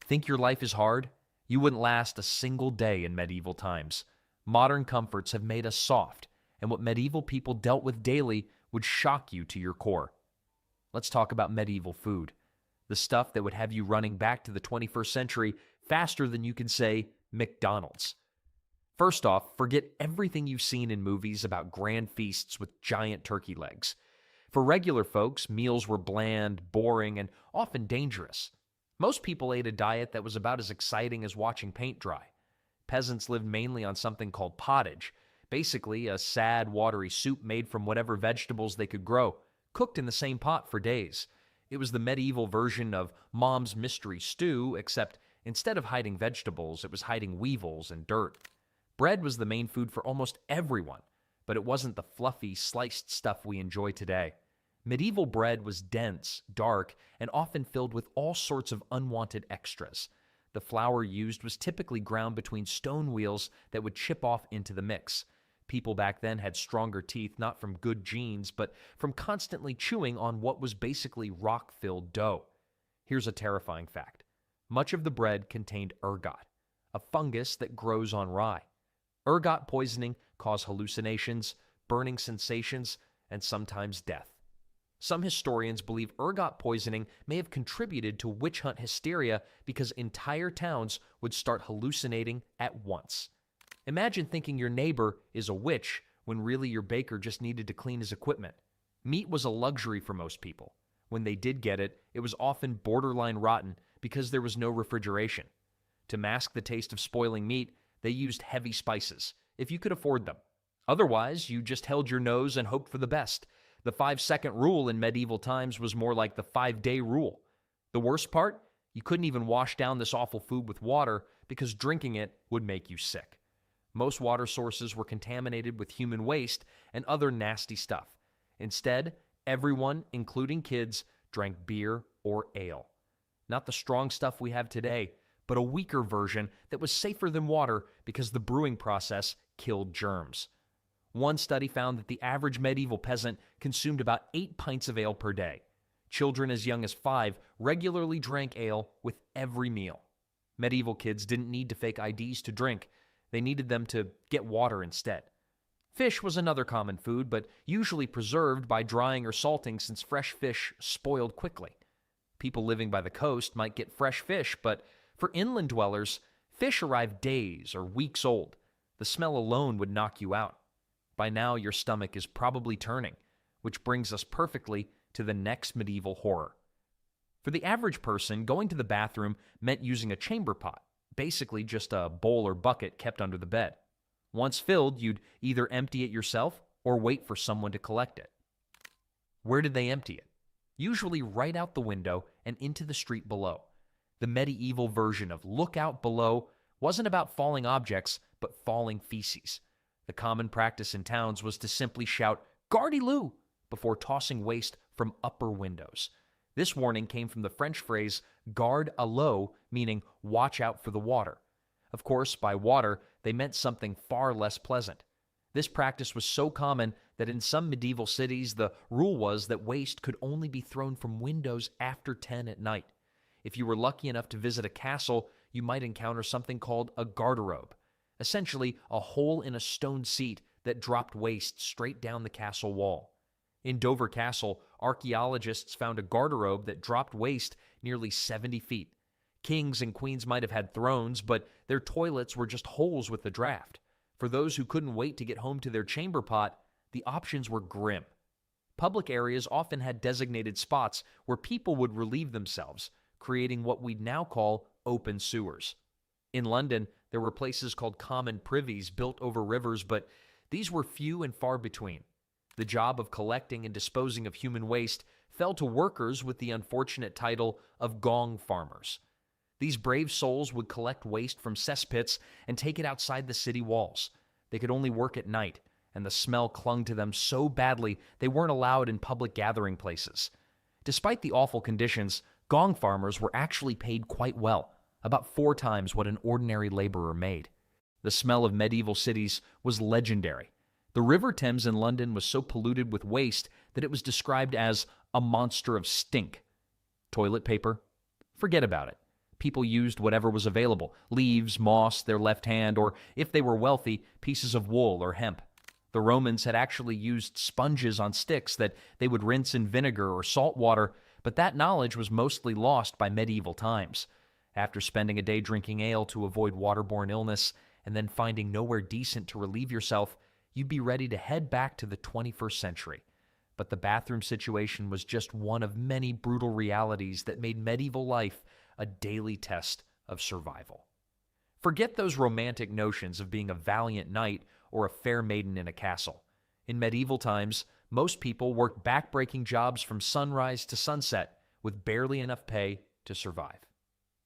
Think your life is hard? You wouldn't last a single day in medieval times. Modern comforts have made us soft, and what medieval people dealt with daily would shock you to your core. Let's talk about medieval food. The stuff that would have you running back to the 21st century faster than you can say McDonald's. First off, forget everything you've seen in movies about grand feasts with giant turkey legs. For regular folks, meals were bland, boring, and often dangerous. Most people ate a diet that was about as exciting as watching paint dry. Peasants lived mainly on something called pottage, basically a sad, watery soup made from whatever vegetables they could grow, cooked in the same pot for days. It was the medieval version of Mom's mystery stew, except instead of hiding vegetables, it was hiding weevils and dirt. Bread was the main food for almost everyone, but it wasn't the fluffy, sliced stuff we enjoy today. Medieval bread was dense, dark, and often filled with all sorts of unwanted extras. The flour used was typically ground between stone wheels that would chip off into the mix. People back then had stronger teeth not from good genes, but from constantly chewing on what was basically rock-filled dough. Here's a terrifying fact. Much of the bread contained ergot, a fungus that grows on rye. Ergot poisoning caused hallucinations, burning sensations, and sometimes death. Some historians believe ergot poisoning may have contributed to witch hunt hysteria because entire towns would start hallucinating at once. Imagine thinking your neighbor is a witch when really your baker just needed to clean his equipment. Meat was a luxury for most people. When they did get it, it was often borderline rotten because there was no refrigeration. To mask the taste of spoiling meat, they used heavy spices, if you could afford them. Otherwise, you just held your nose and hoped for the best. The 5-second rule in medieval times was more like the 5-day rule. The worst part? You couldn't even wash down this awful food with water because drinking it would make you sick. Most water sources were contaminated with human waste and other nasty stuff. Instead, everyone, including kids, drank beer or ale. Not the strong stuff we have today, but a weaker version that was safer than water because the brewing process killed germs. One study found that the average medieval peasant consumed about 8 pints of ale per day. Children as young as 5 regularly drank ale with every meal. Medieval kids didn't need to fake IDs to drink. They needed them to get water instead. Fish was another common food, but usually preserved by drying or salting since fresh fish spoiled quickly. People living by the coast might get fresh fish, but for inland dwellers, fish arrived days or weeks old. The smell alone would knock you out. By now, your stomach is probably turning, which brings us perfectly to the next medieval horror. For the average person, going to the bathroom meant using a chamber pot, basically just a bowl or bucket kept under the bed. Once filled, you'd either empty it yourself or wait for someone to collect it. Where did they empty it? Usually right out the window and into the street below. The medieval version of look out below wasn't about falling objects, but falling feces. The common practice in towns was to simply shout, "Gardy-loo!" before tossing waste from upper windows. This warning came from the French phrase garde à l'eau, meaning watch out for the water. Of course, by water, they meant something far less pleasant. This practice was so common that in some medieval cities, the rule was that waste could only be thrown from windows after 10 at night. If you were lucky enough to visit a castle, you might encounter something called a garderobe, essentially a hole in a stone seat that dropped waste straight down the castle wall. In Dover Castle, archaeologists found a garderobe that dropped waste nearly 70 feet. Kings and queens might have had thrones, but their toilets were just holes with the draft. For those who couldn't wait to get home to their chamber pot, the options were grim. Public areas often had designated spots where people would relieve themselves, creating what we'd now call open sewers. In London, there were places called common privies built over rivers, but these were few and far between. The job of collecting and disposing of human waste fell to workers with the unfortunate title of gong farmers. These brave souls would collect waste from cesspits and take it outside the city walls. They could only work at night, and the smell clung to them so badly they weren't allowed in public gathering places. Despite the awful conditions, gong farmers were actually paid quite well, about 4 times what an ordinary laborer made. The smell of medieval cities was legendary. The River Thames in London was so polluted with waste that it was described as a monster of stink. Toilet paper? Forget about it. People used whatever was available: leaves, moss, their left hand, or if they were wealthy, pieces of wool or hemp. The Romans had actually used sponges on sticks that they would rinse in vinegar or salt water, but that knowledge was mostly lost by medieval times. After spending a day drinking ale to avoid waterborne illness and then finding nowhere decent to relieve yourself, you'd be ready to head back to the 21st century. But the bathroom situation was just one of many brutal realities that made medieval life a daily test of survival. Forget those romantic notions of being a valiant knight or a fair maiden in a castle. In medieval times, most people worked back-breaking jobs from sunrise to sunset with barely enough pay to survive.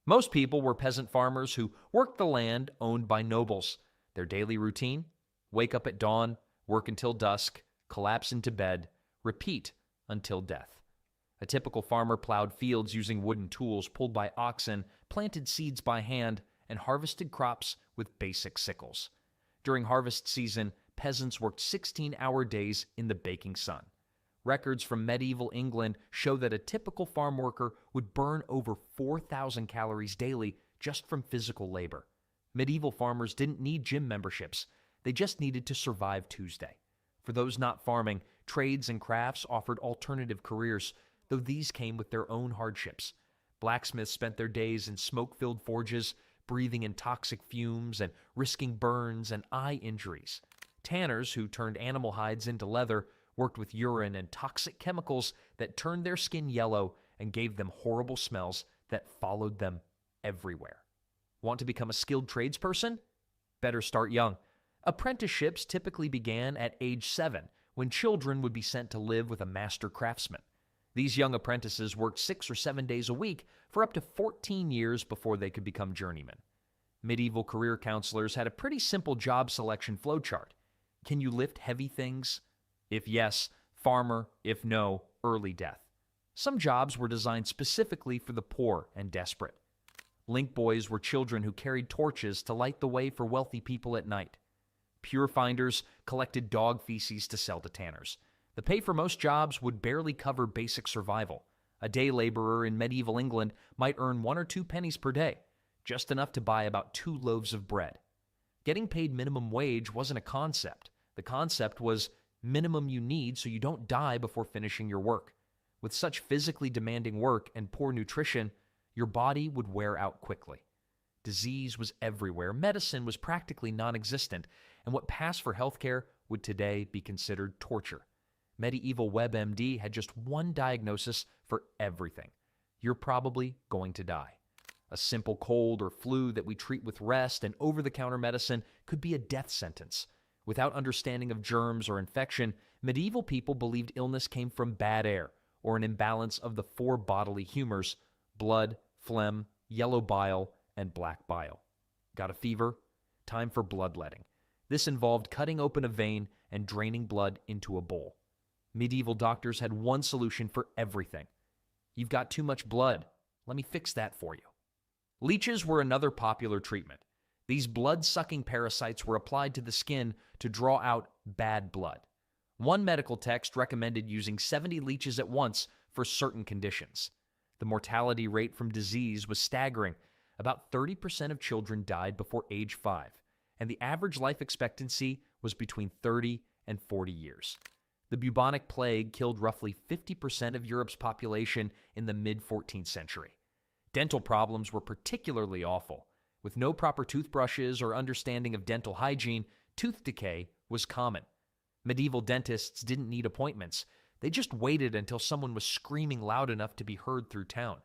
Most people were peasant farmers who worked the land owned by nobles. Their daily routine: wake up at dawn, work until dusk, collapse into bed, repeat until death. A typical farmer plowed fields using wooden tools pulled by oxen, planted seeds by hand, and harvested crops with basic sickles. During harvest season, peasants worked 16-hour days in the baking sun. Records from medieval England show that a typical farm worker would burn over 4,000 calories daily just from physical labor. Medieval farmers didn't need gym memberships. They just needed to survive Tuesday. For those not farming, trades and crafts offered alternative careers, though these came with their own hardships. Blacksmiths spent their days in smoke-filled forges, breathing in toxic fumes and risking burns and eye injuries. Tanners, who turned animal hides into leather, worked with urine and toxic chemicals that turned their skin yellow and gave them horrible smells that followed them everywhere. Want to become a skilled tradesperson? Better start young. Apprenticeships typically began at age 7, when children would be sent to live with a master craftsman. These young apprentices worked 6 or 7 days a week for up to 14 years before they could become journeymen. Medieval career counselors had a pretty simple job selection flowchart. Can you lift heavy things? If yes, farmer. If no, early death. Some jobs were designed specifically for the poor and desperate. Link boys were children who carried torches to light the way for wealthy people at night. Pure finders collected dog feces to sell to tanners. The pay for most jobs would barely cover basic survival. A day laborer in medieval England might earn 1 or 2 pennies per day, just enough to buy about 2 loaves of bread. Getting paid minimum wage wasn't a concept. The concept was minimum you need so you don't die before finishing your work. With such physically demanding work and poor nutrition, your body would wear out quickly. Disease was everywhere, medicine was practically non-existent, and what passed for healthcare would today be considered torture. Medieval WebMD had just one diagnosis for everything: you're probably going to die. A simple cold or flu that we treat with rest and over-the-counter medicine could be a death sentence. Without understanding of germs or infection, medieval people believed illness came from bad air or an imbalance of the 4 bodily humors: blood, phlegm, yellow bile, and black bile. Got a fever? Time for bloodletting. This involved cutting open a vein and draining blood into a bowl. Medieval doctors had one solution for everything. You've got too much blood. Let me fix that for you. Leeches were another popular treatment. These blood-sucking parasites were applied to the skin to draw out bad blood. One medical text recommended using 70 leeches at once for certain conditions. The mortality rate from disease was staggering. About 30% of children died before age 5, and the average life expectancy was between 30 and 40 years. The bubonic plague killed roughly 50% of Europe's population in the mid-14th century. Dental problems were particularly awful. With no proper toothbrushes or understanding of dental hygiene, tooth decay was common. Medieval dentists didn't need appointments. They just waited until someone was screaming loud enough to be heard through town.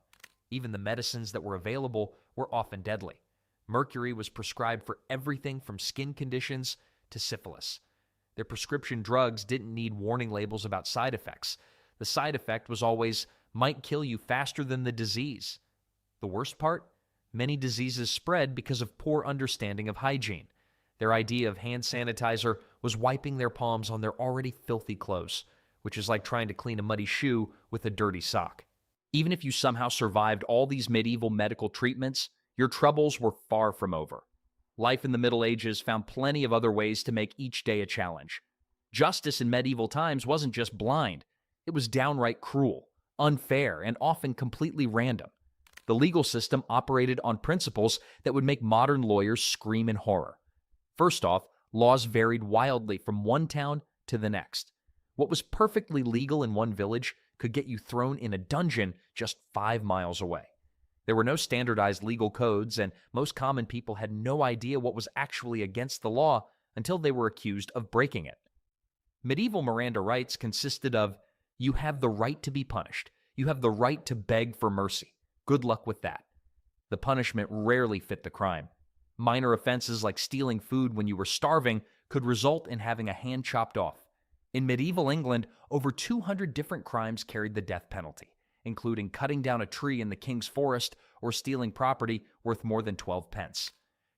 Even the medicines that were available were often deadly. Mercury was prescribed for everything from skin conditions to syphilis. Their prescription drugs didn't need warning labels about side effects. The side effect was always, might kill you faster than the disease. The worst part? Many diseases spread because of poor understanding of hygiene. Their idea of hand sanitizer was wiping their palms on their already filthy clothes, which is like trying to clean a muddy shoe with a dirty sock. Even if you somehow survived all these medieval medical treatments, your troubles were far from over. Life in the Middle Ages found plenty of other ways to make each day a challenge. Justice in medieval times wasn't just blind. It was downright cruel, unfair, and often completely random. The legal system operated on principles that would make modern lawyers scream in horror. First off, laws varied wildly from one town to the next. What was perfectly legal in one village could get you thrown in a dungeon just 5 miles away. There were no standardized legal codes, and most common people had no idea what was actually against the law until they were accused of breaking it. Medieval Miranda rights consisted of, you have the right to be punished. You have the right to beg for mercy. Good luck with that. The punishment rarely fit the crime. Minor offenses like stealing food when you were starving could result in having a hand chopped off. In medieval England, over 200 different crimes carried the death penalty, including cutting down a tree in the king's forest or stealing property worth more than 12 pence.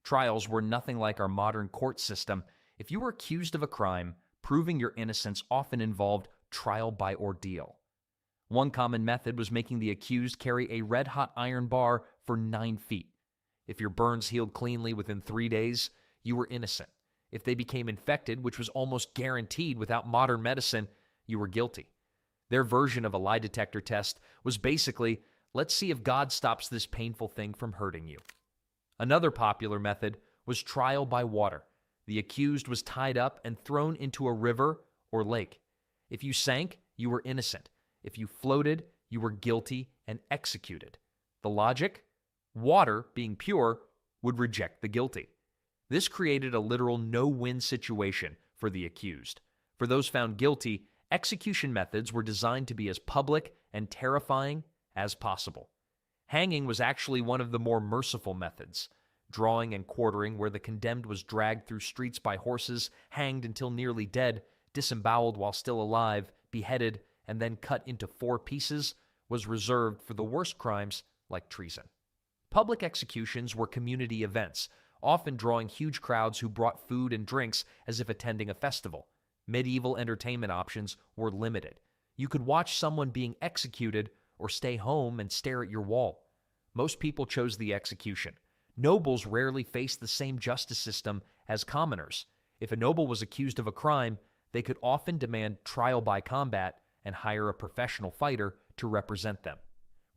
Trials were nothing like our modern court system. If you were accused of a crime, proving your innocence often involved trial by ordeal. One common method was making the accused carry a red-hot iron bar for 9 feet. If your burns healed cleanly within 3 days, you were innocent. If they became infected, which was almost guaranteed without modern medicine, you were guilty. Their version of a lie detector test was basically, let's see if God stops this painful thing from hurting you. Another popular method was trial by water. The accused was tied up and thrown into a river or lake. If you sank, you were innocent. If you floated, you were guilty and executed. The logic? Water, being pure, would reject the guilty. This created a literal no-win situation for the accused. For those found guilty, execution methods were designed to be as public and terrifying as possible. Hanging was actually one of the more merciful methods. Drawing and quartering, where the condemned was dragged through streets by horses, hanged until nearly dead, disemboweled while still alive, beheaded, and then cut into 4 pieces, was reserved for the worst crimes like treason. Public executions were community events, often drawing huge crowds who brought food and drinks as if attending a festival. Medieval entertainment options were limited. You could watch someone being executed or stay home and stare at your wall. Most people chose the execution. Nobles rarely faced the same justice system as commoners. If a noble was accused of a crime, they could often demand trial by combat and hire a professional fighter to represent them.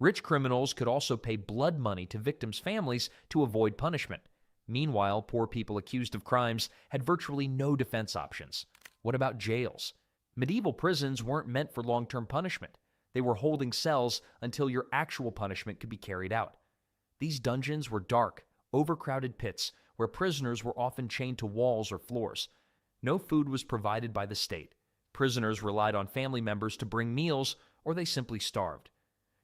Rich criminals could also pay blood money to victims' families to avoid punishment. Meanwhile, poor people accused of crimes had virtually no defense options. What about jails? Medieval prisons weren't meant for long-term punishment. They were holding cells until your actual punishment could be carried out. These dungeons were dark, overcrowded pits where prisoners were often chained to walls or floors. No food was provided by the state. Prisoners relied on family members to bring meals, or they simply starved.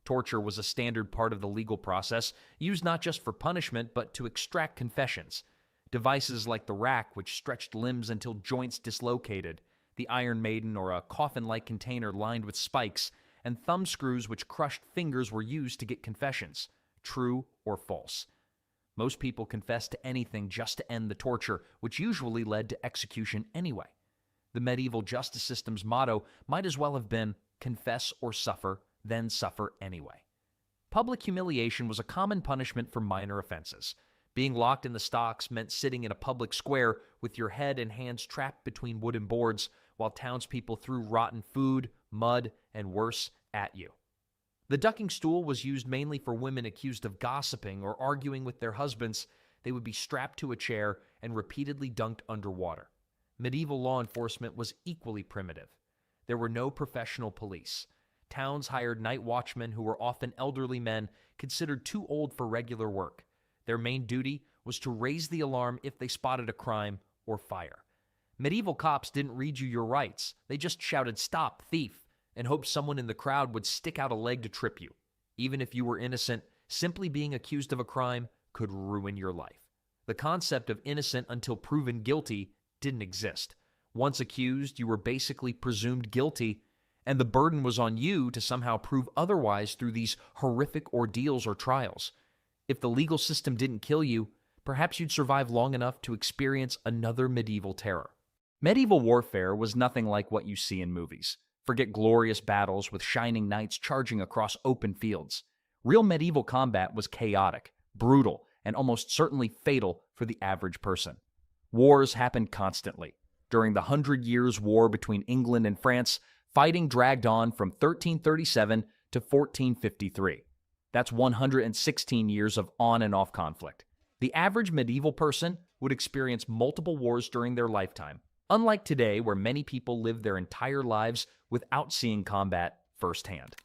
Torture was a standard part of the legal process, used not just for punishment, but to extract confessions. Devices like the rack, which stretched limbs until joints dislocated, the Iron Maiden, or a coffin-like container lined with spikes, and thumb screws which crushed fingers were used to get confessions, true or false. Most people confessed to anything just to end the torture, which usually led to execution anyway. The medieval justice system's motto might as well have been, confess or suffer, then suffer anyway. Public humiliation was a common punishment for minor offenses. Being locked in the stocks meant sitting in a public square with your head and hands trapped between wooden boards while townspeople threw rotten food, mud, and worse at you. The ducking stool was used mainly for women accused of gossiping or arguing with their husbands. They would be strapped to a chair and repeatedly dunked underwater. Medieval law enforcement was equally primitive. There were no professional police. Towns hired night watchmen who were often elderly men considered too old for regular work. Their main duty was to raise the alarm if they spotted a crime or fire. Medieval cops didn't read you your rights. They just shouted, "Stop, thief," and hoped someone in the crowd would stick out a leg to trip you. Even if you were innocent, simply being accused of a crime could ruin your life. The concept of innocent until proven guilty didn't exist. Once accused, you were basically presumed guilty, and the burden was on you to somehow prove otherwise through these horrific ordeals or trials. If the legal system didn't kill you, perhaps you'd survive long enough to experience another medieval terror. Medieval warfare was nothing like what you see in movies. Forget glorious battles with shining knights charging across open fields. Real medieval combat was chaotic, brutal, and almost certainly fatal for the average person. Wars happened constantly. During the 100 Years' War between England and France, fighting dragged on from 1337 to 1453. That's 116 years of on and off conflict. The average medieval person would experience multiple wars during their lifetime, unlike today where many people live their entire lives without seeing combat firsthand.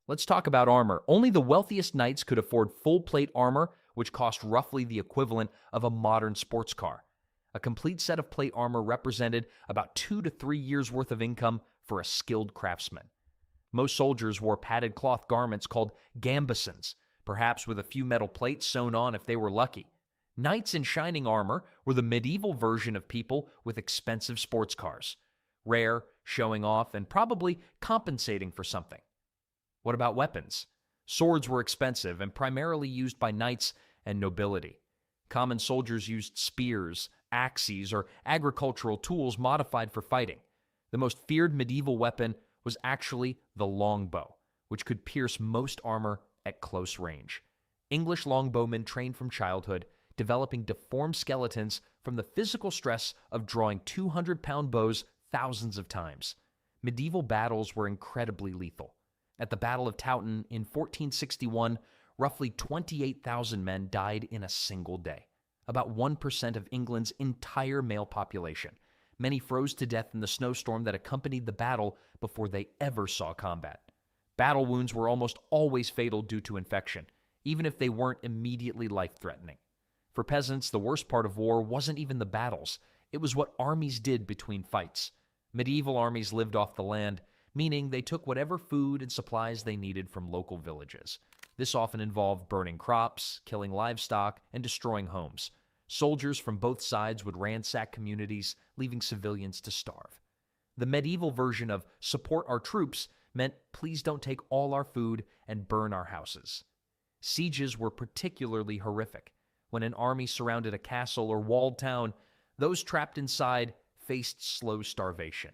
Let's talk about armor. Only the wealthiest knights could afford full-plate armor, which cost roughly the equivalent of a modern sports car. A complete set of plate armor represented about 2 to 3 years' worth of income for a skilled craftsman. Most soldiers wore padded cloth garments called gambesons, perhaps with a few metal plates sewn on if they were lucky. Knights in shining armor were the medieval version of people with expensive sports cars, rare, showing off, and probably compensating for something. What about weapons? Swords were expensive and primarily used by knights and nobility. Common soldiers used spears, axes, or agricultural tools modified for fighting. The most feared medieval weapon was actually the longbow, which could pierce most armor at close range. English longbowmen trained from childhood, developing deformed skeletons from the physical stress of drawing 200-pound bows thousands of times. Medieval battles were incredibly lethal. At the Battle of Towton in 1461, roughly 28,000 men died in a single day, about 1% of England's entire male population. Many froze to death in the snowstorm that accompanied the battle before they ever saw combat. Battle wounds were almost always fatal due to infection, even if they weren't immediately life-threatening. For peasants, the worst part of war wasn't even the battles. It was what armies did between fights. Medieval armies lived off the land, meaning they took whatever food and supplies they needed from local villages. This often involved burning crops, killing livestock, and destroying homes. Soldiers from both sides would ransack communities, leaving civilians to starve. The medieval version of "support our troops" meant "please don't take all our food and burn our houses." Sieges were particularly horrific. When an army surrounded a castle or walled town, those trapped inside faced slow starvation.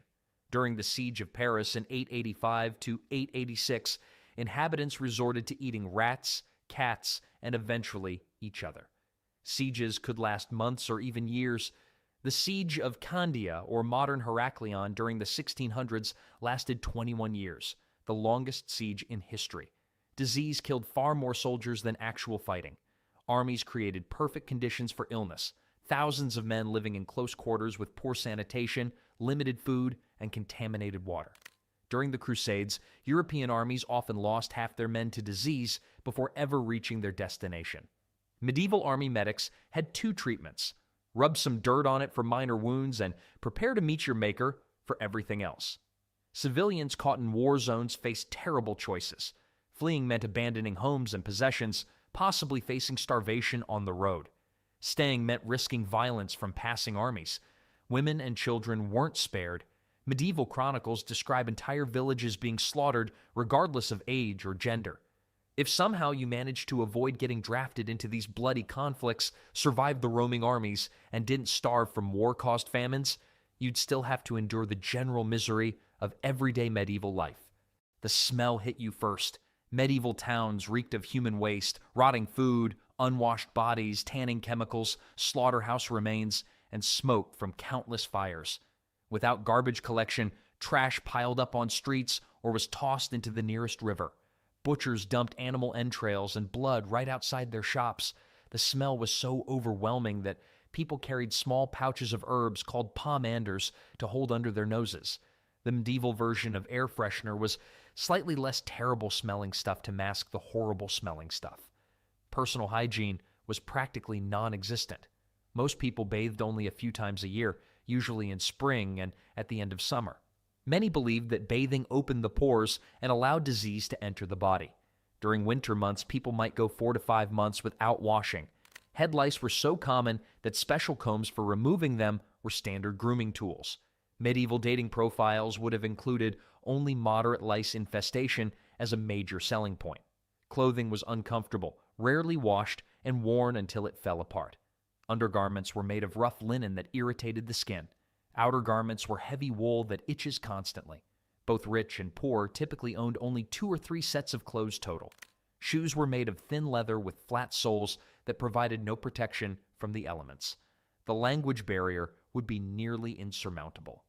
During the Siege of Paris in 885 to 886, inhabitants resorted to eating rats, cats, and eventually each other. Sieges could last months or even years. The Siege of Candia, or modern Heraklion, during the 1600s lasted 21 years, the longest siege in history. Disease killed far more soldiers than actual fighting. Armies created perfect conditions for illness, thousands of men living in close quarters with poor sanitation, limited food, and contaminated water. During the Crusades, European armies often lost half their men to disease before ever reaching their destination. Medieval army medics had two treatments: rub some dirt on it for minor wounds and prepare to meet your maker for everything else. Civilians caught in war zones faced terrible choices. Fleeing meant abandoning homes and possessions, possibly facing starvation on the road. Staying meant risking violence from passing armies. Women and children weren't spared. Medieval chronicles describe entire villages being slaughtered regardless of age or gender. If somehow you managed to avoid getting drafted into these bloody conflicts, survived the roaming armies, and didn't starve from war-caused famines, you'd still have to endure the general misery of everyday medieval life. The smell hit you first. Medieval towns reeked of human waste, rotting food, unwashed bodies, tanning chemicals, slaughterhouse remains, and smoke from countless fires. Without garbage collection, trash piled up on streets or was tossed into the nearest river. Butchers dumped animal entrails and blood right outside their shops. The smell was so overwhelming that people carried small pouches of herbs called pomanders to hold under their noses. The medieval version of air freshener was slightly less terrible smelling stuff to mask the horrible smelling stuff. Personal hygiene was practically non-existent. Most people bathed only a few times a year, usually in spring and at the end of summer. Many believed that bathing opened the pores and allowed disease to enter the body. During winter months, people might go 4 to 5 months without washing. Head lice were so common that special combs for removing them were standard grooming tools. Medieval dating profiles would have included only moderate lice infestation as a major selling point. Clothing was uncomfortable, rarely washed, and worn until it fell apart. Undergarments were made of rough linen that irritated the skin. Outer garments were heavy wool that itches constantly. Both rich and poor typically owned only 2 or 3 sets of clothes total. Shoes were made of thin leather with flat soles that provided no protection from the elements. The language barrier would be nearly insurmountable.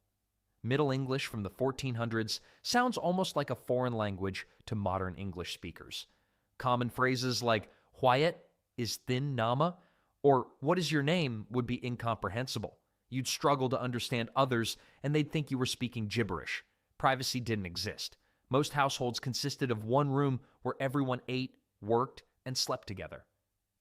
Middle English from the 1400s sounds almost like a foreign language to modern English speakers. Common phrases like "Wyatt is thin nama" or "What is your name?" would be incomprehensible. You'd struggle to understand others, and they'd think you were speaking gibberish. Privacy didn't exist. Most households consisted of one room where everyone ate, worked, and slept together.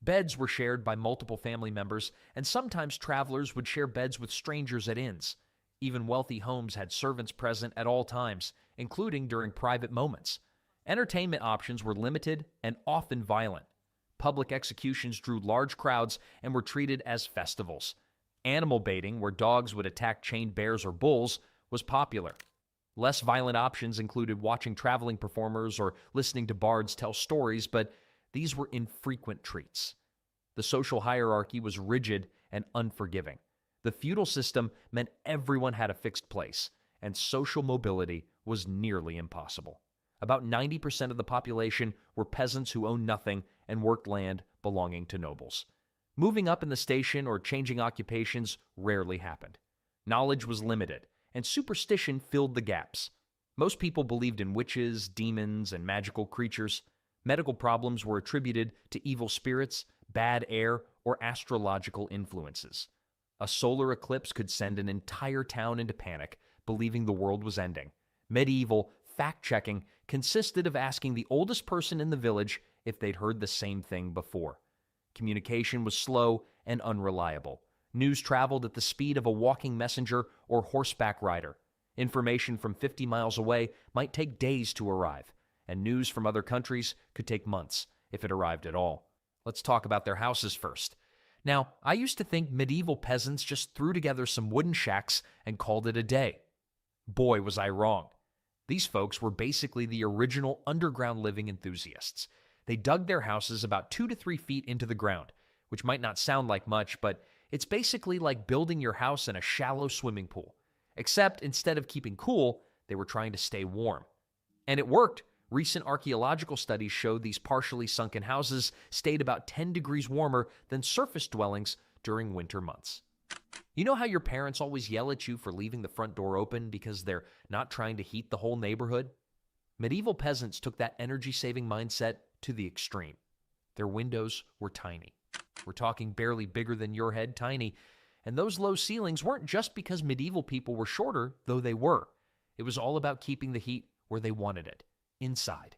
Beds were shared by multiple family members, and sometimes travelers would share beds with strangers at inns. Even wealthy homes had servants present at all times, including during private moments. Entertainment options were limited and often violent. Public executions drew large crowds and were treated as festivals. Animal baiting, where dogs would attack chained bears or bulls, was popular. Less violent options included watching traveling performers or listening to bards tell stories, but these were infrequent treats. The social hierarchy was rigid and unforgiving. The feudal system meant everyone had a fixed place, and social mobility was nearly impossible. About 90% of the population were peasants who owned nothing and worked land belonging to nobles. Moving up in the station or changing occupations rarely happened. Knowledge was limited, and superstition filled the gaps. Most people believed in witches, demons, and magical creatures. Medical problems were attributed to evil spirits, bad air, or astrological influences. A solar eclipse could send an entire town into panic, believing the world was ending. Medieval fact-checking consisted of asking the oldest person in the village if they'd heard the same thing before. Communication was slow and unreliable. News traveled at the speed of a walking messenger or horseback rider. Information from 50 miles away might take days to arrive, and news from other countries could take months, if it arrived at all. Let's talk about their houses first. Now, I used to think medieval peasants just threw together some wooden shacks and called it a day. Boy, was I wrong. These folks were basically the original underground living enthusiasts. They dug their houses about 2 to 3 feet into the ground, which might not sound like much, but it's basically like building your house in a shallow swimming pool. Except instead of keeping cool, they were trying to stay warm. And it worked. Recent archaeological studies showed these partially sunken houses stayed about 10 degrees warmer than surface dwellings during winter months. You know how your parents always yell at you for leaving the front door open because they're not trying to heat the whole neighborhood? Medieval peasants took that energy-saving mindset to the extreme. Their windows were tiny. We're talking barely bigger than your head tiny. And those low ceilings weren't just because medieval people were shorter, though they were. It was all about keeping the heat where they wanted it, inside.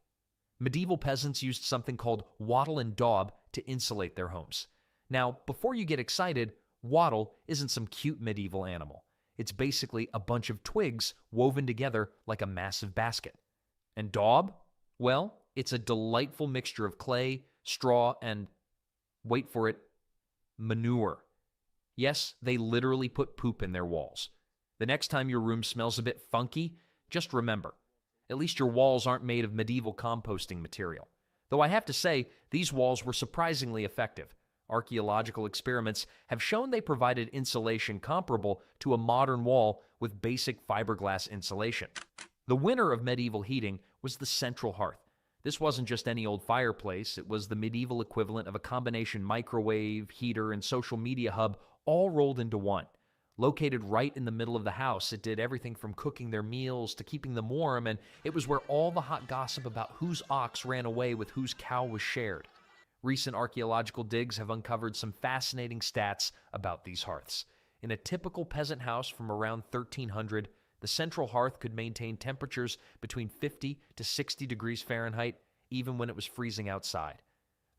Medieval peasants used something called wattle and daub to insulate their homes. Now, before you get excited, wattle isn't some cute medieval animal. It's basically a bunch of twigs woven together like a massive basket. And daub? Well, it's a delightful mixture of clay, straw, and, wait for it, manure. Yes, they literally put poop in their walls. The next time your room smells a bit funky, just remember, at least your walls aren't made of medieval composting material. Though I have to say, these walls were surprisingly effective. Archaeological experiments have shown they provided insulation comparable to a modern wall with basic fiberglass insulation. The winner of medieval heating was the central hearth. This wasn't just any old fireplace, it was the medieval equivalent of a combination microwave, heater, and social media hub all rolled into one. Located right in the middle of the house, it did everything from cooking their meals to keeping them warm, and it was where all the hot gossip about whose ox ran away with whose cow was shared. Recent archaeological digs have uncovered some fascinating stats about these hearths. In a typical peasant house from around 1300, the central hearth could maintain temperatures between 50 to 60 degrees Fahrenheit, even when it was freezing outside.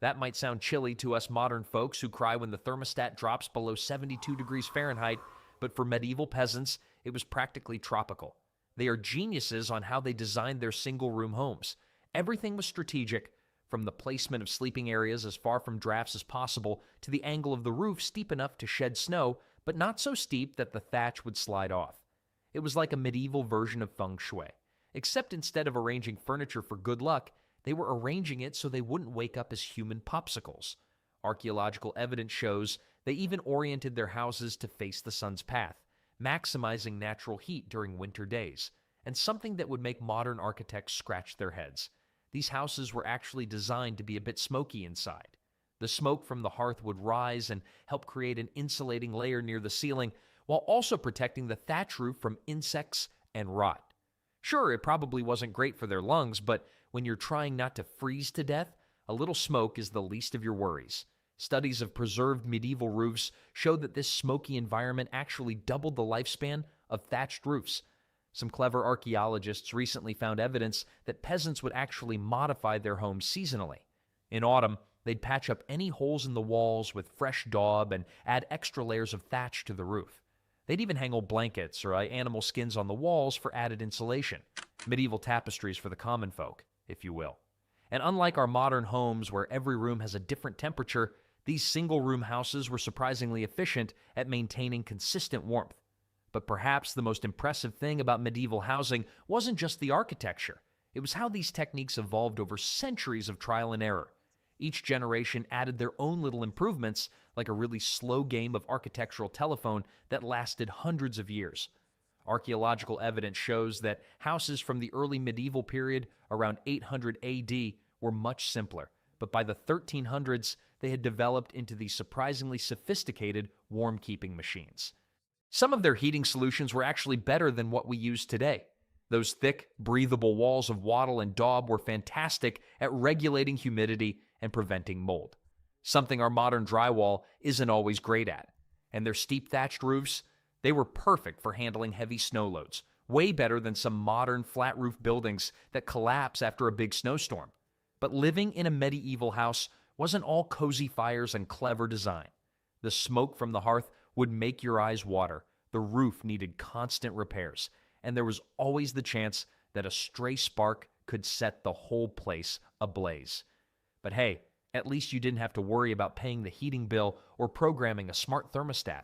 That might sound chilly to us modern folks who cry when the thermostat drops below 72 degrees Fahrenheit, but for medieval peasants, it was practically tropical. They are geniuses on how they designed their single-room homes. Everything was strategic, from the placement of sleeping areas as far from drafts as possible to the angle of the roof steep enough to shed snow, but not so steep that the thatch would slide off. It was like a medieval version of feng shui, except instead of arranging furniture for good luck, they were arranging it so they wouldn't wake up as human popsicles. Archaeological evidence shows they even oriented their houses to face the sun's path, maximizing natural heat during winter days, and something that would make modern architects scratch their heads. These houses were actually designed to be a bit smoky inside. The smoke from the hearth would rise and help create an insulating layer near the ceiling, while also protecting the thatch roof from insects and rot. Sure, it probably wasn't great for their lungs, but when you're trying not to freeze to death, A little smoke is the least of your worries. Studies of preserved medieval roofs show that this smoky environment actually doubled the lifespan of thatched roofs. Some clever archaeologists recently found evidence that peasants would actually modify their homes seasonally. In autumn, they'd patch up any holes in the walls with fresh daub and add extra layers of thatch to the roof. They'd even hang old blankets or animal skins on the walls for added insulation. Medieval tapestries for the common folk, if you will. And unlike our modern homes where every room has a different temperature, these single-room houses were surprisingly efficient at maintaining consistent warmth. But perhaps the most impressive thing about medieval housing wasn't just the architecture. It was how these techniques evolved over centuries of trial and error. Each generation added their own little improvements, like a really slow game of architectural telephone that lasted hundreds of years. Archaeological evidence shows that houses from the early medieval period, around 800 AD, were much simpler, but by the 1300s, they had developed into these surprisingly sophisticated warm-keeping machines. Some of their heating solutions were actually better than what we use today. Those thick, breathable walls of wattle and daub were fantastic at regulating humidity and preventing mold, something our modern drywall isn't always great at. And their steep thatched roofs, they were perfect for handling heavy snow loads, way better than some modern flat-roof buildings that collapse after a big snowstorm. But living in a medieval house wasn't all cozy fires and clever design. The smoke from the hearth would make your eyes water, the roof needed constant repairs, and there was always the chance that a stray spark could set the whole place ablaze. But hey, at least you didn't have to worry about paying the heating bill or programming a smart thermostat.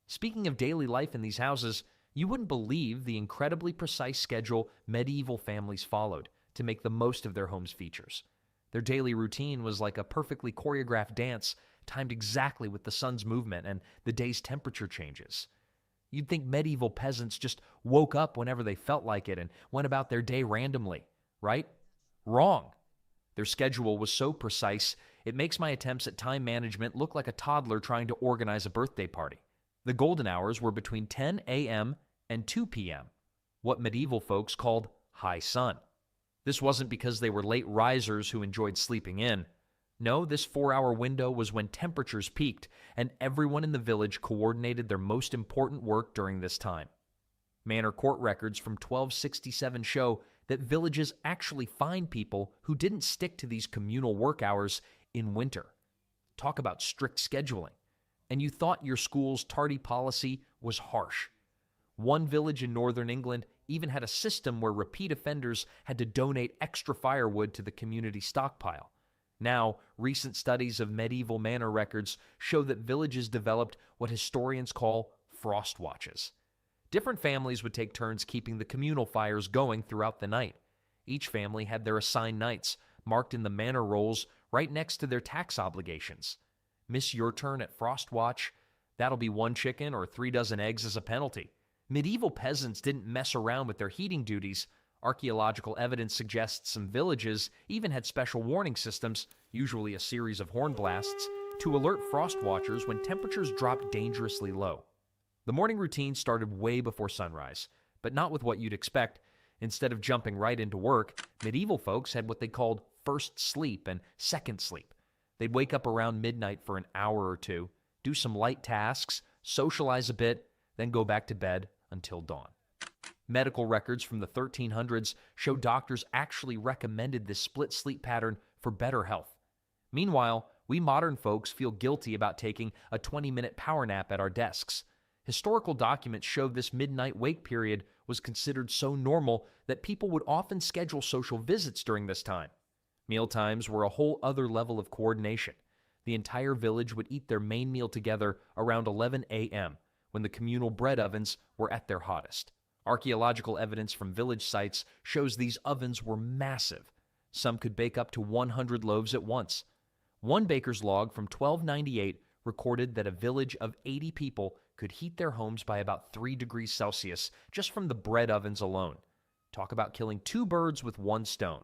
Speaking of daily life in these houses, you wouldn't believe the incredibly precise schedule medieval families followed to make the most of their home's features. Their daily routine was like a perfectly choreographed dance, timed exactly with the sun's movement and the day's temperature changes. You'd think medieval peasants just woke up whenever they felt like it and went about their day randomly, right? Wrong. Their schedule was so precise, it makes my attempts at time management look like a toddler trying to organize a birthday party. The golden hours were between 10 a.m. and 2 p.m., what medieval folks called high sun. This wasn't because they were late risers who enjoyed sleeping in. No, this 4-hour window was when temperatures peaked, and everyone in the village coordinated their most important work during this time. Manor court records from 1267 show that villages actually fined people who didn't stick to these communal work hours in winter. Talk about strict scheduling. And you thought your school's tardy policy was harsh. One village in northern England even had a system where repeat offenders had to donate extra firewood to the community stockpile. Now, recent studies of medieval manor records show that villages developed what historians call frost watches. Different families would take turns keeping the communal fires going throughout the night. Each family had their assigned nights, marked in the manor rolls right next to their tax obligations. Miss your turn at frost watch, that'll be 1 chicken or 3 dozen eggs as a penalty. Medieval peasants didn't mess around with their heating duties. Archaeological evidence suggests some villages even had special warning systems, usually a series of horn blasts, to alert frost watchers when temperatures dropped dangerously low. The morning routine started way before sunrise, but not with what you'd expect. Instead of jumping right into work, medieval folks had what they called first sleep and second sleep. They'd wake up around midnight for an hour or two, do some light tasks, socialize a bit, then go back to bed until dawn. Medical records from the 1300s show doctors actually recommended this split sleep pattern for better health. Meanwhile, we modern folks feel guilty about taking a 20-minute power nap at our desks. Historical documents show this midnight wake period was considered so normal that people would often schedule social visits during this time. Mealtimes were a whole other level of coordination. The entire village would eat their main meal together around 11 a.m., when the communal bread ovens were at their hottest. Archaeological evidence from village sites shows these ovens were massive. Some could bake up to 100 loaves at once. One baker's log from 1298 recorded that a village of 80 people could heat their homes by about 3 degrees Celsius just from the bread ovens alone. Talk about killing 2 birds with 1 stone.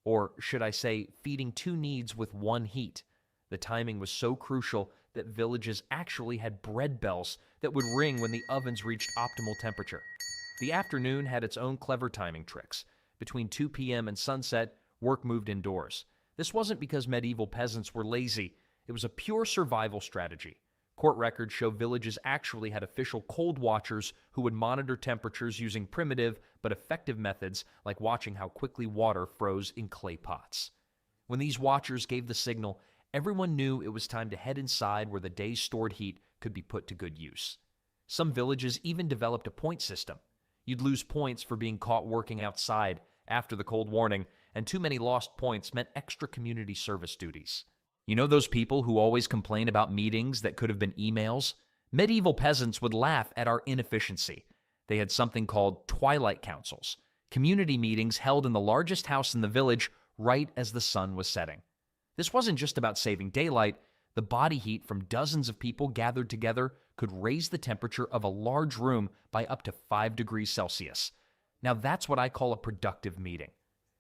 Or should I say, feeding 2 needs with 1 heat. The timing was so crucial that villages actually had bread bells that would ring when the ovens reached optimal temperature. The afternoon had its own clever timing tricks. Between 2 p.m. and sunset, work moved indoors. This wasn't because medieval peasants were lazy, it was a pure survival strategy. Court records show villages actually had official cold watchers who would monitor temperatures using primitive but effective methods like watching how quickly water froze in clay pots. When these watchers gave the signal, everyone knew it was time to head inside where the day's stored heat could be put to good use. Some villages even developed a point system. You'd lose points for being caught working outside after the cold warning, and too many lost points meant extra community service duties. You know those people who always complain about meetings that could have been emails? Medieval peasants would laugh at our inefficiency. They had something called twilight councils, community meetings held in the largest house in the village right as the sun was setting. This wasn't just about saving daylight. The body heat from dozens of people gathered together could raise the temperature of a large room by up to 5 degrees Celsius. Now that's what I call a productive meeting.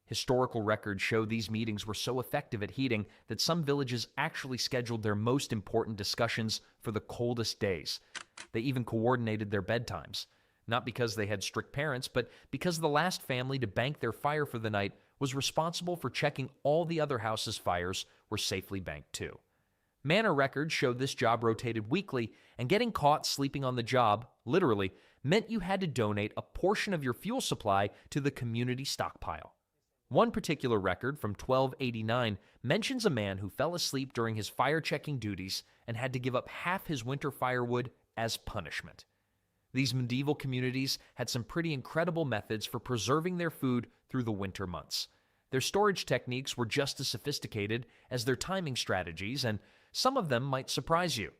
Historical records show these meetings were so effective at heating that some villages actually scheduled their most important discussions for the coldest days. They even coordinated their bedtimes, not because they had strict parents, but because the last family to bank their fire for the night was responsible for checking all the other houses' fires were safely banked too. Manor records showed this job rotated weekly, and getting caught sleeping on the job, literally, meant you had to donate a portion of your fuel supply to the community stockpile. One particular record from 1289 mentions a man who fell asleep during his fire-checking duties and had to give up half his winter firewood as punishment. These medieval communities had some pretty incredible methods for preserving their food through the winter months. Their storage techniques were just as sophisticated as their timing strategies, and some of them might surprise you.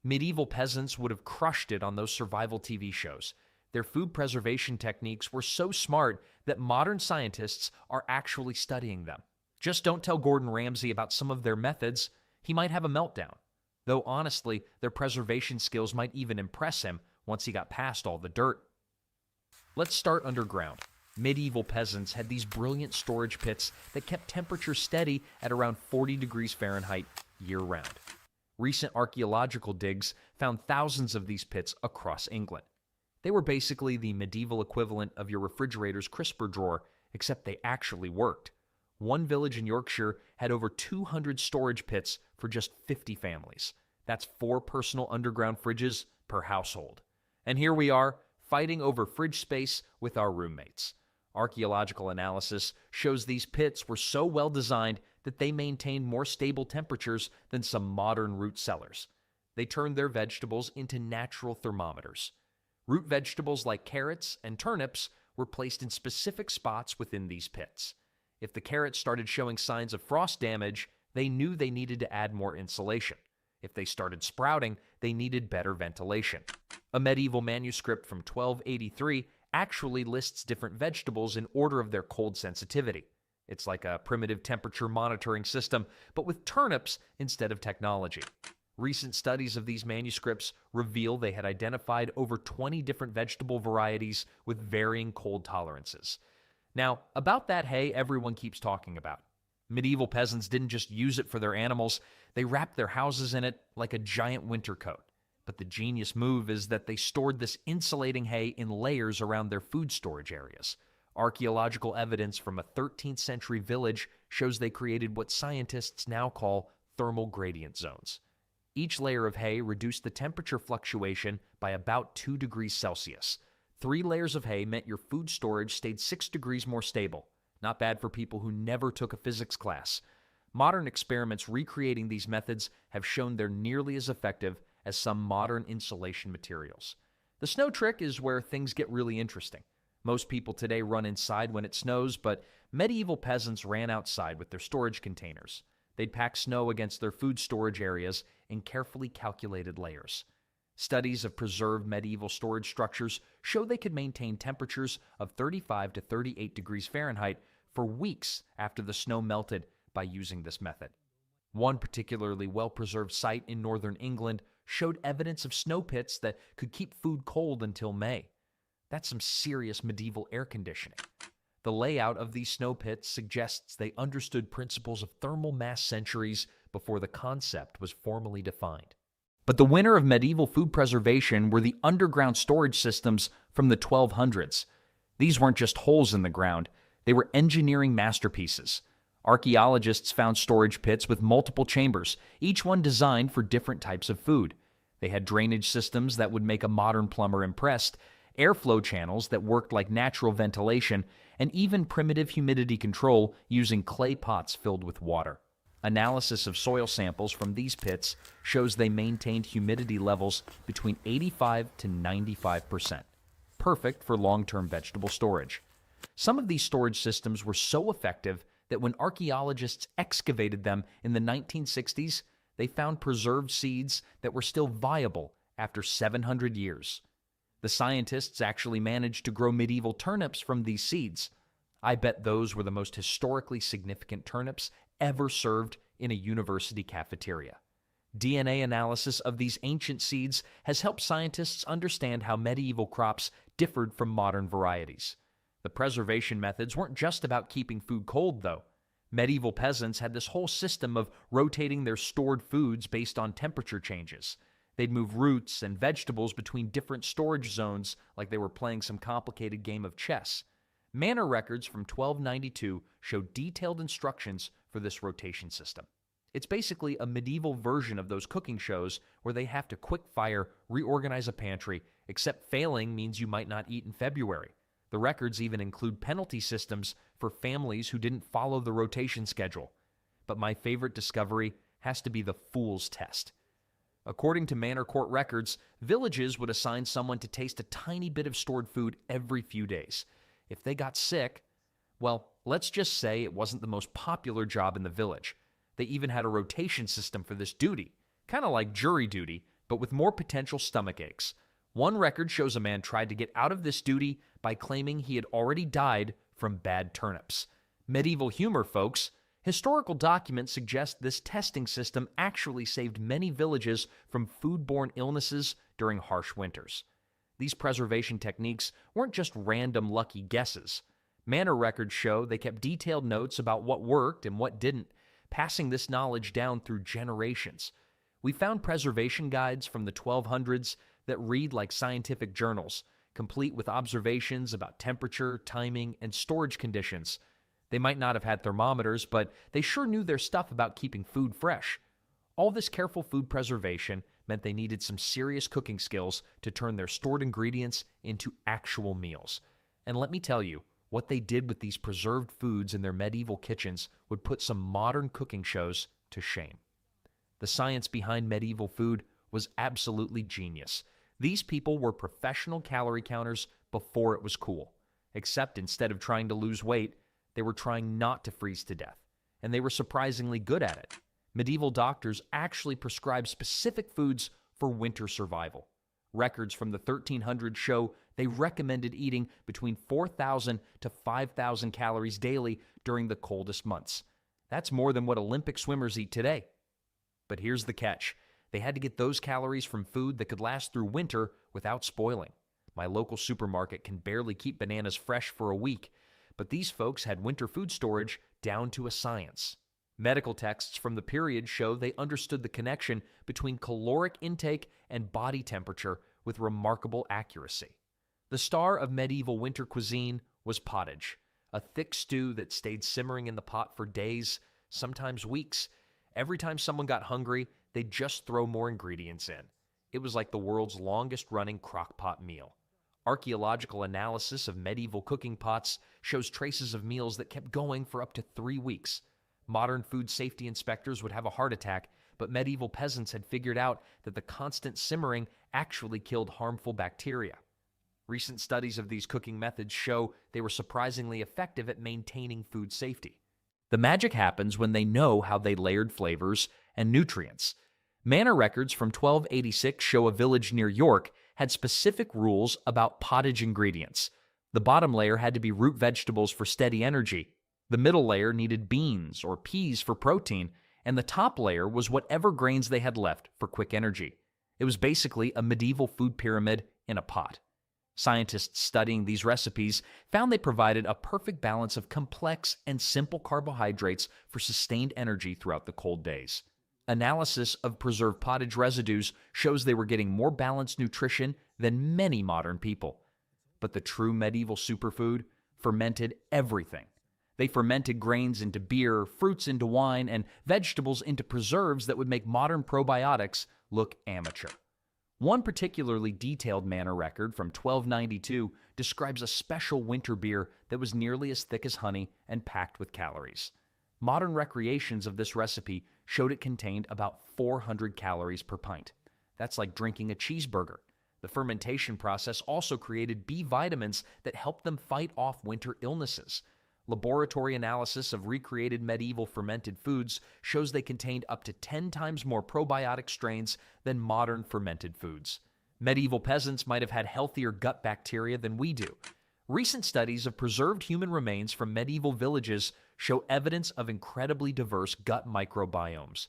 Medieval peasants would have crushed it on those survival TV shows. Their food preservation techniques were so smart that modern scientists are actually studying them. Just don't tell Gordon Ramsay about some of their methods. He might have a meltdown. Though honestly, their preservation skills might even impress him once he got past all the dirt. Let's start underground. Medieval peasants had these brilliant storage pits that kept temperatures steady at around 40 degrees Fahrenheit year-round. Recent archaeological digs found thousands of these pits across England. They were basically the medieval equivalent of your refrigerator's crisper drawer, except they actually worked. One village in Yorkshire had over 200 storage pits for just 50 families. That's 4 personal underground fridges per household. And here we are, fighting over fridge space with our roommates. Archaeological analysis shows these pits were so well designed that they maintained more stable temperatures than some modern root cellars. They turned their vegetables into natural thermometers. Root vegetables like carrots and turnips were placed in specific spots within these pits. If the carrots started showing signs of frost damage, they knew they needed to add more insulation. If they started sprouting, they needed better ventilation. A medieval manuscript from 1283 actually lists different vegetables in order of their cold sensitivity. It's like a primitive temperature monitoring system, but with turnips instead of technology. Recent studies of these manuscripts reveal they had identified over 20 different vegetable varieties with varying cold tolerances. Now, about that hay everyone keeps talking about. Medieval peasants didn't just use it for their animals, they wrapped their houses in it like a giant winter coat. But the genius move is that they stored this insulating hay in layers around their food storage areas. Archaeological evidence from a 13th century village shows they created what scientists now call thermal gradient zones. Each layer of hay reduced the temperature fluctuation by about 2 degrees Celsius. 3 layers of hay meant your food storage stayed 6 degrees more stable. Not bad for people who never took a physics class. Modern experiments recreating these methods have shown they're nearly as effective as some modern insulation materials. The snow trick is where things get really interesting. Most people today run inside when it snows, but medieval peasants ran outside with their storage containers. They'd pack snow against their food storage areas in carefully calculated layers. Studies of preserved medieval storage structures show they could maintain temperatures of 35 to 38 degrees Fahrenheit for weeks after the snow melted by using this method. One particularly well-preserved site in northern England showed evidence of snow pits that could keep food cold until May. That's some serious medieval air conditioning. The layout of these snow pits suggests they understood principles of thermal mass centuries before the concept was formally defined. But the winner of medieval food preservation were the underground storage systems from the 1200s. These weren't just holes in the ground, they were engineering masterpieces. Archaeologists found storage pits with multiple chambers, each one designed for different types of food. They had drainage systems that would make a modern plumber impressed, airflow channels that worked like natural ventilation, and even primitive humidity control using clay pots filled with water. Analysis of soil samples from these pits shows they maintained humidity levels between 85 to 95%, perfect for long-term vegetable storage. Some of these storage systems were so effective that when archaeologists excavated them in the 1960s, they found preserved seeds that were still viable after 700 years. The scientists actually managed to grow medieval turnips from these seeds. I bet those were the most historically significant turnips ever served in a university cafeteria. DNA analysis of these ancient seeds has helped scientists understand how medieval crops differed from modern varieties. The preservation methods weren't just about keeping food cold, though. Medieval peasants had this whole system of rotating their stored foods based on temperature changes. They'd move roots and vegetables between different storage zones like they were playing some complicated game of chess. Manor records from 1292 show detailed instructions for this rotation system. It's basically a medieval version of those cooking shows where they have to quick fire, reorganize a pantry, except failing means you might not eat in February. The records even include penalty systems for families who didn't follow the rotation schedule. But my favorite discovery has to be the fool's test. According to manor court records, villages would assign someone to taste a tiny bit of stored food every few days. If they got sick, well, let's just say it wasn't the most popular job in the village. They even had a rotation system for this duty, kind of like jury duty, but with more potential stomach aches. One record shows a man tried to get out of this duty by claiming he had already died from bad turnips. Medieval humor, folks. Historical documents suggest this testing system actually saved many villages from foodborne illnesses during harsh winters. These preservation techniques weren't just random lucky guesses. Manor records show they kept detailed notes about what worked and what didn't, passing this knowledge down through generations. We found preservation guides from the 1200s that read like scientific journals, complete with observations about temperature, timing, and storage conditions. They might not have had thermometers, but they sure knew their stuff about keeping food fresh. All this careful food preservation meant they needed some serious cooking skills to turn their stored ingredients into actual meals. And let me tell you, what they did with these preserved foods in their medieval kitchens would put some modern cooking shows to shame. The science behind medieval food was absolutely genius. These people were professional calorie counters before it was cool. Except instead of trying to lose weight, they were trying not to freeze to death. And they were surprisingly good at it. Medieval doctors actually prescribed specific foods for winter survival. Records from the 1300s show they recommended eating between 4,000 to 5,000 calories daily during the coldest months. That's more than what Olympic swimmers eat today. But here's the catch. They had to get those calories from food that could last through winter without spoiling. My local supermarket can barely keep bananas fresh for a week, but these folks had winter food storage down to a science. Medical texts from the period show they understood the connection between caloric intake and body temperature with remarkable accuracy. The star of medieval winter cuisine was pottage, a thick stew that stayed simmering in the pot for days, sometimes weeks. Every time someone got hungry, they'd just throw more ingredients in. It was like the world's longest-running crock-pot meal. Archaeological analysis of medieval cooking pots shows traces of meals that kept going for up to 3 weeks. Modern food safety inspectors would have a heart attack, but medieval peasants had figured out that the constant simmering actually killed harmful bacteria. Recent studies of these cooking methods show they were surprisingly effective at maintaining food safety. The magic happens when they know how they layered flavors and nutrients. Manor records from 1286 show a village near York had specific rules about pottage ingredients. The bottom layer had to be root vegetables for steady energy. The middle layer needed beans or peas for protein, and the top layer was whatever grains they had left for quick energy. It was basically a medieval food pyramid in a pot. Scientists studying these recipes found they provided a perfect balance of complex and simple carbohydrates for sustained energy throughout the cold days. Analysis of preserved pottage residues shows they were getting more balanced nutrition than many modern people. But the true medieval superfood fermented everything. They fermented grains into beer, fruits into wine, and vegetables into preserves that would make modern probiotics look amateur. One particularly detailed manor record from 1292 describes a special winter beer that was nearly as thick as honey and packed with calories. Modern recreations of this recipe showed it contained about 400 calories per pint. That's like drinking a cheeseburger. The fermentation process also created B vitamins that helped them fight off winter illnesses. Laboratory analysis of recreated medieval fermented foods shows they contained up to 10 times more probiotic strains than modern fermented foods. Medieval peasants might have had healthier gut bacteria than we do. Recent studies of preserved human remains from medieval villages show evidence of incredibly diverse gut microbiomes.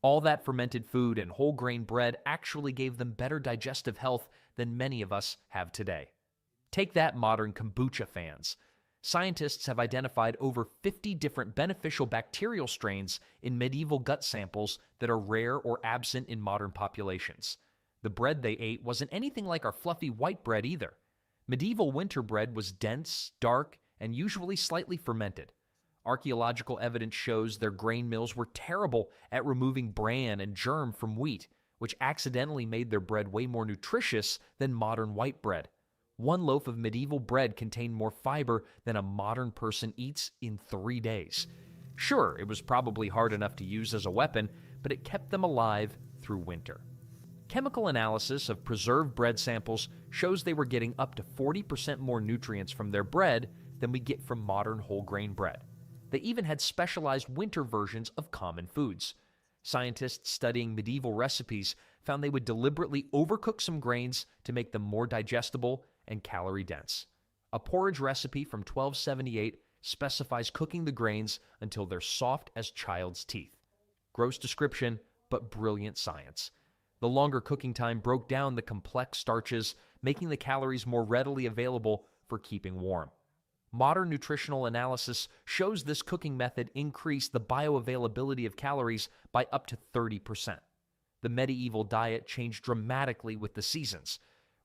All that fermented food and whole grain bread actually gave them better digestive health than many of us have today. Take that, modern kombucha fans. Scientists have identified over 50 different beneficial bacterial strains in medieval gut samples that are rare or absent in modern populations. The bread they ate wasn't anything like our fluffy white bread either. Medieval winter bread was dense, dark, and usually slightly fermented. Archaeological evidence shows their grain mills were terrible at removing bran and germ from wheat, which accidentally made their bread way more nutritious than modern white bread. One loaf of medieval bread contained more fiber than a modern person eats in 3 days. Sure, it was probably hard enough to use as a weapon, but it kept them alive through winter. Chemical analysis of preserved bread samples shows they were getting up to 40% more nutrients from their bread than we get from modern whole grain bread. They even had specialized winter versions of common foods. Scientists studying medieval recipes found they would deliberately overcook some grains to make them more digestible and calorie-dense. A porridge recipe from 1278 specifies cooking the grains until they're soft as child's teeth. Gross description, but brilliant science. The longer cooking time broke down the complex starches, making the calories more readily available for keeping warm. Modern nutritional analysis shows this cooking method increased the bioavailability of calories by up to 30%. The medieval diet changed dramatically with the seasons.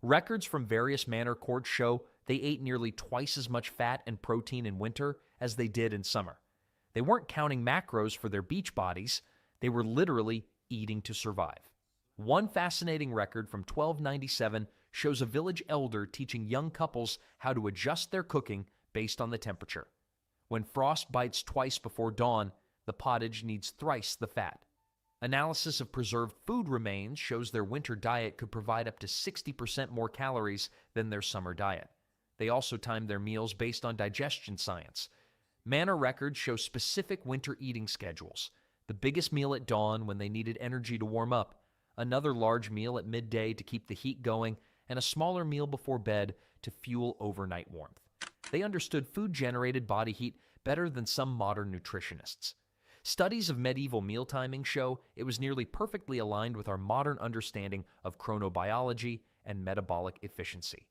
Records from various manor courts show they ate nearly twice as much fat and protein in winter as they did in summer. They weren't counting macros for their beach bodies. They were literally eating to survive. One fascinating record from 1297 shows a village elder teaching young couples how to adjust their cooking based on the temperature. When frost bites twice before dawn, the pottage needs thrice the fat. Analysis of preserved food remains shows their winter diet could provide up to 60% more calories than their summer diet. They also timed their meals based on digestion science. Manor records show specific winter eating schedules. The biggest meal at dawn when they needed energy to warm up, another large meal at midday to keep the heat going, and a smaller meal before bed to fuel overnight warmth. They understood food-generated body heat better than some modern nutritionists. Studies of medieval meal timing show it was nearly perfectly aligned with our modern understanding of chronobiology and metabolic efficiency.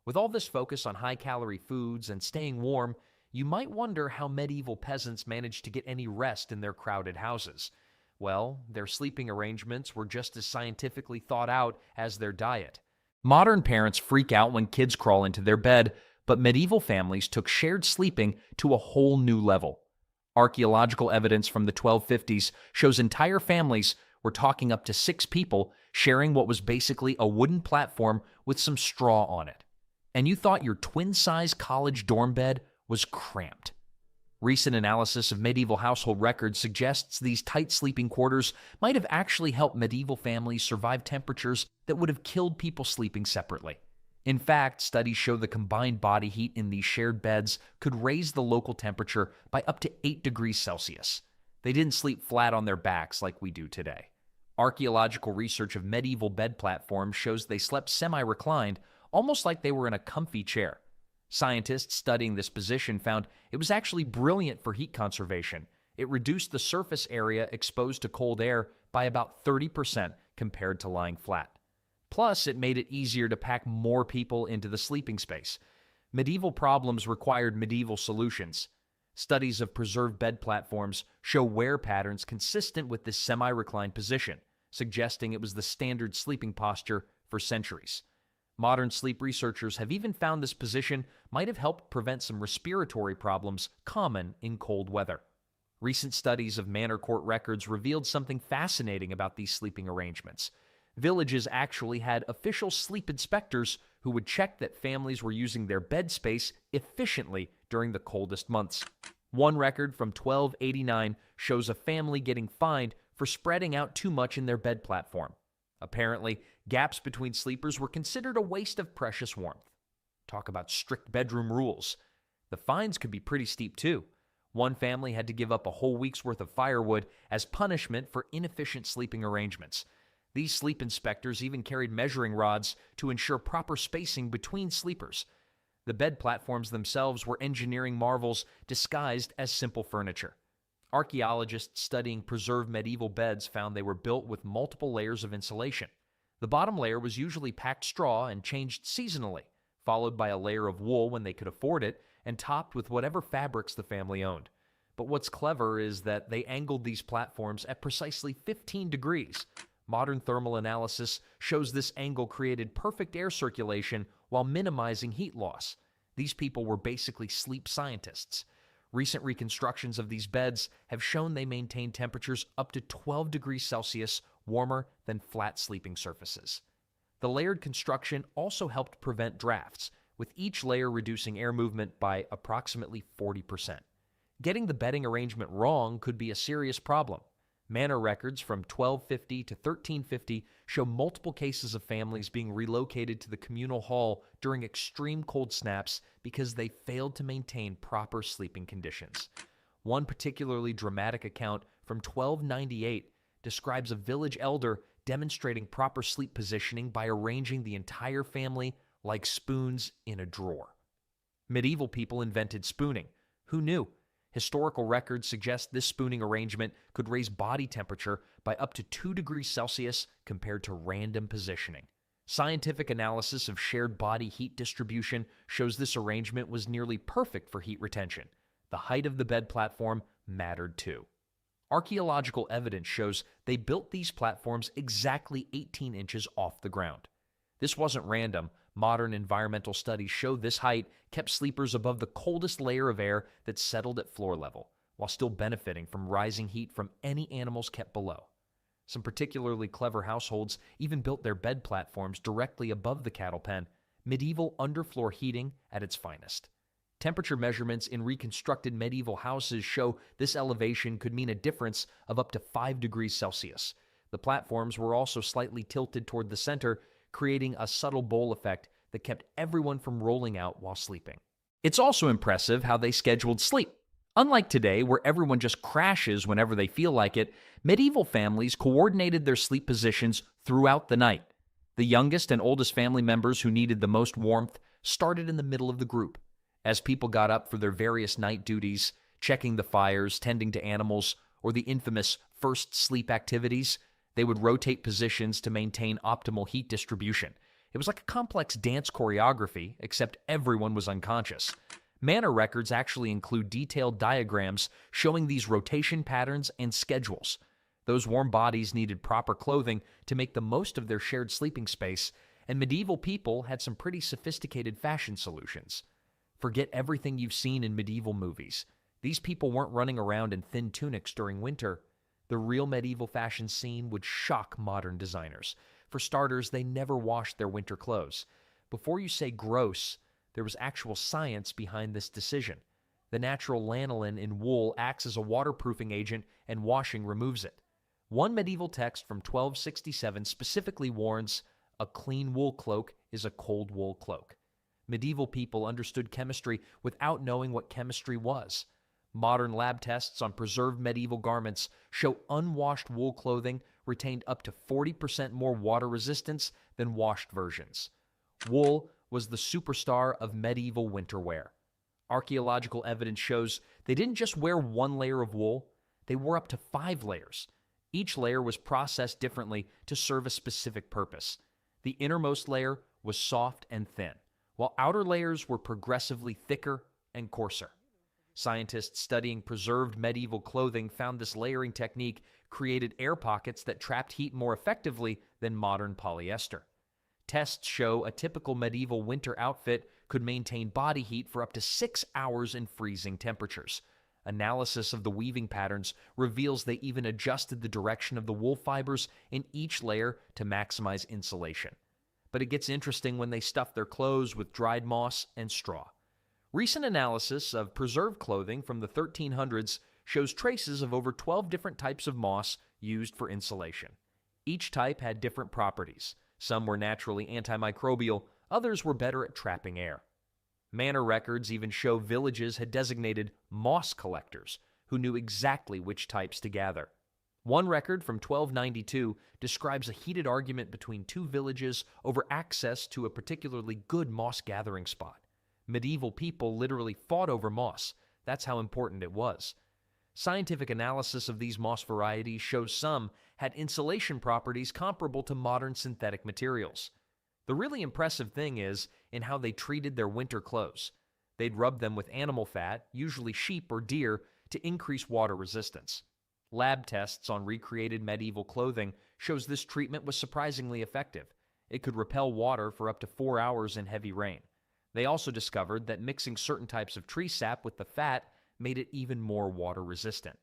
With all this focus on high-calorie foods and staying warm, you might wonder how medieval peasants managed to get any rest in their crowded houses. Well, their sleeping arrangements were just as scientifically thought out as their diet. Modern parents freak out when kids crawl into their bed, but medieval families took shared sleeping to a whole new level. Archaeological evidence from the 1250s shows entire families, we're talking up to 6 people, sharing what was basically a wooden platform with some straw on it. And you thought your twin-size college dorm bed was cramped. Recent analysis of medieval household records suggests these tight sleeping quarters might have actually helped medieval families survive temperatures that would have killed people sleeping separately. In fact, studies show the combined body heat in these shared beds could raise the local temperature by up to 8 degrees Celsius. They didn't sleep flat on their backs like we do today. Archaeological research of medieval bed platforms shows they slept semi-reclined, almost like they were in a comfy chair. Scientists studying this position found it was actually brilliant for heat conservation. It reduced the surface area exposed to cold air by about 30% compared to lying flat. Plus, it made it easier to pack more people into the sleeping space. Medieval problems required medieval solutions. Studies of preserved bed platforms show wear patterns consistent with this semi-reclined position, suggesting it was the standard sleeping posture for centuries. Modern sleep researchers have even found this position might have helped prevent some respiratory problems common in cold weather. Recent studies of manor court records revealed something fascinating about these sleeping arrangements. Villages actually had official sleep inspectors who would check that families were using their bed space efficiently during the coldest months. One record from 1289 shows a family getting fined for spreading out too much in their bed platform. Apparently, gaps between sleepers were considered a waste of precious warmth. Talk about strict bedroom rules. The fines could be pretty steep too. One family had to give up a whole week's worth of firewood as punishment for inefficient sleeping arrangements. These sleep inspectors even carried measuring rods to ensure proper spacing between sleepers. The bed platforms themselves were engineering marvels disguised as simple furniture. Archaeologists studying preserved medieval beds found they were built with multiple layers of insulation. The bottom layer was usually packed straw and changed seasonally, followed by a layer of wool when they could afford it, and topped with whatever fabrics the family owned. But what's clever is that they angled these platforms at precisely 15 degrees. Modern thermal analysis shows this angle created perfect air circulation while minimizing heat loss. These people were basically sleep scientists. Recent reconstructions of these beds have shown they maintain temperatures up to 12 degrees Celsius warmer than flat sleeping surfaces. The layered construction also helped prevent drafts, with each layer reducing air movement by approximately 40%. Getting the bedding arrangement wrong could be a serious problem. Manor records from 1250 to 1350 show multiple cases of families being relocated to the communal hall during extreme cold snaps because they failed to maintain proper sleeping conditions. One particularly dramatic account from 1298 describes a village elder demonstrating proper sleep positioning by arranging the entire family like spoons in a drawer. Medieval people invented spooning. Who knew? Historical records suggest this spooning arrangement could raise body temperature by up to 2 degrees Celsius compared to random positioning. Scientific analysis of shared body heat distribution shows this arrangement was nearly perfect for heat retention. The height of the bed platform mattered too. Archaeological evidence shows they built these platforms exactly 18 inches off the ground. This wasn't random. Modern environmental studies show this height kept sleepers above the coldest layer of air that settled at floor level, while still benefiting from rising heat from any animals kept below. Some particularly clever households even built their bed platforms directly above the cattle pen, medieval underfloor heating at its finest. Temperature measurements in reconstructed medieval houses show this elevation could mean a difference of up to 5 degrees Celsius. The platforms were also slightly tilted toward the center, creating a subtle bowl effect that kept everyone from rolling out while sleeping. It's also impressive how they scheduled sleep. Unlike today, where everyone just crashes whenever they feel like it, medieval families coordinated their sleep positions throughout the night. The youngest and oldest family members who needed the most warmth started in the middle of the group. As people got up for their various night duties, checking the fires, tending to animals, or the infamous first sleep activities, they would rotate positions to maintain optimal heat distribution. It was like a complex dance choreography, except everyone was unconscious. Manor records actually include detailed diagrams showing these rotation patterns and schedules. Those warm bodies needed proper clothing to make the most of their shared sleeping space, and medieval people had some pretty sophisticated fashion solutions. Forget everything you've seen in medieval movies. These people weren't running around in thin tunics during winter. The real medieval fashion scene would shock modern designers. For starters, they never washed their winter clothes. Before you say gross, there was actual science behind this decision. The natural lanolin in wool acts as a waterproofing agent, and washing removes it. One medieval text from 1267 specifically warns, "A clean wool cloak is a cold wool cloak." Medieval people understood chemistry without knowing what chemistry was. Modern lab tests on preserved medieval garments show unwashed wool clothing retained up to 40% more water resistance than washed versions. Wool was the superstar of medieval winter wear. Archaeological evidence shows they didn't just wear one layer of wool, they wore up to 5 layers. Each layer was processed differently to serve a specific purpose. The innermost layer was soft and thin, while outer layers were progressively thicker and coarser. Scientists studying preserved medieval clothing found this layering technique created air pockets that trapped heat more effectively than modern polyester. Tests show a typical medieval winter outfit could maintain body heat for up to 6 hours in freezing temperatures. Analysis of the weaving patterns reveals they even adjusted the direction of the wool fibers in each layer to maximize insulation. But it gets interesting when they stuff their clothes with dried moss and straw. Recent analysis of preserved clothing from the 1300s shows traces of over 12 different types of moss used for insulation. Each type had different properties. Some were naturally antimicrobial, others were better at trapping air. Manor records even show villages had designated moss collectors who knew exactly which types to gather. One record from 1292 describes a heated argument between two villages over access to a particularly good moss gathering spot. Medieval people literally fought over moss. That's how important it was. Scientific analysis of these moss varieties shows some had insulation properties comparable to modern synthetic materials. The really impressive thing is in how they treated their winter clothes. They'd rub them with animal fat, usually sheep or deer, to increase water resistance. Lab tests on recreated medieval clothing shows this treatment was surprisingly effective. It could repel water for up to 4 hours in heavy rain. They also discovered that mixing certain types of tree sap with the fat made it even more water resistant.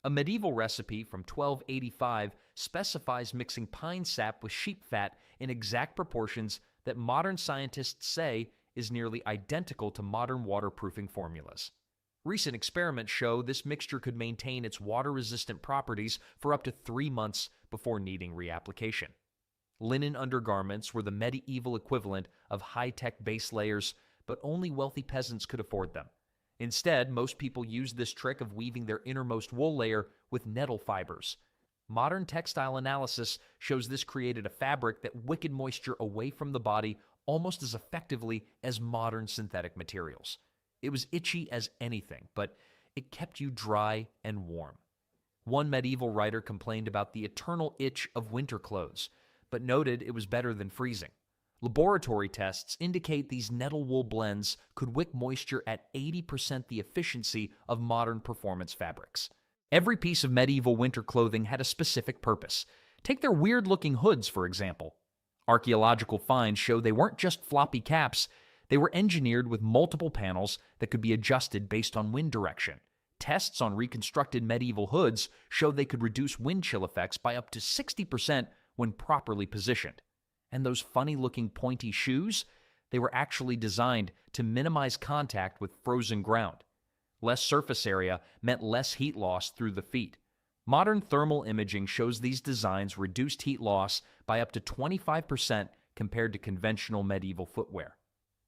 A medieval recipe from 1285 specifies mixing pine sap with sheep fat in exact proportions that modern scientists say is nearly identical to modern waterproofing formulas. Recent experiments show this mixture could maintain its water-resistant properties for up to 3 months before needing reapplication. Linen undergarments were the medieval equivalent of high-tech base layers, but only wealthy peasants could afford them. Instead, most people used this trick of weaving their innermost wool layer with nettle fibers. Modern textile analysis shows this created a fabric that wickeded moisture away from the body almost as effectively as modern synthetic materials. It was itchy as anything, but it kept you dry and warm. One medieval writer complained about the eternal itch of winter clothes, but noted it was better than freezing. Laboratory tests indicate these nettle wool blends could wick moisture at 80% the efficiency of modern performance fabrics. Every piece of medieval winter clothing had a specific purpose. Take their weird-looking hoods, for example. Archaeological finds show they weren't just floppy caps. They were engineered with multiple panels that could be adjusted based on wind direction. Tests on reconstructed medieval hoods show they could reduce wind chill effects by up to 60% when properly positioned. And those funny-looking pointy shoes, they were actually designed to minimize contact with frozen ground. Less surface area meant less heat loss through the feet. Modern thermal imaging shows these designs reduced heat loss by up to 25% compared to conventional medieval footwear.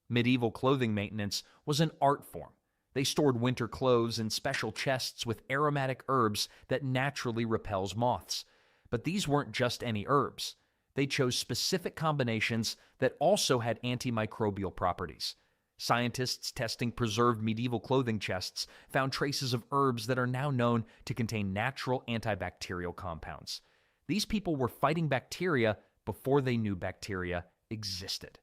Medieval clothing maintenance was an art form. They stored winter clothes in special chests with aromatic herbs that naturally repels moths. But these weren't just any herbs. They chose specific combinations that also had antimicrobial properties. Scientists testing preserved medieval clothing chests found traces of herbs that are now known to contain natural antibacterial compounds. These people were fighting bacteria before they knew bacteria existed.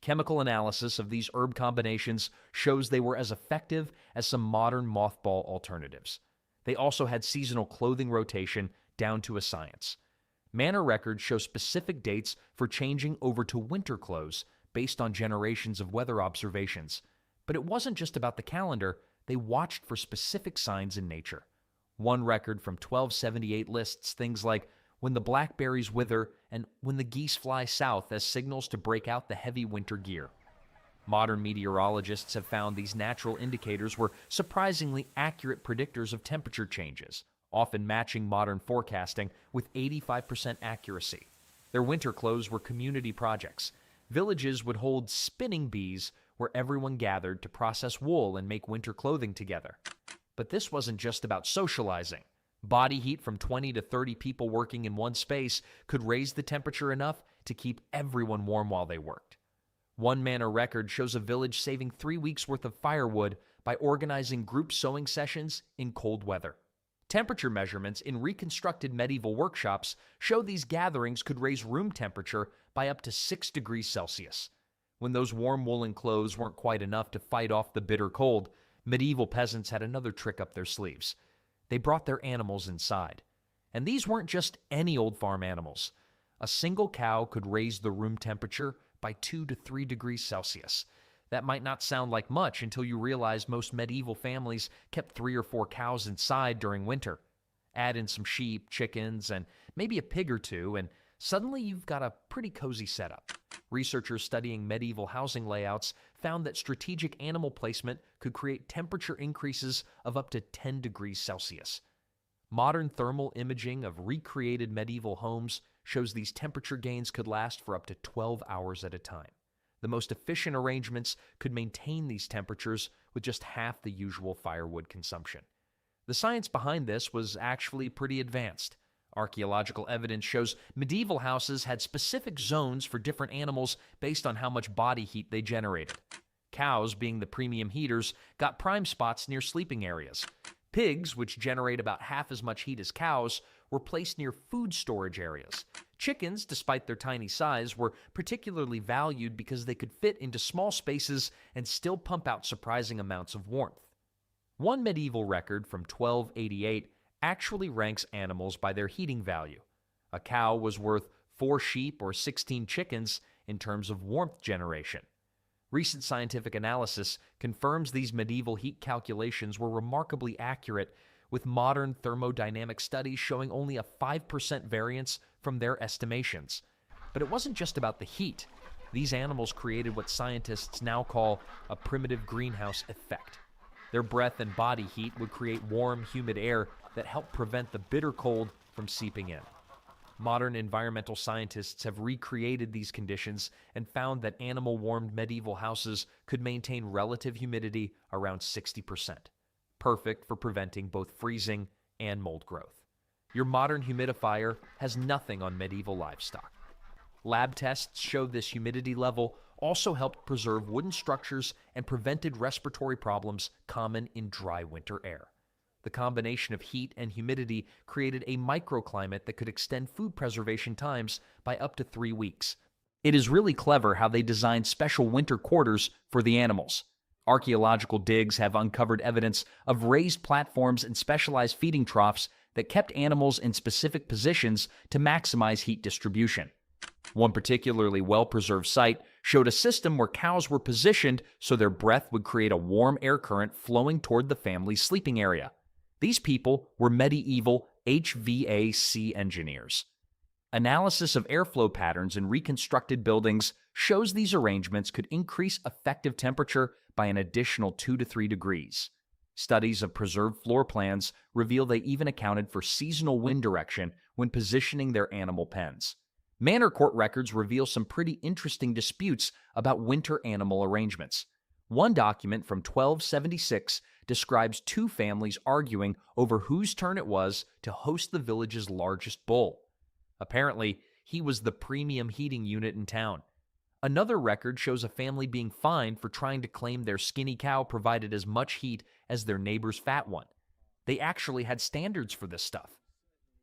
Chemical analysis of these herb combinations shows they were as effective as some modern mothball alternatives. They also had seasonal clothing rotation down to a science. Manor records show specific dates for changing over to winter clothes based on generations of weather observations. But it wasn't just about the calendar, they watched for specific signs in nature. One record from 1278 lists things like when the blackberries wither and when the geese fly south as signals to break out the heavy winter gear. Modern meteorologists have found these natural indicators were surprisingly accurate predictors of temperature changes, often matching modern forecasting with 85% accuracy. Their winter clothes were community projects. Villages would hold spinning bees where everyone gathered to process wool and make winter clothing together. But this wasn't just about socializing. Body heat from 20 to 30 people working in one space could raise the temperature enough to keep everyone warm while they worked. One manor record shows a village saving 3 weeks' worth of firewood by organizing group sewing sessions in cold weather. Temperature measurements in reconstructed medieval workshops show these gatherings could raise room temperature by up to 6 degrees Celsius. When those warm woolen clothes weren't quite enough to fight off the bitter cold, medieval peasants had another trick up their sleeves. They brought their animals inside. And these weren't just any old farm animals. A single cow could raise the room temperature by 2 to 3 degrees Celsius. That might not sound like much until you realize most medieval families kept 3 or 4 cows inside during winter. Add in some sheep, chickens, and maybe a pig or two, and suddenly you've got a pretty cozy setup. Researchers studying medieval housing layouts found that strategic animal placement could create temperature increases of up to 10 degrees Celsius. Modern thermal imaging of recreated medieval homes shows these temperature gains could last for up to 12 hours at a time. The most efficient arrangements could maintain these temperatures with just half the usual firewood consumption. The science behind this was actually pretty advanced. Archaeological evidence shows medieval houses had specific zones for different animals based on how much body heat they generated. Cows, being the premium heaters, got prime spots near sleeping areas. Pigs, which generate about half as much heat as cows, were placed near food storage areas. Chickens, despite their tiny size, were particularly valued because they could fit into small spaces and still pump out surprising amounts of warmth. One medieval record from 1288 actually ranks animals by their heating value. A cow was worth 4 sheep or 16 chickens in terms of warmth generation. Recent scientific analysis confirms these medieval heat calculations were remarkably accurate, with modern thermodynamic studies showing only a 5% variance from their estimations. But it wasn't just about the heat. These animals created what scientists now call a primitive greenhouse effect. Their breath and body heat would create warm, humid air that helped prevent the bitter cold from seeping in. Modern environmental scientists have recreated these conditions and found that animal-warmed medieval houses could maintain relative humidity around 60%, perfect for preventing both freezing and mold growth. Your modern humidifier has nothing on medieval livestock. Lab tests show this humidity level also helped preserve wooden structures and prevented respiratory problems common in dry winter air. The combination of heat and humidity created a microclimate that could extend food preservation times by up to 3 weeks. It is really clever how they designed special winter quarters for the animals. Archaeological digs have uncovered evidence of raised platforms and specialized feeding troughs that kept animals in specific positions to maximize heat distribution. One particularly well-preserved site showed a system where cows were positioned so their breath would create a warm air current flowing toward the family's sleeping area. These people were medieval HVAC engineers. Analysis of airflow patterns in reconstructed buildings shows these arrangements could increase effective temperature by an additional 2 to 3 degrees. Studies of preserved floor plans reveal they even accounted for seasonal wind direction when positioning their animal pens. Manor court records reveal some pretty interesting disputes about winter animal arrangements. One document from 1276 describes 2 families arguing over whose turn it was to host the village's largest bull. Apparently, he was the premium heating unit in town. Another record shows a family being fined for trying to claim their skinny cow provided as much heat as their neighbor's fat one. They actually had standards for this stuff.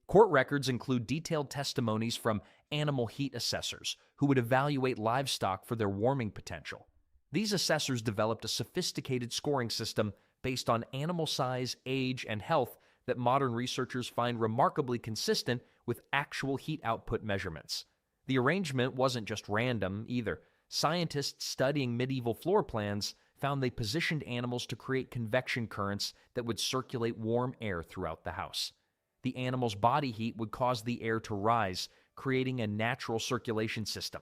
Court records include detailed testimonies from animal heat assessors who would evaluate livestock for their warming potential. These assessors developed a sophisticated scoring system based on animal size, age, and health that modern researchers find remarkably consistent with actual heat output measurements. The arrangement wasn't just random either. Scientists studying medieval floor plans found they positioned animals to create convection currents that would circulate warm air throughout the house. The animal's body heat would cause the air to rise, creating a natural circulation system.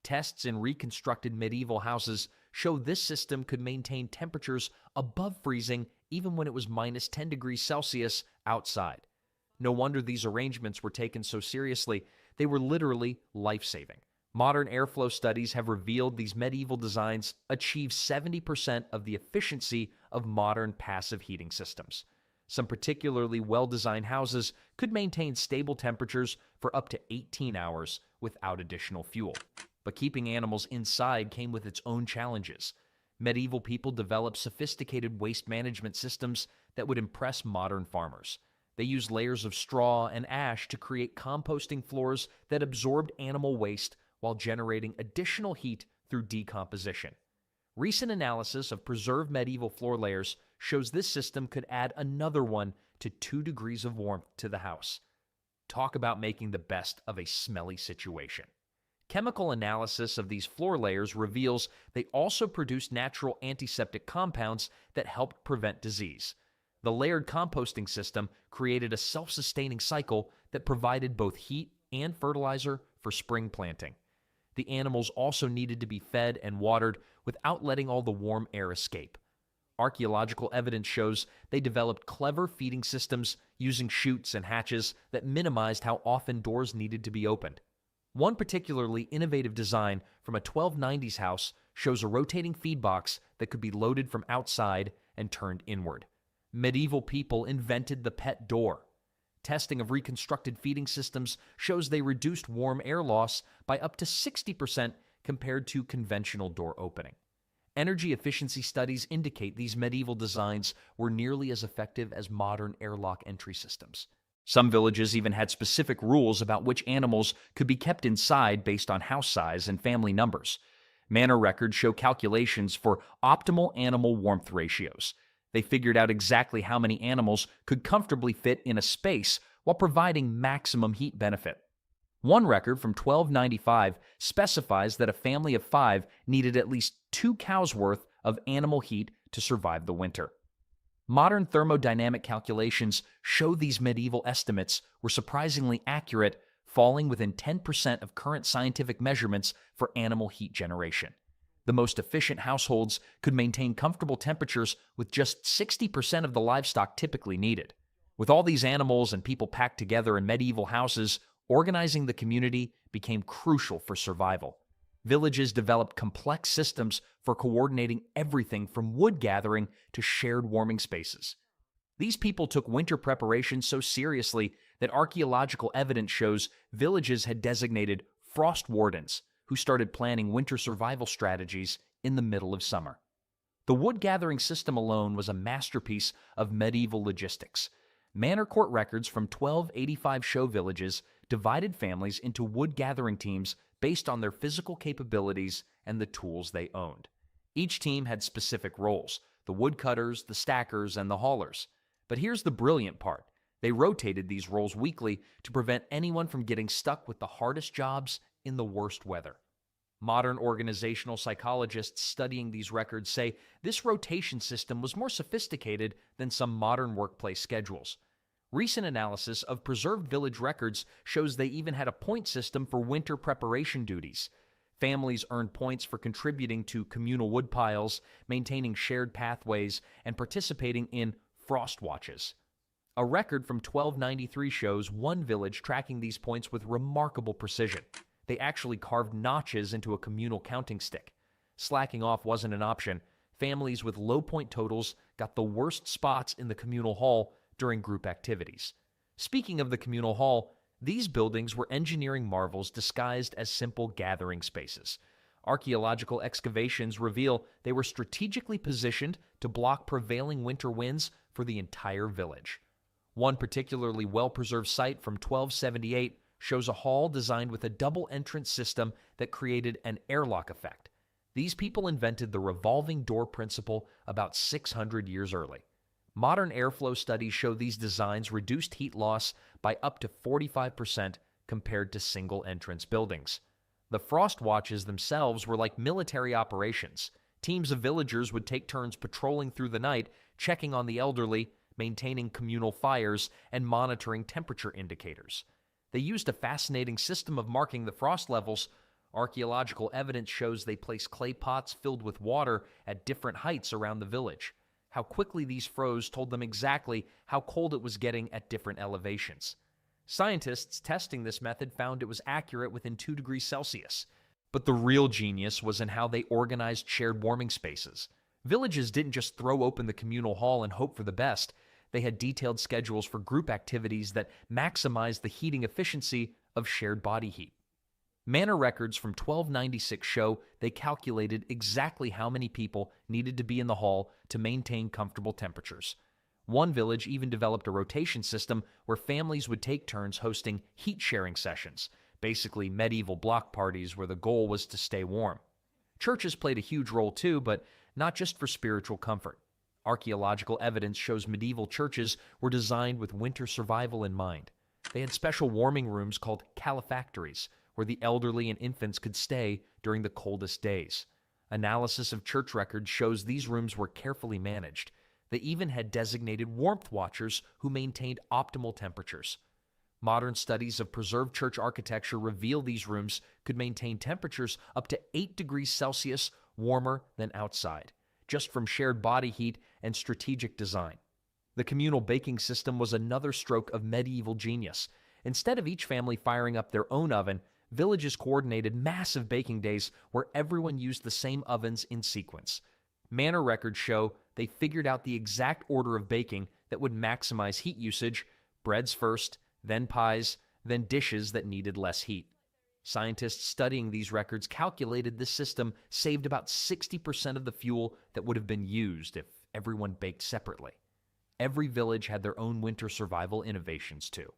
Tests in reconstructed medieval houses show this system could maintain temperatures above freezing even when it was minus 10 degrees Celsius outside. No wonder these arrangements were taken so seriously. They were literally life-saving. Modern airflow studies have revealed these medieval designs achieve 70% of the efficiency of modern passive heating systems. Some particularly well-designed houses could maintain stable temperatures for up to 18 hours without additional fuel. But keeping animals inside came with its own challenges. Medieval people developed sophisticated waste management systems that would impress modern farmers. They used layers of straw and ash to create composting floors that absorbed animal waste while generating additional heat through decomposition. Recent analysis of preserved medieval floor layers shows this system could add another 1 to 2 degrees of warmth to the house. Talk about making the best of a smelly situation. Chemical analysis of these floor layers reveals they also produce natural antiseptic compounds that help prevent disease. The layered composting system created a self-sustaining cycle that provided both heat and fertilizer for spring planting. The animals also needed to be fed and watered without letting all the warm air escape. Archaeological evidence shows they developed clever feeding systems using chutes and hatches that minimized how often doors needed to be opened. One particularly innovative design from a 1290s house shows a rotating feed box that could be loaded from outside and turned inward. Medieval people invented the pet door. Testing of reconstructed feeding systems shows they reduced warm air loss by up to 60% compared to conventional door opening. Energy efficiency studies indicate these medieval designs were nearly as effective as modern airlock entry systems. Some villages even had specific rules about which animals could be kept inside based on house size and family numbers. Manor records show calculations for optimal animal warmth ratios. They figured out exactly how many animals could comfortably fit in a space while providing maximum heat benefit. One record from 1295 specifies that a family of 5 needed at least 2 cows' worth of animal heat to survive the winter. Modern thermodynamic calculations show these medieval estimates were surprisingly accurate, falling within 10% of current scientific measurements for animal heat generation. The most efficient households could maintain comfortable temperatures with just 60% of the livestock typically needed. With all these animals and people packed together in medieval houses, organizing the community became crucial for survival. Villages developed complex systems for coordinating everything from wood gathering to shared warming spaces. These people took winter preparation so seriously that archaeological evidence shows villages had designated frost wardens who started planning winter survival strategies in the middle of summer. The wood gathering system alone was a masterpiece of medieval logistics. Manor court records from 1285 show villages divided families into wood gathering teams based on their physical capabilities and the tools they owned. Each team had specific roles: the woodcutters, the stackers, and the haulers. But here's the brilliant part. They rotated these roles weekly to prevent anyone from getting stuck with the hardest jobs in the worst weather. Modern organizational psychologists studying these records say this rotation system was more sophisticated than some modern workplace schedules. Recent analysis of preserved village records shows they even had a point system for winter preparation duties. Families earned points for contributing to communal wood piles, maintaining shared pathways, and participating in frost watches. A record from 1293 shows one village tracking these points with remarkable precision. They actually carved notches into a communal counting stick. Slacking off wasn't an option. Families with low point totals got the worst spots in the communal hall during group activities. Speaking of the communal hall, these buildings were engineering marvels disguised as simple gathering spaces. Archaeological excavations reveal they were strategically positioned to block prevailing winter winds for the entire village. One particularly well-preserved site from 1278 shows a hall designed with a double entrance system that created an airlock effect. These people invented the revolving door principle about 600 years early. Modern airflow studies show these designs reduced heat loss by up to 45% compared to single-entrance buildings. The frost watches themselves were like military operations. Teams of villagers would take turns patrolling through the night, checking on the elderly, maintaining communal fires, and monitoring temperature indicators. They used a fascinating system of marking the frost levels. Archaeological evidence shows they placed clay pots filled with water at different heights around the village. How quickly these froze told them exactly how cold it was getting at different elevations. Scientists testing this method found it was accurate within 2 degrees Celsius. But the real genius was in how they organized shared warming spaces. Villages didn't just throw open the communal hall and hope for the best. They had detailed schedules for group activities that maximized the heating efficiency of shared body heat. Manor records from 1296 show they calculated exactly how many people needed to be in the hall to maintain comfortable temperatures. One village even developed a rotation system where families would take turns hosting heat-sharing sessions, basically medieval block parties where the goal was to stay warm. Churches played a huge role too, but not just for spiritual comfort. Archaeological evidence shows medieval churches were designed with winter survival in mind. They had special warming rooms called calefactories, where the elderly and infants could stay during the coldest days. Analysis of church records shows these rooms were carefully managed. They even had designated warmth watchers who maintained optimal temperatures. Modern studies of preserved church architecture reveal these rooms could maintain temperatures up to 8 degrees Celsius warmer than outside, just from shared body heat and strategic design. The communal baking system was another stroke of medieval genius. Instead of each family firing up their own oven, villages coordinated massive baking days where everyone used the same ovens in sequence. Manor records show they figured out the exact order of baking that would maximize heat usage: breads first, then pies, then dishes that needed less heat. Scientists studying these records calculated this system saved about 60% of the fuel that would have been used if everyone baked separately. Every village had their own winter survival innovations too.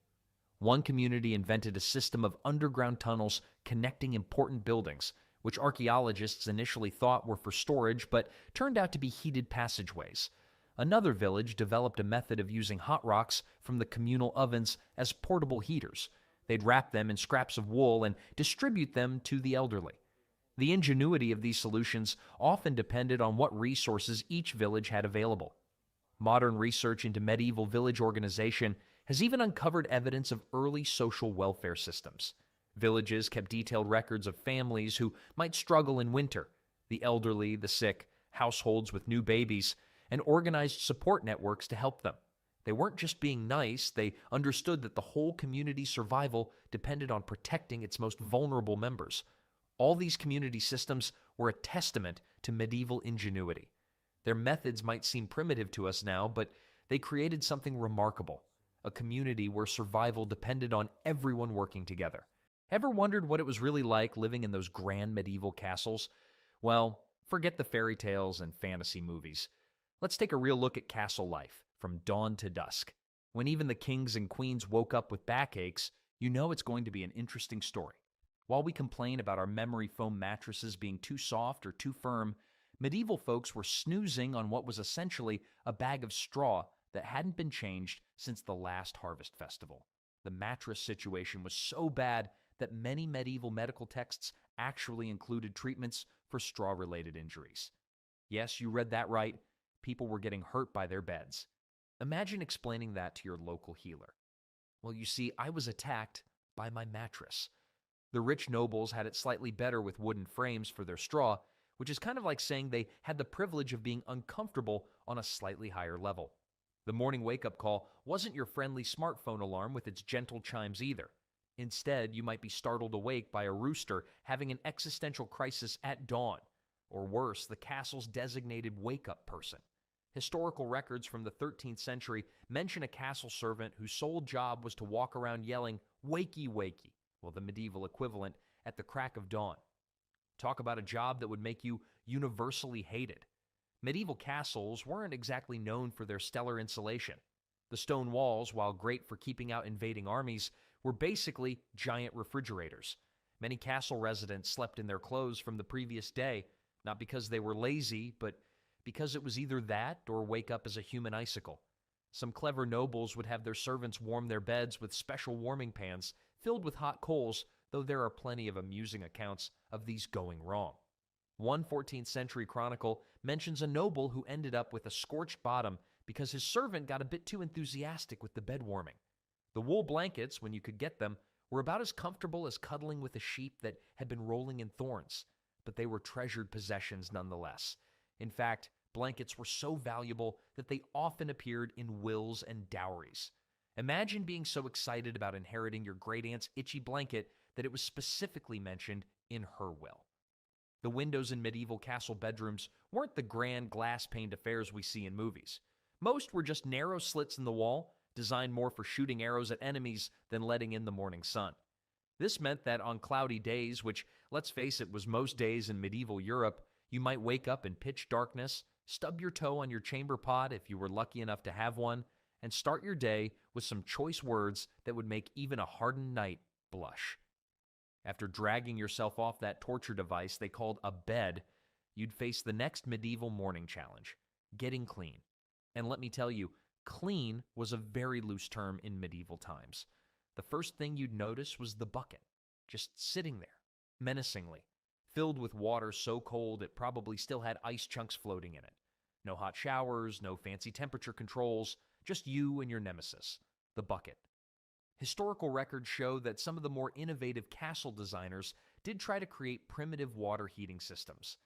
One community invented a system of underground tunnels connecting important buildings, which archaeologists initially thought were for storage but turned out to be heated passageways. Another village developed a method of using hot rocks from the communal ovens as portable heaters. They'd wrap them in scraps of wool and distribute them to the elderly. The ingenuity of these solutions often depended on what resources each village had available. Modern research into medieval village organization has even uncovered evidence of early social welfare systems. Villages kept detailed records of families who might struggle in winter, the elderly, the sick, households with new babies, and organized support networks to help them. They weren't just being nice, they understood that the whole community's survival depended on protecting its most vulnerable members. All these community systems were a testament to medieval ingenuity. Their methods might seem primitive to us now, but they created something remarkable, a community where survival depended on everyone working together. Ever wondered what it was really like living in those grand medieval castles? Well, forget the fairy tales and fantasy movies. Let's take a real look at castle life, from dawn to dusk. When even the kings and queens woke up with backaches, you know it's going to be an interesting story. While we complain about our memory foam mattresses being too soft or too firm, medieval folks were snoozing on what was essentially a bag of straw that hadn't been changed since the last harvest festival. The mattress situation was so bad that many medieval medical texts actually included treatments for straw-related injuries. Yes, you read that right. People were getting hurt by their beds. Imagine explaining that to your local healer. Well, you see, I was attacked by my mattress. The rich nobles had it slightly better with wooden frames for their straw, which is kind of like saying they had the privilege of being uncomfortable on a slightly higher level. The morning wake-up call wasn't your friendly smartphone alarm with its gentle chimes either. Instead, you might be startled awake by a rooster having an existential crisis at dawn, or worse, the castle's designated wake-up person. Historical records from the 13th century mention a castle servant whose sole job was to walk around yelling, "Wakey, wakey," well, the medieval equivalent, at the crack of dawn. Talk about a job that would make you universally hated. Medieval castles weren't exactly known for their stellar insulation. The stone walls, while great for keeping out invading armies, were basically giant refrigerators. Many castle residents slept in their clothes from the previous day, not because they were lazy, but because it was either that or wake up as a human icicle. Some clever nobles would have their servants warm their beds with special warming pans filled with hot coals, though there are plenty of amusing accounts of these going wrong. One 14th century chronicle mentions a noble who ended up with a scorched bottom because his servant got a bit too enthusiastic with the bed warming. The wool blankets, when you could get them, were about as comfortable as cuddling with a sheep that had been rolling in thorns, but they were treasured possessions nonetheless. In fact, blankets were so valuable that they often appeared in wills and dowries. Imagine being so excited about inheriting your great-aunt's itchy blanket that it was specifically mentioned in her will. The windows in medieval castle bedrooms weren't the grand glass-paned affairs we see in movies. Most were just narrow slits in the wall, designed more for shooting arrows at enemies than letting in the morning sun. This meant that on cloudy days, which, let's face it, was most days in medieval Europe, you might wake up in pitch darkness, stub your toe on your chamber pot if you were lucky enough to have one, and start your day with some choice words that would make even a hardened knight blush. After dragging yourself off that torture device they called a bed, you'd face the next medieval morning challenge, getting clean. And let me tell you, clean was a very loose term in medieval times. The first thing you'd notice was the bucket, just sitting there, menacingly, filled with water so cold it probably still had ice chunks floating in it. No hot showers, no fancy temperature controls, just you and your nemesis, the bucket. Historical records show that some of the more innovative castle designers did try to create primitive water heating systems.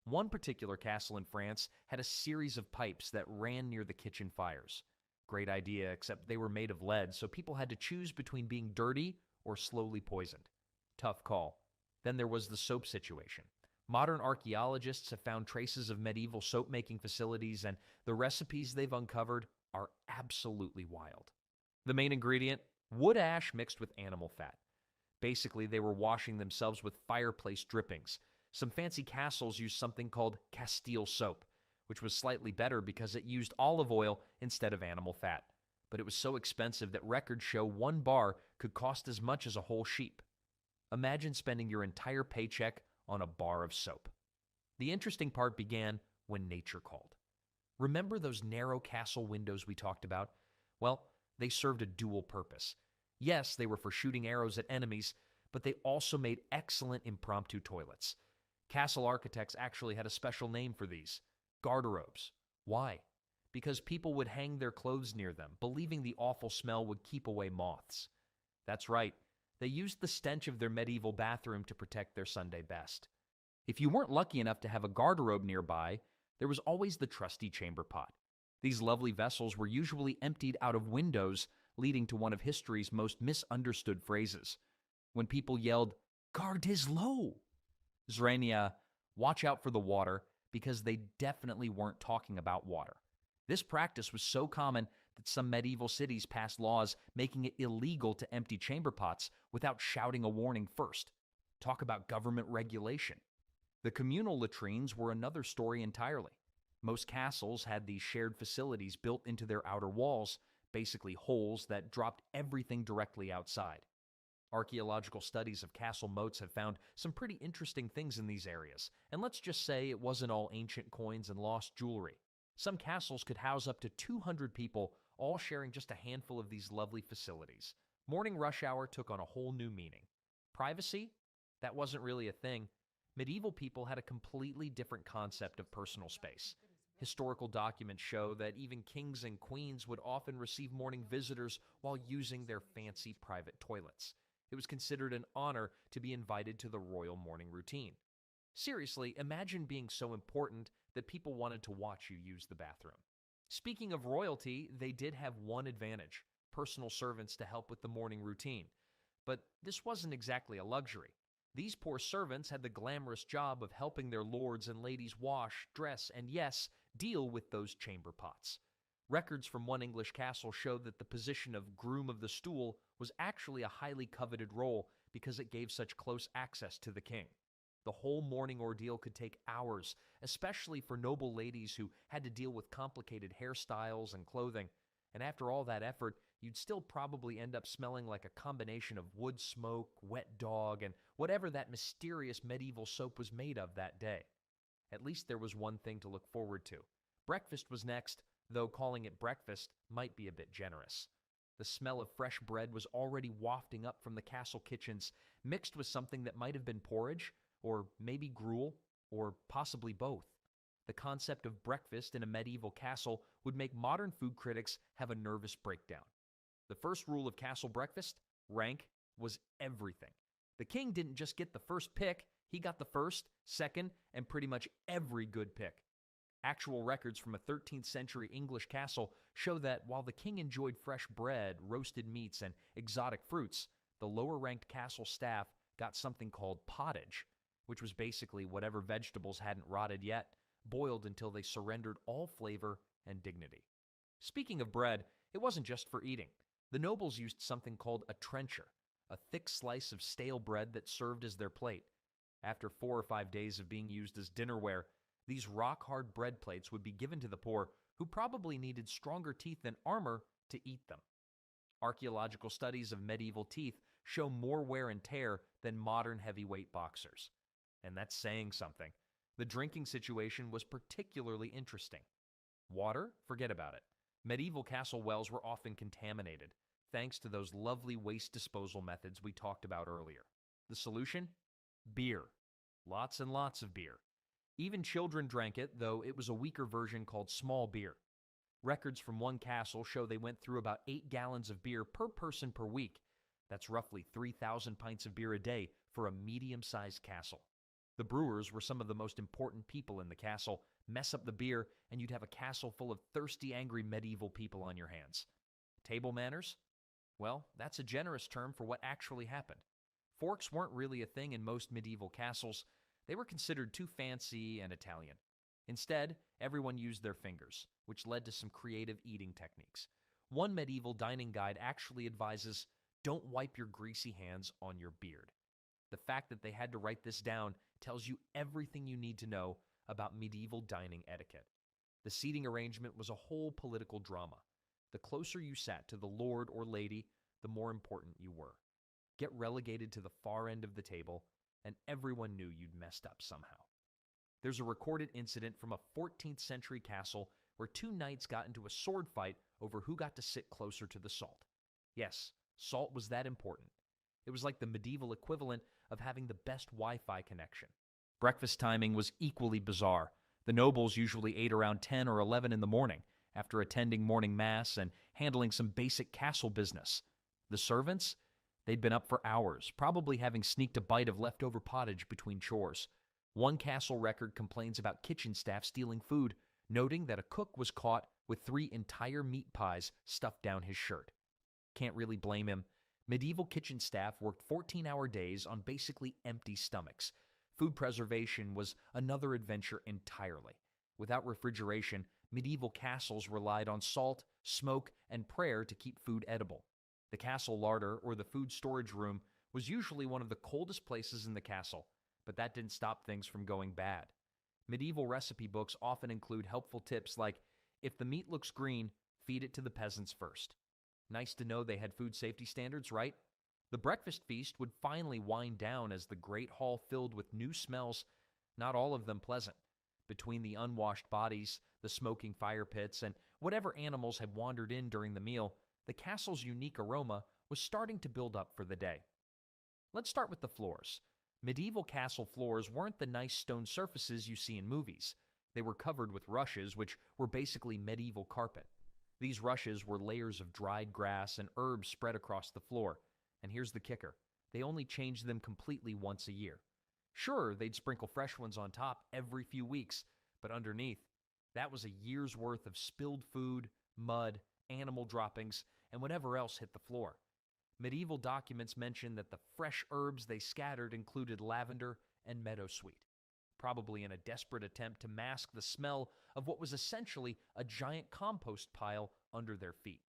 One particular castle in France had a series of pipes that ran near the kitchen fires. Great idea, except they were made of lead, so people had to choose between being dirty or slowly poisoned. Tough call. Then there was the soap situation. Modern archaeologists have found traces of medieval soap-making facilities, and the recipes they've uncovered are absolutely wild. The main ingredient? Wood ash mixed with animal fat. Basically, they were washing themselves with fireplace drippings. Some fancy castles used something called Castile soap, which was slightly better because it used olive oil instead of animal fat. But it was so expensive that records show one bar could cost as much as a whole sheep. Imagine spending your entire paycheck on a bar of soap. The interesting part began when nature called. Remember those narrow castle windows we talked about? Well, they served a dual purpose. Yes, they were for shooting arrows at enemies, but they also made excellent impromptu toilets. Castle architects actually had a special name for these: garderobes. Why? Because people would hang their clothes near them, believing the awful smell would keep away moths. That's right. They used the stench of their medieval bathroom to protect their Sunday best. If you weren't lucky enough to have a garderobe nearby, there was always the trusty chamber pot. These lovely vessels were usually emptied out of windows, leading to one of history's most misunderstood phrases. When people yelled, "Guard is low!" Zrania, watch out for the water, because they definitely weren't talking about water. This practice was so common that some medieval cities passed laws making it illegal to empty chamber pots without shouting a warning first. Talk about government regulation. The communal latrines were another story entirely. Most castles had these shared facilities built into their outer walls, basically holes that dropped everything directly outside. Archaeological studies of castle moats have found some pretty interesting things in these areas, and let's just say it wasn't all ancient coins and lost jewelry. Some castles could house up to 200 people, all sharing just a handful of these lovely facilities. Morning rush hour took on a whole new meaning. Privacy? That wasn't really a thing. Medieval people had a completely different concept of personal space. Historical documents show that even kings and queens would often receive morning visitors while using their fancy private toilets. It was considered an honor to be invited to the royal morning routine. Seriously, imagine being so important that people wanted to watch you use the bathroom. Speaking of royalty, they did have one advantage: personal servants to help with the morning routine. But this wasn't exactly a luxury. These poor servants had the glamorous job of helping their lords and ladies wash, dress, and yes, deal with those chamber pots. Records from one English castle show that the position of groom of the stool was actually a highly coveted role because it gave such close access to the king. The whole morning ordeal could take hours, especially for noble ladies who had to deal with complicated hairstyles and clothing. And after all that effort, you'd still probably end up smelling like a combination of wood smoke, wet dog, and whatever that mysterious medieval soap was made of that day. At least there was one thing to look forward to. Breakfast was next, though calling it breakfast might be a bit generous. The smell of fresh bread was already wafting up from the castle kitchens, mixed with something that might have been porridge, or maybe gruel, or possibly both. The concept of breakfast in a medieval castle would make modern food critics have a nervous breakdown. The first rule of castle breakfast: rank was everything. The king didn't just get the first pick, he got the first, second, and pretty much every good pick. Actual records from a 13th century English castle show that while the king enjoyed fresh bread, roasted meats, and exotic fruits, the lower-ranked castle staff got something called pottage, which was basically whatever vegetables hadn't rotted yet, boiled until they surrendered all flavor and dignity. Speaking of bread, it wasn't just for eating. The nobles used something called a trencher, a thick slice of stale bread that served as their plate. After 4 or 5 days of being used as dinnerware, these rock-hard bread plates would be given to the poor, who probably needed stronger teeth than armor to eat them. Archaeological studies of medieval teeth show more wear and tear than modern heavyweight boxers. And that's saying something. The drinking situation was particularly interesting. Water? Forget about it. Medieval castle wells were often contaminated. thanks to those lovely waste disposal methods we talked about earlier. The solution? Beer. Lots and lots of beer. Even children drank it, though it was a weaker version called small beer. Records from one castle show they went through about 8 gallons of beer per person per week. That's roughly 3,000 pints of beer a day for a medium-sized castle. The brewers were some of the most important people in the castle. Mess up the beer, and you'd have a castle full of thirsty, angry medieval people on your hands. Table manners? Well, that's a generous term for what actually happened. Forks weren't really a thing in most medieval castles. They were considered too fancy and Italian. Instead, everyone used their fingers, which led to some creative eating techniques. One medieval dining guide actually advises, don't wipe your greasy hands on your beard. The fact that they had to write this down tells you everything you need to know about medieval dining etiquette. The seating arrangement was a whole political drama. The closer you sat to the lord or lady, the more important you were. Get relegated to the far end of the table, and everyone knew you'd messed up somehow. There's a recorded incident from a 14th century castle where 2 knights got into a sword fight over who got to sit closer to the salt. Yes, salt was that important. It was like the medieval equivalent of having the best Wi-Fi connection. Breakfast timing was equally bizarre. The nobles usually ate around 10 or 11 in the morning, after attending morning mass and handling some basic castle business. The servants? They'd been up for hours, probably having sneaked a bite of leftover pottage between chores. One castle record complains about kitchen staff stealing food, noting that a cook was caught with 3 entire meat pies stuffed down his shirt. Can't really blame him. Medieval kitchen staff worked 14-hour days on basically empty stomachs. Food preservation was another adventure entirely. Without refrigeration, medieval castles relied on salt, smoke, and prayer to keep food edible. The castle larder, or the food storage room, was usually one of the coldest places in the castle, but that didn't stop things from going bad. Medieval recipe books often include helpful tips like, if the meat looks green, feed it to the peasants first. Nice to know they had food safety standards, right? The breakfast feast would finally wind down as the great hall filled with new smells, not all of them pleasant. Between the unwashed bodies, the smoking fire pits, and whatever animals had wandered in during the meal, the castle's unique aroma was starting to build up for the day. Let's start with the floors. Medieval castle floors weren't the nice stone surfaces you see in movies. They were covered with rushes, which were basically medieval carpet. These rushes were layers of dried grass and herbs spread across the floor. And here's the kicker. They only changed them completely once a year. Sure, they'd sprinkle fresh ones on top every few weeks, but underneath, that was a year's worth of spilled food, mud, animal droppings, and whatever else hit the floor. Medieval documents mention that the fresh herbs they scattered included lavender and meadowsweet, probably in a desperate attempt to mask the smell of what was essentially a giant compost pile under their feet.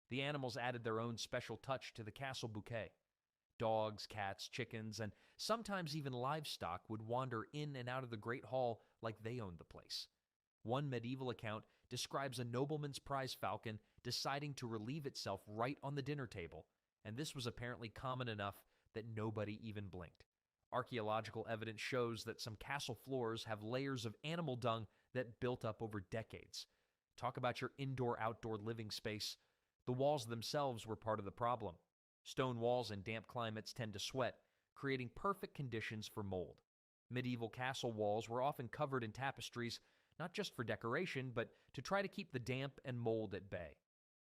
The animals added their own special touch to the castle bouquet. Dogs, cats, chickens, and sometimes even livestock would wander in and out of the great hall like they owned the place. One medieval account describes a nobleman's prize falcon deciding to relieve itself right on the dinner table, and this was apparently common enough that nobody even blinked. Archaeological evidence shows that some castle floors have layers of animal dung that built up over decades. Talk about your indoor-outdoor living space. The walls themselves were part of the problem. Stone walls in damp climates tend to sweat, creating perfect conditions for mold. Medieval castle walls were often covered in tapestries, not just for decoration, but to try to keep the damp and mold at bay.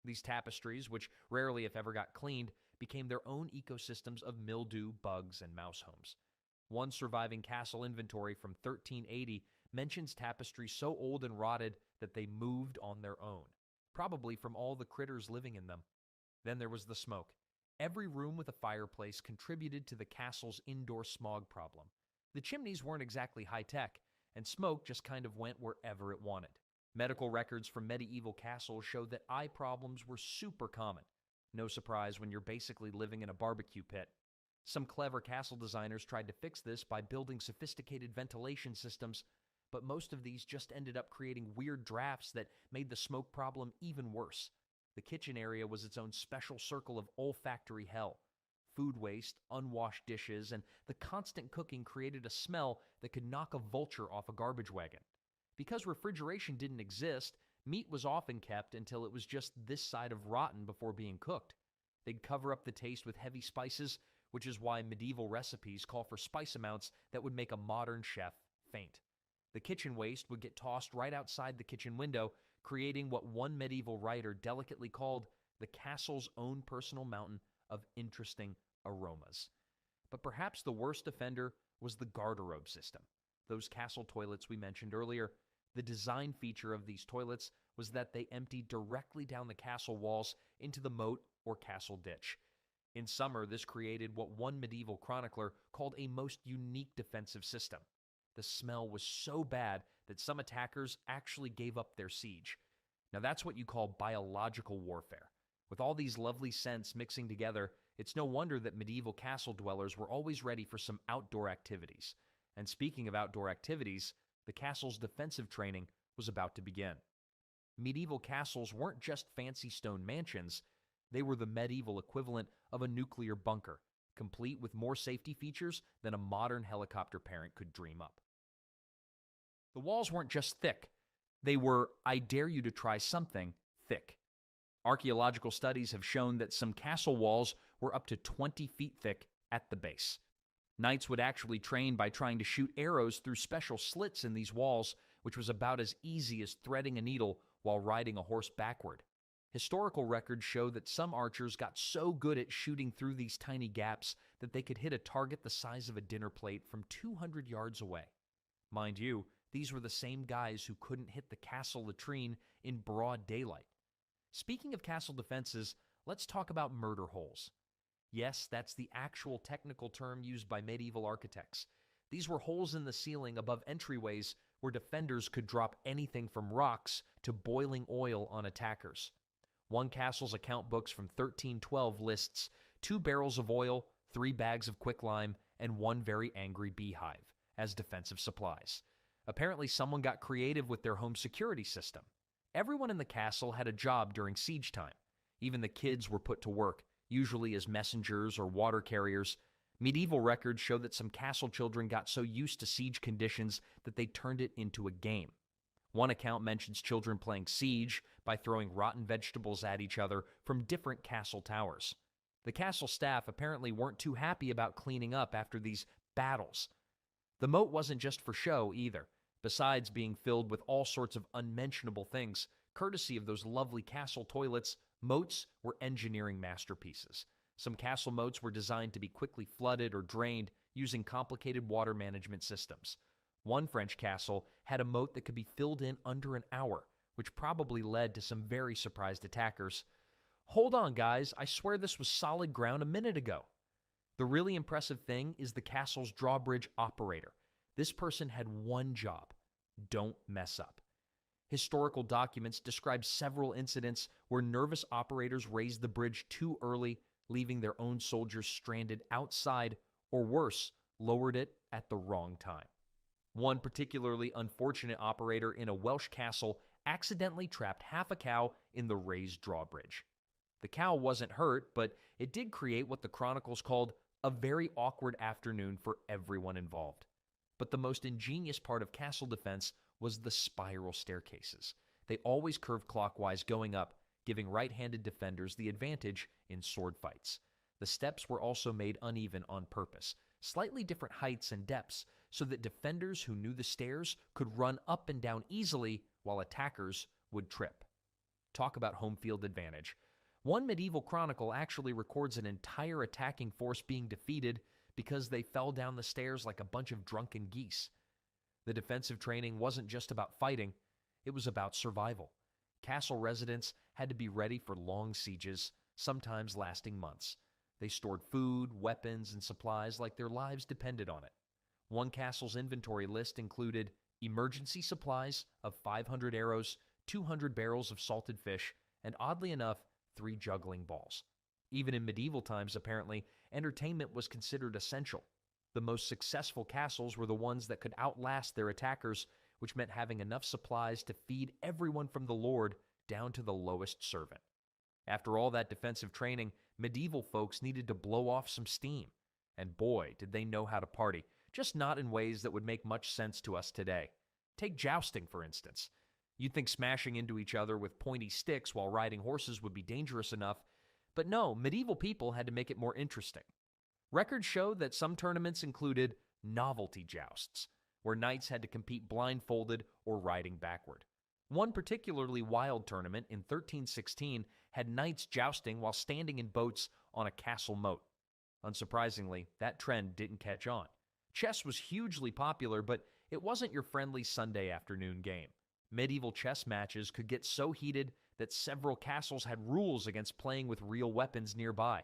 These tapestries, which rarely if ever got cleaned, became their own ecosystems of mildew, bugs, and mouse homes. One surviving castle inventory from 1380 mentions tapestries so old and rotted that they moved on their own, probably from all the critters living in them. Then there was the smoke. Every room with a fireplace contributed to the castle's indoor smog problem. The chimneys weren't exactly high-tech, and smoke just kind of went wherever it wanted. Medical records from medieval castles showed that eye problems were super common. No surprise when you're basically living in a barbecue pit. Some clever castle designers tried to fix this by building sophisticated ventilation systems, but most of these just ended up creating weird drafts that made the smoke problem even worse. The kitchen area was its own special circle of olfactory hell. Food waste, unwashed dishes, and the constant cooking created a smell that could knock a vulture off a garbage wagon. Because refrigeration didn't exist, meat was often kept until it was just this side of rotten before being cooked. They'd cover up the taste with heavy spices, which is why medieval recipes call for spice amounts that would make a modern chef faint. The kitchen waste would get tossed right outside the kitchen window, creating what one medieval writer delicately called the castle's own personal mountain of interesting aromas. But perhaps the worst offender was the garderobe system. Those castle toilets we mentioned earlier. The design feature of these toilets was that they emptied directly down the castle walls into the moat or castle ditch. In summer, this created what one medieval chronicler called a most unique defensive system. The smell was so bad that some attackers actually gave up their siege. Now that's what you call biological warfare. With all these lovely scents mixing together, it's no wonder that medieval castle dwellers were always ready for some outdoor activities. And speaking of outdoor activities, the castle's defensive training was about to begin. Medieval castles weren't just fancy stone mansions, they were the medieval equivalent of a nuclear bunker, complete with more safety features than a modern helicopter parent could dream up. The walls weren't just thick, they were, I dare you to try something, thick. Archaeological studies have shown that some castle walls were up to 20 feet thick at the base. Knights would actually train by trying to shoot arrows through special slits in these walls, which was about as easy as threading a needle while riding a horse backward. Historical records show that some archers got so good at shooting through these tiny gaps that they could hit a target the size of a dinner plate from 200 yards away. Mind you, these were the same guys who couldn't hit the castle latrine in broad daylight. Speaking of castle defenses, let's talk about murder holes. Yes, that's the actual technical term used by medieval architects. These were holes in the ceiling above entryways where defenders could drop anything from rocks to boiling oil on attackers. One castle's account books from 1312 lists 2 barrels of oil, 3 bags of quicklime, and 1 very angry beehive as defensive supplies. Apparently, someone got creative with their home security system. Everyone in the castle had a job during siege time. Even the kids were put to work, usually as messengers or water carriers. Medieval records show that some castle children got so used to siege conditions that they turned it into a game. One account mentions children playing siege by throwing rotten vegetables at each other from different castle towers. The castle staff apparently weren't too happy about cleaning up after these battles. The moat wasn't just for show either. Besides being filled with all sorts of unmentionable things, courtesy of those lovely castle toilets, moats were engineering masterpieces. Some castle moats were designed to be quickly flooded or drained using complicated water management systems. One French castle had a moat that could be filled in under an hour, which probably led to some very surprised attackers. Hold on, guys, I swear this was solid ground a minute ago. The really impressive thing is the castle's drawbridge operator. This person had one job: don't mess up. Historical documents describe several incidents where nervous operators raised the bridge too early, leaving their own soldiers stranded outside, or worse, lowered it at the wrong time. One particularly unfortunate operator in a Welsh castle accidentally trapped half a cow in the raised drawbridge. The cow wasn't hurt, but it did create what the chronicles called a very awkward afternoon for everyone involved. But the most ingenious part of castle defense was the spiral staircases. They always curved clockwise going up, giving right-handed defenders the advantage in sword fights. The steps were also made uneven on purpose, slightly different heights and depths, so that defenders who knew the stairs could run up and down easily while attackers would trip. Talk about home field advantage. One medieval chronicle actually records an entire attacking force being defeated because they fell down the stairs like a bunch of drunken geese. The defensive training wasn't just about fighting, it was about survival. Castle residents had to be ready for long sieges, sometimes lasting months. They stored food, weapons, and supplies like their lives depended on it. One castle's inventory list included emergency supplies of 500 arrows, 200 barrels of salted fish, and oddly enough, 3 juggling balls. Even in medieval times, apparently, entertainment was considered essential. The most successful castles were the ones that could outlast their attackers, which meant having enough supplies to feed everyone from the lord down to the lowest servant. After all that defensive training, medieval folks needed to blow off some steam. And boy, did they know how to party, just not in ways that would make much sense to us today. Take jousting, for instance. You'd think smashing into each other with pointy sticks while riding horses would be dangerous enough, But no, medieval people had to make it more interesting. Records show that some tournaments included novelty jousts, where knights had to compete blindfolded or riding backward. One particularly wild tournament in 1316 had knights jousting while standing in boats on a castle moat. Unsurprisingly, that trend didn't catch on. Chess was hugely popular, but it wasn't your friendly Sunday afternoon game. Medieval chess matches could get so heated that several castles had rules against playing with real weapons nearby.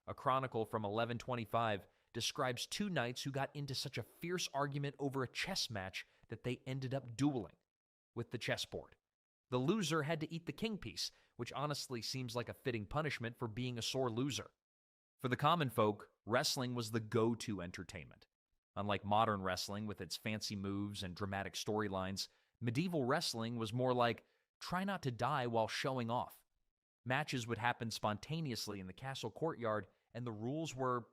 A chronicle from 1125 describes two knights who got into such a fierce argument over a chess match that they ended up dueling with the chessboard. The loser had to eat the king piece, which honestly seems like a fitting punishment for being a sore loser. For the common folk, wrestling was the go-to entertainment. Unlike modern wrestling with its fancy moves and dramatic storylines, medieval wrestling was more like, try not to die while showing off. Matches would happen spontaneously in the castle courtyard, and the rules were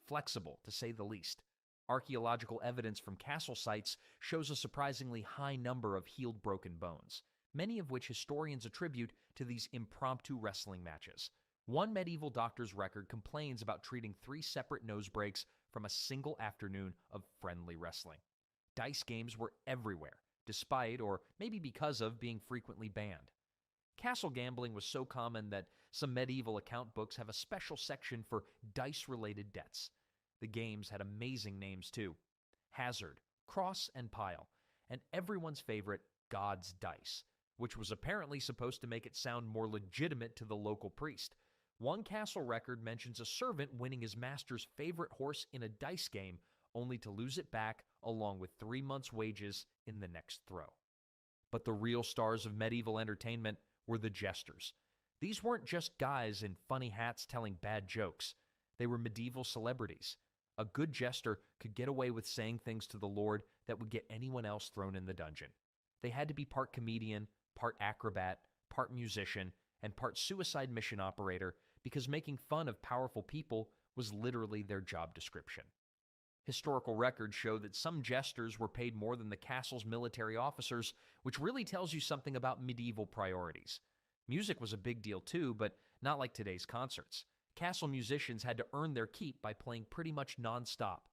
flexible, to say the least. Archaeological evidence from castle sites shows a surprisingly high number of healed broken bones, many of which historians attribute to these impromptu wrestling matches. One medieval doctor's record complains about treating 3 separate nose breaks from a single afternoon of friendly wrestling. Dice games were everywhere, despite, or maybe because of, being frequently banned. Castle gambling was so common that some medieval account books have a special section for dice-related debts. The games had amazing names too: Hazard, Cross, and Pile, and everyone's favorite, God's Dice, which was apparently supposed to make it sound more legitimate to the local priest. One castle record mentions a servant winning his master's favorite horse in a dice game, only to lose it back along with 3 months' wages in the next throw. But the real stars of medieval entertainment were the jesters. These weren't just guys in funny hats telling bad jokes. They were medieval celebrities. A good jester could get away with saying things to the Lord that would get anyone else thrown in the dungeon. They had to be part comedian, part acrobat, part musician, and part suicide mission operator, because making fun of powerful people was literally their job description. Historical records show that some jesters were paid more than the castle's military officers, which really tells you something about medieval priorities. Music was a big deal too, but not like today's concerts. Castle musicians had to earn their keep by playing pretty much non-stop.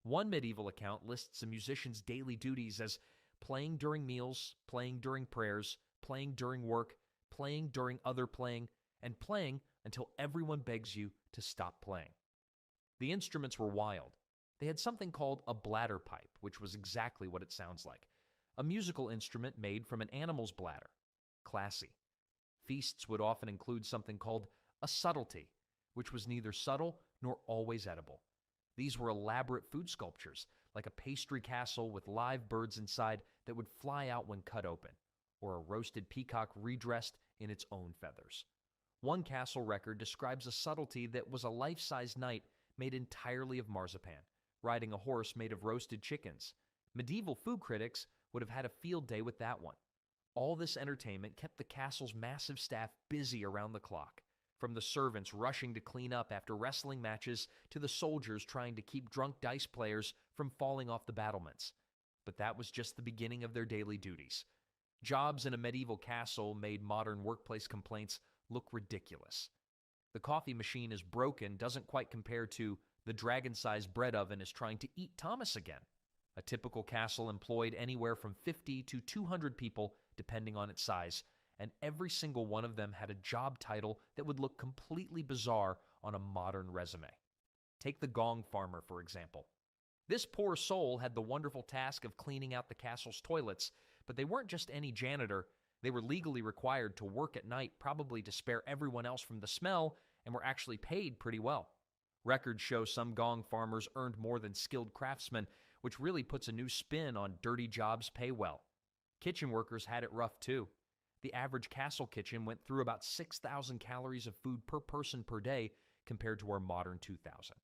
One medieval account lists a musician's daily duties as playing during meals, playing during prayers, playing during work, playing during other playing, and playing until everyone begs you to stop playing. The instruments were wild. They had something called a bladder pipe, which was exactly what it sounds like. A musical instrument made from an animal's bladder. Classy. Feasts would often include something called a subtlety, which was neither subtle nor always edible. These were elaborate food sculptures, like a pastry castle with live birds inside that would fly out when cut open, or a roasted peacock redressed in its own feathers. One castle record describes a subtlety that was a life-size knight made entirely of marzipan, riding a horse made of roasted chickens. Medieval food critics would have had a field day with that one. All this entertainment kept the castle's massive staff busy around the clock, from the servants rushing to clean up after wrestling matches to the soldiers trying to keep drunk dice players from falling off the battlements. But that was just the beginning of their daily duties. Jobs in a medieval castle made modern workplace complaints look ridiculous. The coffee machine is broken doesn't quite compare to the dragon-sized bread oven is trying to eat Thomas again. A typical castle employed anywhere from 50 to 200 people, depending on its size, and every single one of them had a job title that would look completely bizarre on a modern resume. Take the gong farmer, for example. This poor soul had the wonderful task of cleaning out the castle's toilets, but they weren't just any janitor. They were legally required to work at night, probably to spare everyone else from the smell, and were actually paid pretty well. Records show some gong farmers earned more than skilled craftsmen, which really puts a new spin on dirty jobs pay well. Kitchen workers had it rough too. The average castle kitchen went through about 6,000 calories of food per person per day compared to our modern 2,000.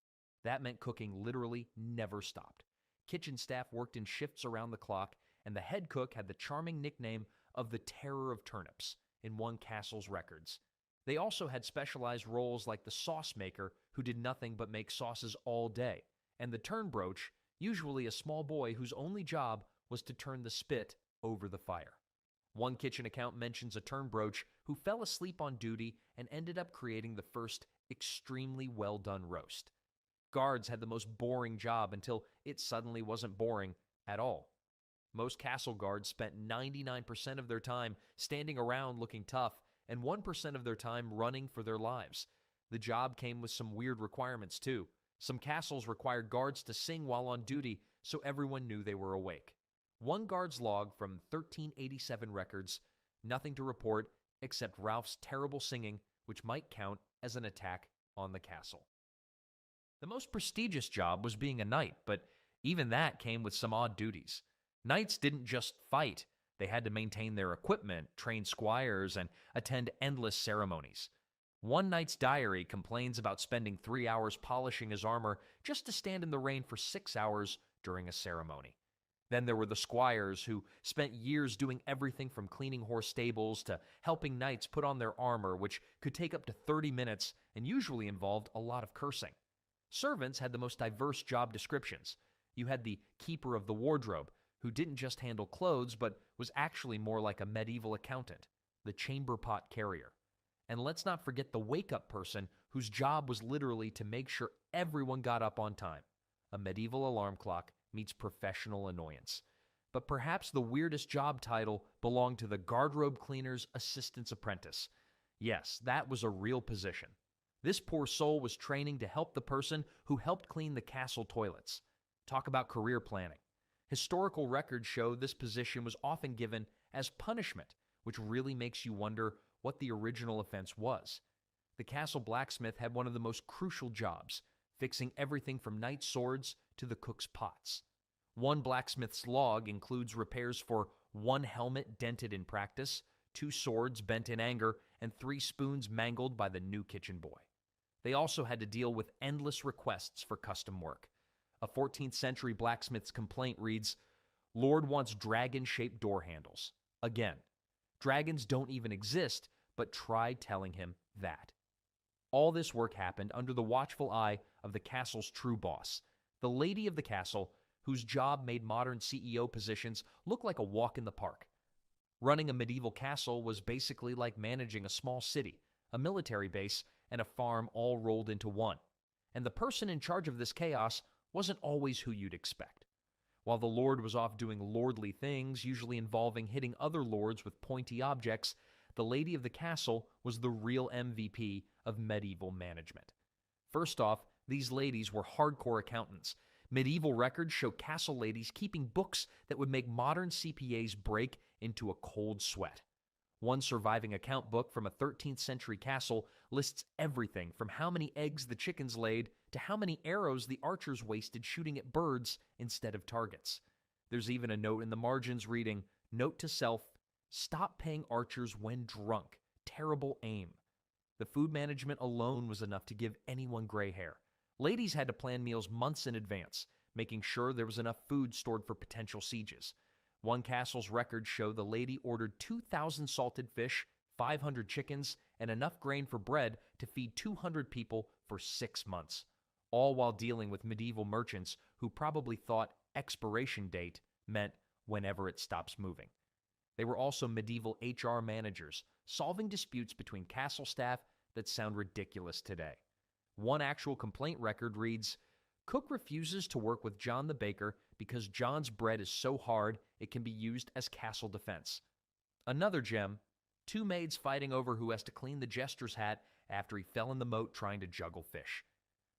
That meant cooking literally never stopped. Kitchen staff worked in shifts around the clock, and the head cook had the charming nickname of the Terror of Turnips in one castle's records. They also had specialized roles like the sauce maker, who did nothing but make sauces all day, and the turnbroach, usually a small boy whose only job was to turn the spit over the fire. One kitchen account mentions a turnbroach who fell asleep on duty and ended up creating the first extremely well done roast. Guards had the most boring job until it suddenly wasn't boring at all. Most castle guards spent 99% of their time standing around looking tough and 1% of their time running for their lives. The job came with some weird requirements too. Some castles required guards to sing while on duty so everyone knew they were awake. One guard's log from 1387 records, nothing to report except Ralph's terrible singing, which might count as an attack on the castle. The most prestigious job was being a knight, but even that came with some odd duties. Knights didn't just fight. They had to maintain their equipment, train squires, and attend endless ceremonies. One knight's diary complains about spending 3 hours polishing his armor just to stand in the rain for 6 hours during a ceremony. Then there were the squires who spent years doing everything from cleaning horse stables to helping knights put on their armor, which could take up to 30 minutes and usually involved a lot of cursing. Servants had the most diverse job descriptions. You had the keeper of the wardrobe, who didn't just handle clothes but was actually more like a medieval accountant, the chamber pot carrier. And let's not forget the wake-up person whose job was literally to make sure everyone got up on time. A medieval alarm clock meets professional annoyance. But perhaps the weirdest job title belonged to the guardrobe cleaner's assistant's apprentice. Yes, that was a real position. This poor soul was training to help the person who helped clean the castle toilets. Talk about career planning. Historical records show this position was often given as punishment, which really makes you wonder what the original offense was. The castle blacksmith had one of the most crucial jobs, fixing everything from knight swords to the cook's pots. One blacksmith's log includes repairs for 1 helmet dented in practice, 2 swords bent in anger, and 3 spoons mangled by the new kitchen boy. They also had to deal with endless requests for custom work. A 14th century blacksmith's complaint reads, "Lord wants dragon-shaped door handles." Again, dragons don't even exist, but try telling him that. All this work happened under the watchful eye of the castle's true boss, the lady of the castle, whose job made modern CEO positions look like a walk in the park. Running a medieval castle was basically like managing a small city, a military base, and a farm all rolled into one. And the person in charge of this chaos wasn't always who you'd expect. While the lord was off doing lordly things, usually involving hitting other lords with pointy objects, the lady of the castle was the real MVP of medieval management. First off, these ladies were hardcore accountants. Medieval records show castle ladies keeping books that would make modern CPAs break into a cold sweat. One surviving account book from a 13th century castle lists everything from how many eggs the chickens laid to how many arrows the archers wasted shooting at birds instead of targets. There's even a note in the margins reading, "Note to self, stop paying archers when drunk. Terrible aim." The food management alone was enough to give anyone gray hair. Ladies had to plan meals months in advance, making sure there was enough food stored for potential sieges. One castle's records show the lady ordered 2,000 salted fish, 500 chickens, and enough grain for bread to feed 200 people for 6 months, all while dealing with medieval merchants who probably thought expiration date meant whenever it stops moving. They were also medieval HR managers, solving disputes between castle staff that sound ridiculous today. One actual complaint record reads, "Cook refuses to work with John the baker because John's bread is so hard it can be used as castle defense." Another gem, 2 maids fighting over who has to clean the jester's hat after he fell in the moat trying to juggle fish.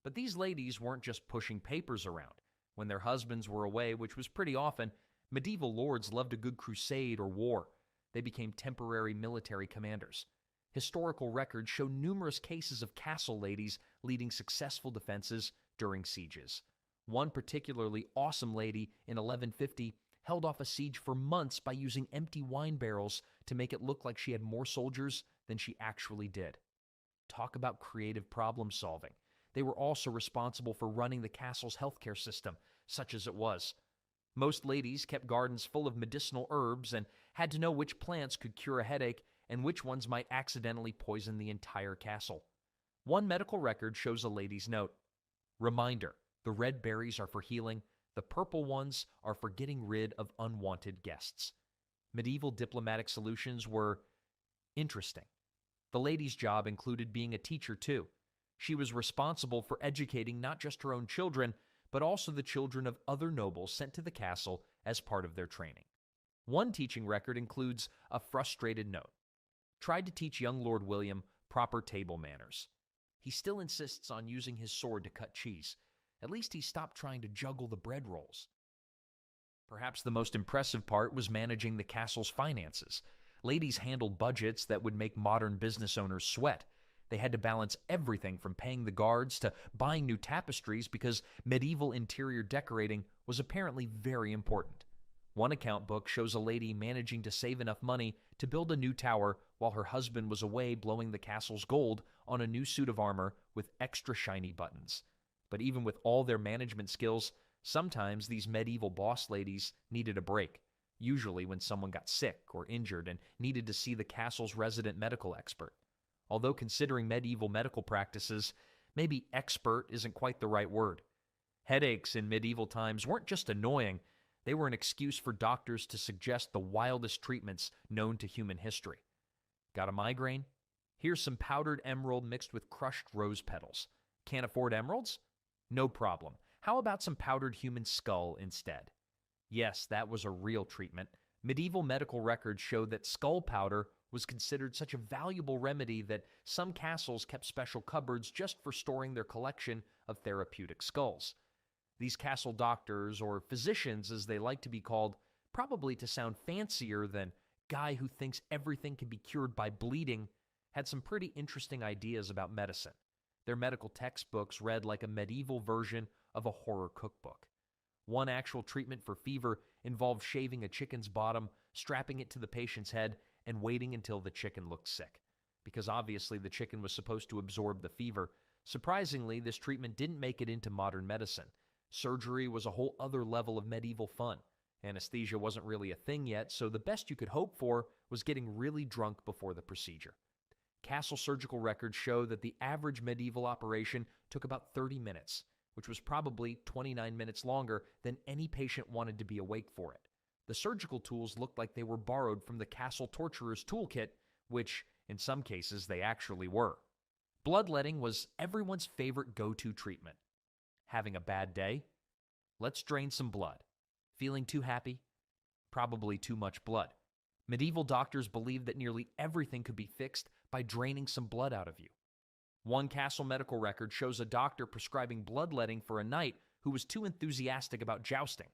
But these ladies weren't just pushing papers around. When their husbands were away, which was pretty often, medieval lords loved a good crusade or war. They became temporary military commanders. Historical records show numerous cases of castle ladies leading successful defenses during sieges. One particularly awesome lady in 1150 held off a siege for months by using empty wine barrels to make it look like she had more soldiers than she actually did. Talk about creative problem solving. They were also responsible for running the castle's healthcare system, such as it was. Most ladies kept gardens full of medicinal herbs and had to know which plants could cure a headache and which ones might accidentally poison the entire castle. One medical record shows a lady's note. "Reminder, the red berries are for healing, the purple ones are for getting rid of unwanted guests." Medieval diplomatic solutions were interesting. The lady's job included being a teacher too. She was responsible for educating not just her own children, but also the children of other nobles sent to the castle as part of their training. One teaching record includes a frustrated note. Tried to teach young Lord William proper table manners. He still insists on using his sword to cut cheese. At least he stopped trying to juggle the bread rolls. Perhaps the most impressive part was managing the castle's finances. Ladies handled budgets that would make modern business owners sweat. They had to balance everything from paying the guards to buying new tapestries because medieval interior decorating was apparently very important. One account book shows a lady managing to save enough money to build a new tower while her husband was away blowing the castle's gold on a new suit of armor with extra shiny buttons. But even with all their management skills, sometimes these medieval boss ladies needed a break, usually when someone got sick or injured and needed to see the castle's resident medical expert. Although considering medieval medical practices, maybe expert isn't quite the right word. Headaches in medieval times weren't just annoying, they were an excuse for doctors to suggest the wildest treatments known to human history. Got a migraine? Here's some powdered emerald mixed with crushed rose petals. Can't afford emeralds? No problem. How about some powdered human skull instead? Yes, that was a real treatment. Medieval medical records show that skull powder was considered such a valuable remedy that some castles kept special cupboards just for storing their collection of therapeutic skulls. These castle doctors, or physicians as they like to be called, probably to sound fancier than guy who thinks everything can be cured by bleeding, had some pretty interesting ideas about medicine. Their medical textbooks read like a medieval version of a horror cookbook. One actual treatment for fever involved shaving a chicken's bottom, strapping it to the patient's head, and waiting until the chicken looked sick. Because obviously the chicken was supposed to absorb the fever. Surprisingly, this treatment didn't make it into modern medicine. Surgery was a whole other level of medieval fun. Anesthesia wasn't really a thing yet, so the best you could hope for was getting really drunk before the procedure. Castle surgical records show that the average medieval operation took about 30 minutes, which was probably 29 minutes longer than any patient wanted to be awake for it. The surgical tools looked like they were borrowed from the castle torturer's toolkit, which, in some cases, they actually were. Bloodletting was everyone's favorite go-to treatment. Having a bad day? Let's drain some blood. Feeling too happy? Probably too much blood. Medieval doctors believed that nearly everything could be fixed by draining some blood out of you. One castle medical record shows a doctor prescribing bloodletting for a knight who was too enthusiastic about jousting.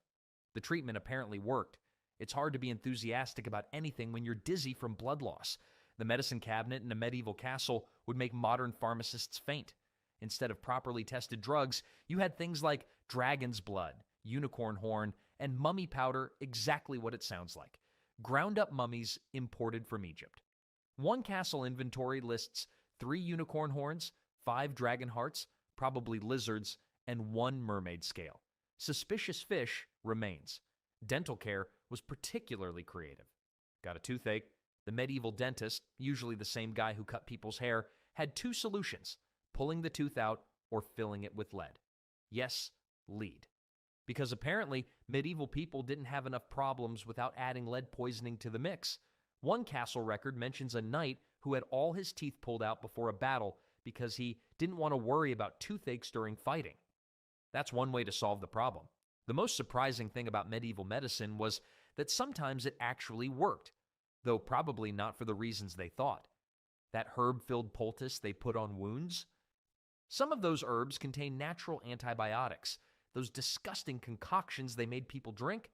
The treatment apparently worked. It's hard to be enthusiastic about anything when you're dizzy from blood loss. The medicine cabinet in a medieval castle would make modern pharmacists faint. Instead of properly tested drugs, you had things like dragon's blood, unicorn horn, and mummy powder, exactly what it sounds like. Ground up mummies imported from Egypt. One castle inventory lists 3 unicorn horns, 5 dragon hearts, probably lizards, and 1 mermaid scale. Suspicious fish remains. Dental care was particularly creative. Got a toothache? The medieval dentist, usually the same guy who cut people's hair, had 2 solutions: pulling the tooth out or filling it with lead. Yes, lead. Because apparently medieval people didn't have enough problems without adding lead poisoning to the mix. One castle record mentions a knight who had all his teeth pulled out before a battle because he didn't want to worry about toothaches during fighting. That's one way to solve the problem. The most surprising thing about medieval medicine was that sometimes it actually worked, though probably not for the reasons they thought. That herb-filled poultice they put on wounds? Some of those herbs contain natural antibiotics. Those disgusting concoctions they made people drink,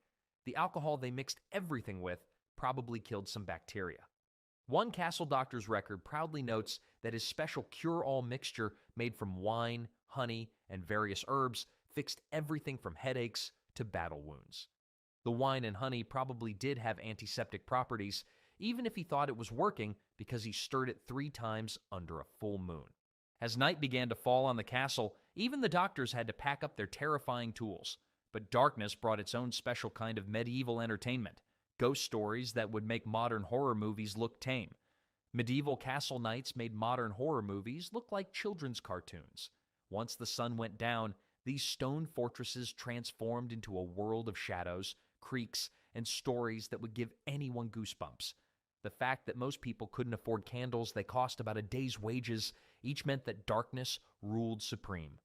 the alcohol they mixed everything with, probably killed some bacteria. One castle doctor's record proudly notes that his special cure-all mixture made from wine, honey, and various herbs fixed everything from headaches to battle wounds. The wine and honey probably did have antiseptic properties, even if he thought it was working because he stirred it 3 times under a full moon. As night began to fall on the castle, even the doctors had to pack up their terrifying tools. But darkness brought its own special kind of medieval entertainment, ghost stories that would make modern horror movies look tame. Medieval castle knights made modern horror movies look like children's cartoons. Once the sun went down, these stone fortresses transformed into a world of shadows, creaks, and stories that would give anyone goosebumps. The fact that most people couldn't afford candles that cost about a day's wages each meant that darkness ruled supreme.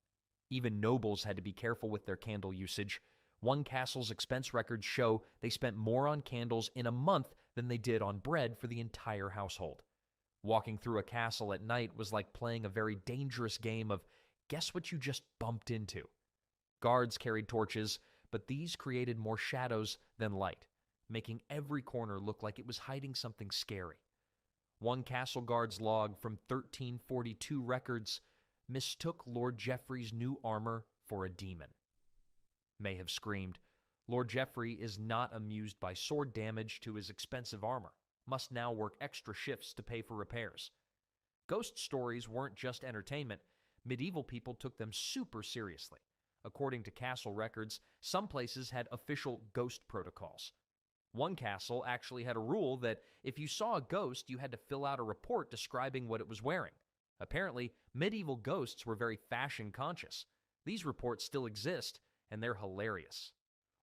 Even nobles had to be careful with their candle usage. One castle's expense records show they spent more on candles in a month than they did on bread for the entire household. Walking through a castle at night was like playing a very dangerous game of guess what you just bumped into. Guards carried torches, but these created more shadows than light, making every corner look like it was hiding something scary. One castle guard's log from 1342 records mistook Lord Geoffrey's new armor for a demon. May have screamed, Lord Geoffrey is not amused by sword damage to his expensive armor, must now work extra shifts to pay for repairs. Ghost stories weren't just entertainment. Medieval people took them super seriously. According to castle records, some places had official ghost protocols. One castle actually had a rule that if you saw a ghost, you had to fill out a report describing what it was wearing. Apparently, medieval ghosts were very fashion conscious. These reports still exist, and they're hilarious.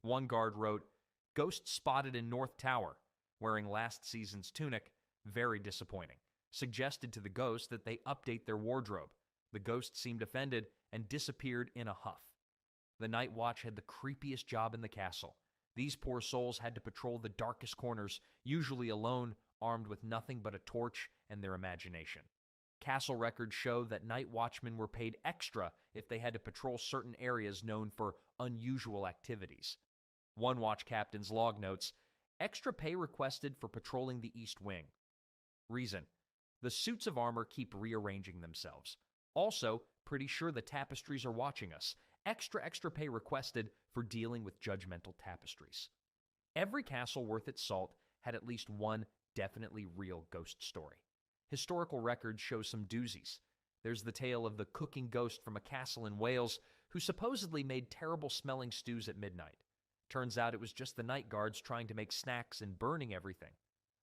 One guard wrote, "Ghost spotted in North Tower, wearing last season's tunic, very disappointing. Suggested to the ghost that they update their wardrobe. The ghost seemed offended and disappeared in a huff." The night watch had the creepiest job in the castle. These poor souls had to patrol the darkest corners, usually alone, armed with nothing but a torch and their imagination. Castle records show that night watchmen were paid extra if they had to patrol certain areas known for unusual activities. One watch captain's log notes, extra pay requested for patrolling the East Wing. Reason, the suits of armor keep rearranging themselves. Also, pretty sure the tapestries are watching us. Extra pay requested for dealing with judgmental tapestries. Every castle worth its salt had at least one definitely real ghost story. Historical records show some doozies. There's the tale of the cooking ghost from a castle in Wales who supposedly made terrible smelling stews at midnight. Turns out it was just the night guards trying to make snacks and burning everything.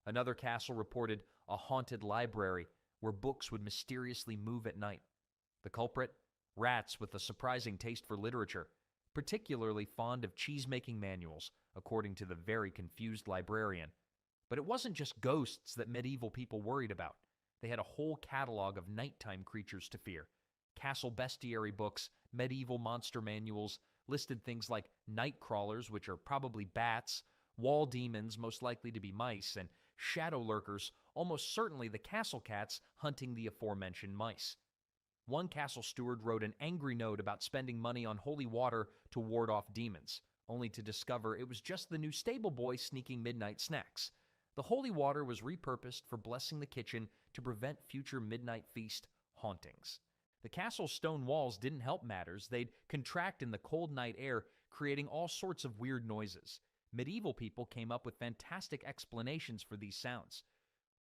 Another castle reported a haunted library where books would mysteriously move at night. The culprit? Rats with a surprising taste for literature, particularly fond of cheese-making manuals, according to the very confused librarian. But it wasn't just ghosts that medieval people worried about. They had a whole catalog of nighttime creatures to fear. Castle bestiary books, medieval monster manuals, listed things like night crawlers, which are probably bats, wall demons, most likely to be mice, and shadow lurkers, almost certainly the castle cats hunting the aforementioned mice. One castle steward wrote an angry note about spending money on holy water to ward off demons, only to discover it was just the new stable boy sneaking midnight snacks. The holy water was repurposed for blessing the kitchen to prevent future midnight feast hauntings. The castle's stone walls didn't help matters. They'd contract in the cold night air, creating all sorts of weird noises. Medieval people came up with fantastic explanations for these sounds.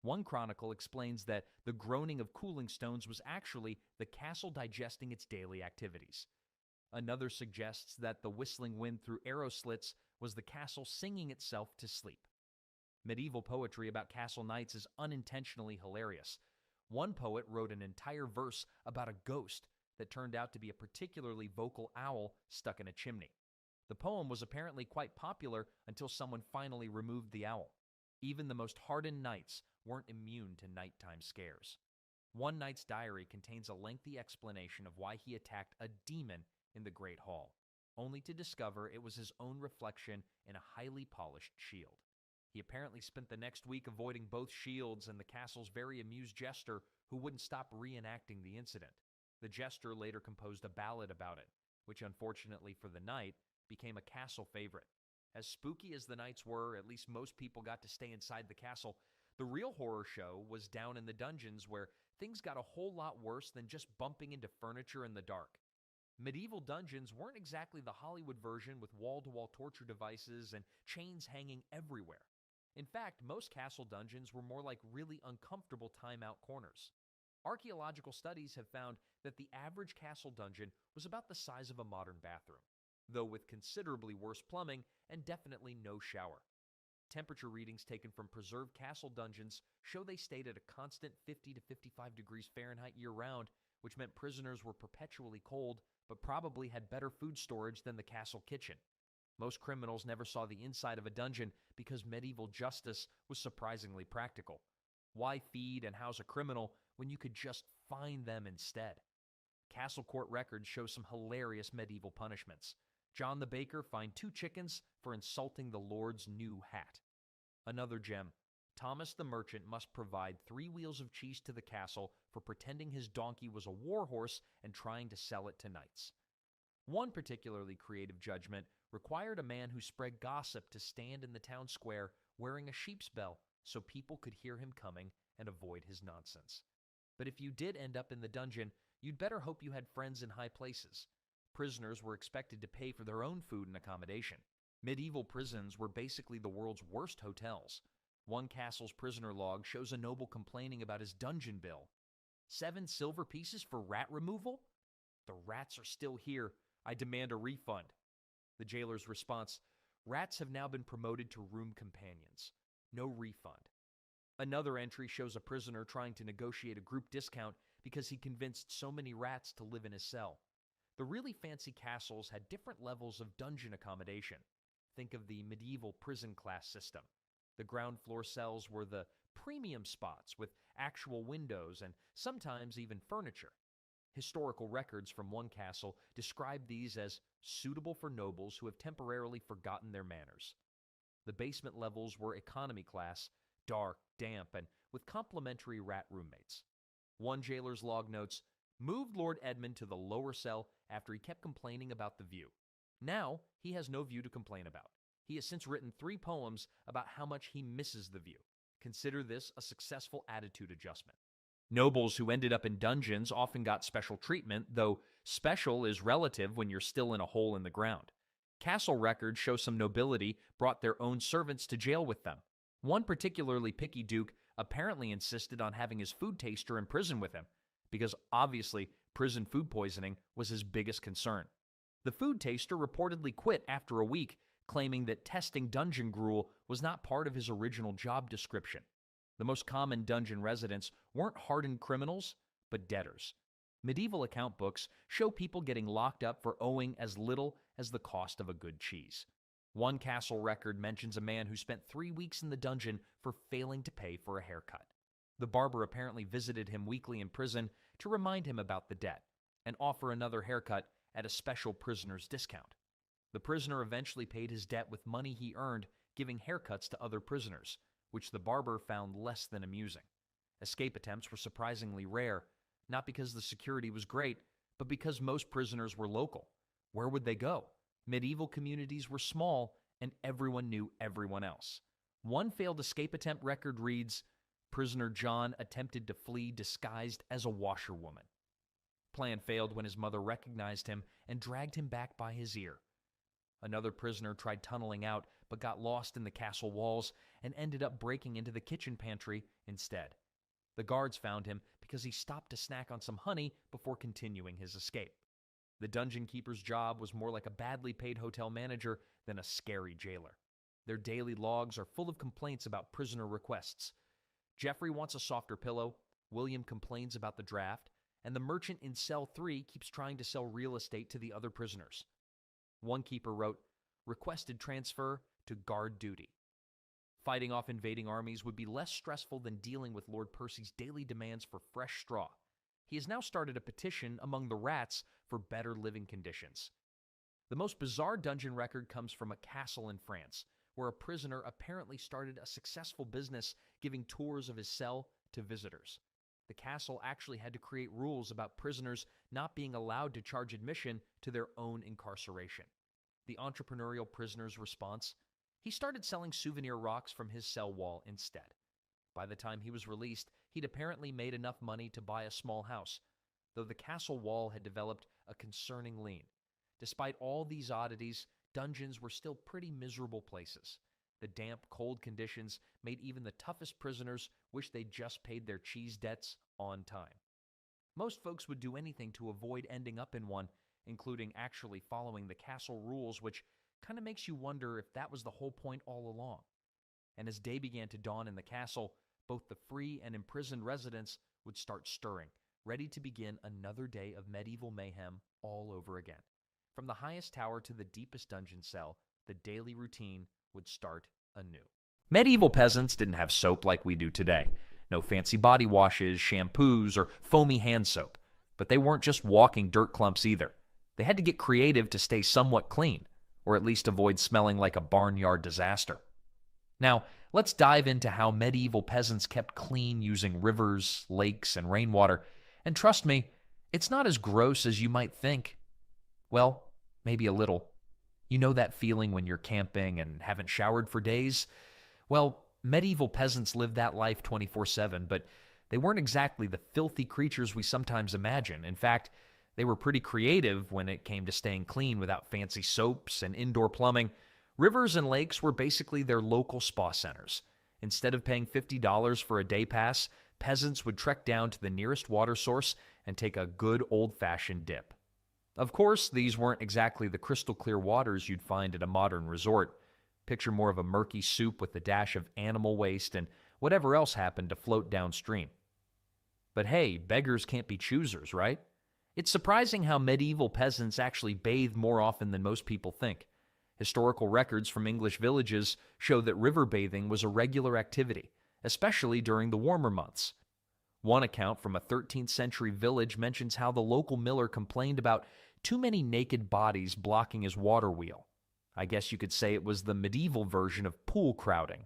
One chronicle explains that the groaning of cooling stones was actually the castle digesting its daily activities. Another suggests that the whistling wind through arrow slits was the castle singing itself to sleep. Medieval poetry about castle nights is unintentionally hilarious. One poet wrote an entire verse about a ghost that turned out to be a particularly vocal owl stuck in a chimney. The poem was apparently quite popular until someone finally removed the owl. Even the most hardened knights weren't immune to nighttime scares. One knight's diary contains a lengthy explanation of why he attacked a demon in the Great Hall, only to discover it was his own reflection in a highly polished shield. He apparently spent the next week avoiding both shields and the castle's very amused jester who wouldn't stop reenacting the incident. The jester later composed a ballad about it, which unfortunately for the knight became a castle favorite. As spooky as the nights were, at least most people got to stay inside the castle. The real horror show was down in the dungeons where things got a whole lot worse than just bumping into furniture in the dark. Medieval dungeons weren't exactly the Hollywood version with wall-to-wall torture devices and chains hanging everywhere. In fact, most castle dungeons were more like really uncomfortable timeout corners. Archaeological studies have found that the average castle dungeon was about the size of a modern bathroom, though with considerably worse plumbing and definitely no shower. Temperature readings taken from preserved castle dungeons show they stayed at a constant 50 to 55 degrees Fahrenheit year-round, which meant prisoners were perpetually cold, but probably had better food storage than the castle kitchen. Most criminals never saw the inside of a dungeon because medieval justice was surprisingly practical. Why feed and house a criminal when you could just fine them instead? Castle court records show some hilarious medieval punishments. John the Baker fined 2 chickens for insulting the Lord's new hat. Another gem. Thomas the merchant must provide 3 wheels of cheese to the castle for pretending his donkey was a war horse and trying to sell it to knights. One particularly creative judgment required a man who spread gossip to stand in the town square wearing a sheep's bell so people could hear him coming and avoid his nonsense. But if you did end up in the dungeon, you'd better hope you had friends in high places. Prisoners were expected to pay for their own food and accommodation. Medieval prisons were basically the world's worst hotels. One castle's prisoner log shows a noble complaining about his dungeon bill. 7 silver pieces for rat removal? The rats are still here. I demand a refund. The jailer's response, rats have now been promoted to room companions. No refund. Another entry shows a prisoner trying to negotiate a group discount because he convinced so many rats to live in his cell. The really fancy castles had different levels of dungeon accommodation. Think of the medieval prison class system. The ground floor cells were the premium spots with actual windows and sometimes even furniture. Historical records from one castle describe these as suitable for nobles who have temporarily forgotten their manners. The basement levels were economy class, dark, damp, and with complimentary rat roommates. One jailer's log notes, moved Lord Edmund to the lower cell after he kept complaining about the view. Now, he has no view to complain about. He has since written 3 poems about how much he misses the view. Consider this a successful attitude adjustment. Nobles who ended up in dungeons often got special treatment, though special is relative when you're still in a hole in the ground. Castle records show some nobility brought their own servants to jail with them. One particularly picky duke apparently insisted on having his food taster in prison with him, because obviously prison food poisoning was his biggest concern. The food taster reportedly quit after a week, claiming that testing dungeon gruel was not part of his original job description. The most common dungeon residents weren't hardened criminals, but debtors. Medieval account books show people getting locked up for owing as little as the cost of a good cheese. One castle record mentions a man who spent 3 weeks in the dungeon for failing to pay for a haircut. The barber apparently visited him weekly in prison to remind him about the debt and offer another haircut at a special prisoner's discount. The prisoner eventually paid his debt with money he earned giving haircuts to other prisoners, which the barber found less than amusing. Escape attempts were surprisingly rare, not because the security was great, but because most prisoners were local. Where would they go? Medieval communities were small, and everyone knew everyone else. One failed escape attempt record reads, prisoner John attempted to flee disguised as a washerwoman. Plan failed when his mother recognized him and dragged him back by his ear. Another prisoner tried tunneling out but got lost in the castle walls and ended up breaking into the kitchen pantry instead. The guards found him because he stopped to snack on some honey before continuing his escape. The dungeon keeper's job was more like a badly paid hotel manager than a scary jailer. Their daily logs are full of complaints about prisoner requests. Jeffrey wants a softer pillow, William complains about the draft, and the merchant in cell 3 keeps trying to sell real estate to the other prisoners. One keeper wrote, requested transfer to guard duty. Fighting off invading armies would be less stressful than dealing with Lord Percy's daily demands for fresh straw. He has now started a petition among the rats for better living conditions. The most bizarre dungeon record comes from a castle in France, where a prisoner apparently started a successful business giving tours of his cell to visitors. The castle actually had to create rules about prisoners not being allowed to charge admission to their own incarceration. The entrepreneurial prisoner's response? He started selling souvenir rocks from his cell wall instead. By the time he was released, he'd apparently made enough money to buy a small house, though the castle wall had developed a concerning lean. Despite all these oddities, dungeons were still pretty miserable places. The damp, cold conditions made even the toughest prisoners wish they'd just paid their cheese debts on time. Most folks would do anything to avoid ending up in one, including actually following the castle rules, which kind of makes you wonder if that was the whole point all along. And as day began to dawn in the castle, both the free and imprisoned residents would start stirring, ready to begin another day of medieval mayhem all over again. From the highest tower to the deepest dungeon cell, the daily routine would start anew. Medieval peasants didn't have soap like we do today. No fancy body washes, shampoos, or foamy hand soap. But they weren't just walking dirt clumps either. They had to get creative to stay somewhat clean, or at least avoid smelling like a barnyard disaster. Now, let's dive into how medieval peasants kept clean using rivers, lakes, and rainwater. And trust me, it's not as gross as you might think. Well, maybe a little. You know that feeling when you're camping and haven't showered for days? Well, medieval peasants lived that life 24/7, but they weren't exactly the filthy creatures we sometimes imagine. In fact, they were pretty creative when it came to staying clean without fancy soaps and indoor plumbing. Rivers and lakes were basically their local spa centers. Instead of paying $50 for a day pass, peasants would trek down to the nearest water source and take a good old-fashioned dip. Of course, these weren't exactly the crystal-clear waters you'd find at a modern resort. Picture more of a murky soup with a dash of animal waste and whatever else happened to float downstream. But hey, beggars can't be choosers, right? It's surprising how medieval peasants actually bathed more often than most people think. Historical records from English villages show that river bathing was a regular activity, especially during the warmer months. One account from a 13th century village mentions how the local miller complained about too many naked bodies blocking his water wheel. I guess you could say it was the medieval version of pool crowding.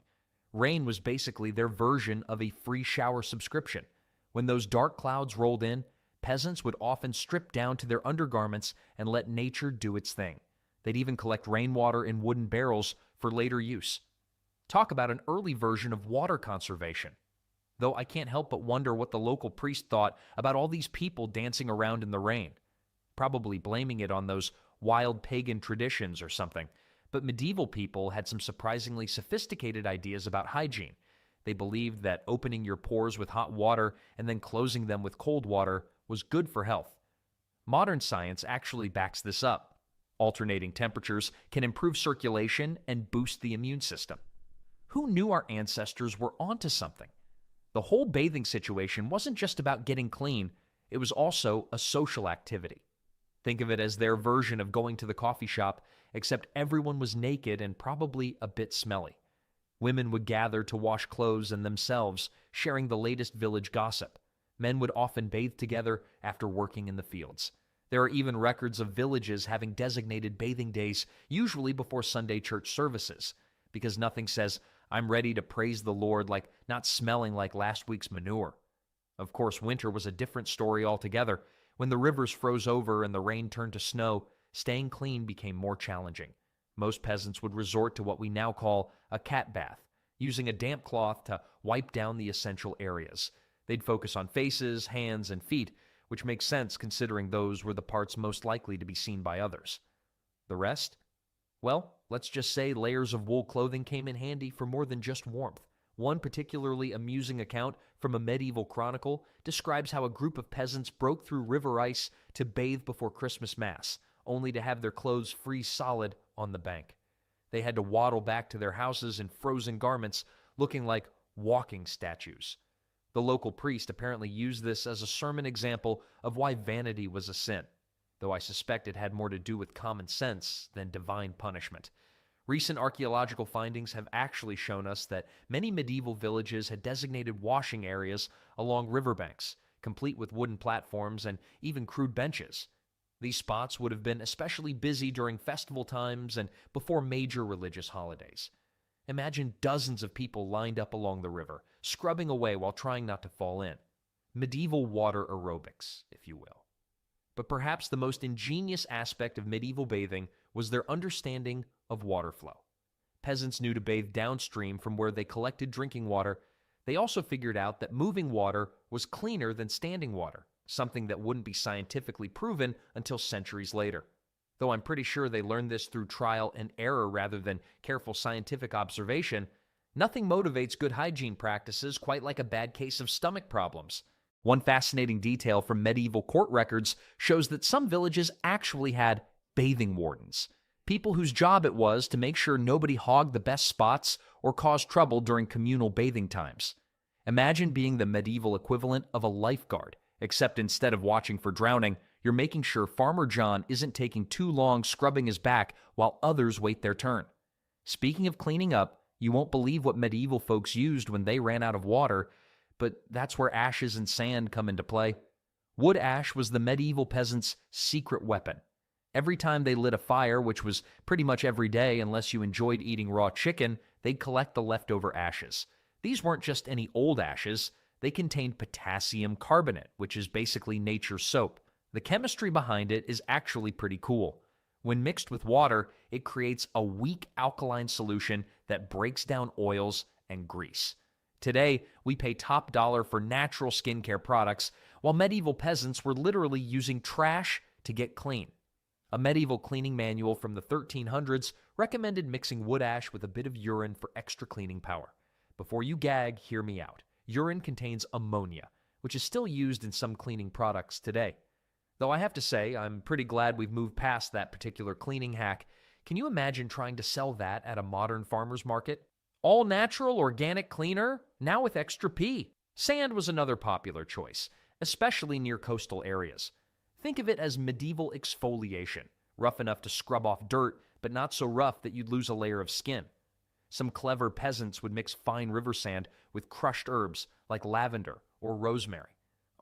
Rain was basically their version of a free shower subscription. When those dark clouds rolled in, peasants would often strip down to their undergarments and let nature do its thing. They'd even collect rainwater in wooden barrels for later use. Talk about an early version of water conservation. Though I can't help but wonder what the local priest thought about all these people dancing around in the rain. Probably blaming it on those wild pagan traditions or something. But medieval people had some surprisingly sophisticated ideas about hygiene. They believed that opening your pores with hot water and then closing them with cold water was good for health. Modern science actually backs this up. Alternating temperatures can improve circulation and boost the immune system. Who knew our ancestors were onto something? The whole bathing situation wasn't just about getting clean, it was also a social activity. Think of it as their version of going to the coffee shop, except everyone was naked and probably a bit smelly. Women would gather to wash clothes and themselves, sharing the latest village gossip. Men would often bathe together after working in the fields. There are even records of villages having designated bathing days, usually before Sunday church services, because nothing says, "I'm ready to praise the Lord," like not smelling like last week's manure. Of course, winter was a different story altogether. When the rivers froze over and the rain turned to snow, staying clean became more challenging. Most peasants would resort to what we now call a cat bath, using a damp cloth to wipe down the essential areas. They'd focus on faces, hands, and feet, which makes sense considering those were the parts most likely to be seen by others. The rest? Well, let's just say layers of wool clothing came in handy for more than just warmth. One particularly amusing account from a medieval chronicle describes how a group of peasants broke through river ice to bathe before Christmas Mass, only to have their clothes freeze solid on the bank. They had to waddle back to their houses in frozen garments, looking like walking statues. The local priest apparently used this as a sermon example of why vanity was a sin, though I suspect it had more to do with common sense than divine punishment. Recent archaeological findings have actually shown us that many medieval villages had designated washing areas along riverbanks, complete with wooden platforms and even crude benches. These spots would have been especially busy during festival times and before major religious holidays. Imagine dozens of people lined up along the river, scrubbing away while trying not to fall in. Medieval water aerobics, if you will. But perhaps the most ingenious aspect of medieval bathing was their understanding of water flow. Peasants knew to bathe downstream from where they collected drinking water. They also figured out that moving water was cleaner than standing water, something that wouldn't be scientifically proven until centuries later. Though I'm pretty sure they learned this through trial and error rather than careful scientific observation, nothing motivates good hygiene practices quite like a bad case of stomach problems. One fascinating detail from medieval court records shows that some villages actually had bathing wardens, people whose job it was to make sure nobody hogged the best spots or caused trouble during communal bathing times. Imagine being the medieval equivalent of a lifeguard, except instead of watching for drowning, you're making sure Farmer John isn't taking too long scrubbing his back while others wait their turn. Speaking of cleaning up, you won't believe what medieval folks used when they ran out of water, but that's where ashes and sand come into play. Wood ash was the medieval peasants' secret weapon. Every time they lit a fire, which was pretty much every day unless you enjoyed eating raw chicken, they'd collect the leftover ashes. These weren't just any old ashes, they contained potassium carbonate, which is basically nature's soap. The chemistry behind it is actually pretty cool. When mixed with water, it creates a weak alkaline solution that breaks down oils and grease. Today, we pay top dollar for natural skincare products, while medieval peasants were literally using trash to get clean. A medieval cleaning manual from the 1300s recommended mixing wood ash with a bit of urine for extra cleaning power. Before you gag, hear me out. Urine contains ammonia, which is still used in some cleaning products today. Though I have to say, I'm pretty glad we've moved past that particular cleaning hack. Can you imagine trying to sell that at a modern farmer's market? All natural, organic cleaner, now with extra P. Sand was another popular choice, especially near coastal areas. Think of it as medieval exfoliation, rough enough to scrub off dirt, but not so rough that you'd lose a layer of skin. Some clever peasants would mix fine river sand with crushed herbs like lavender or rosemary.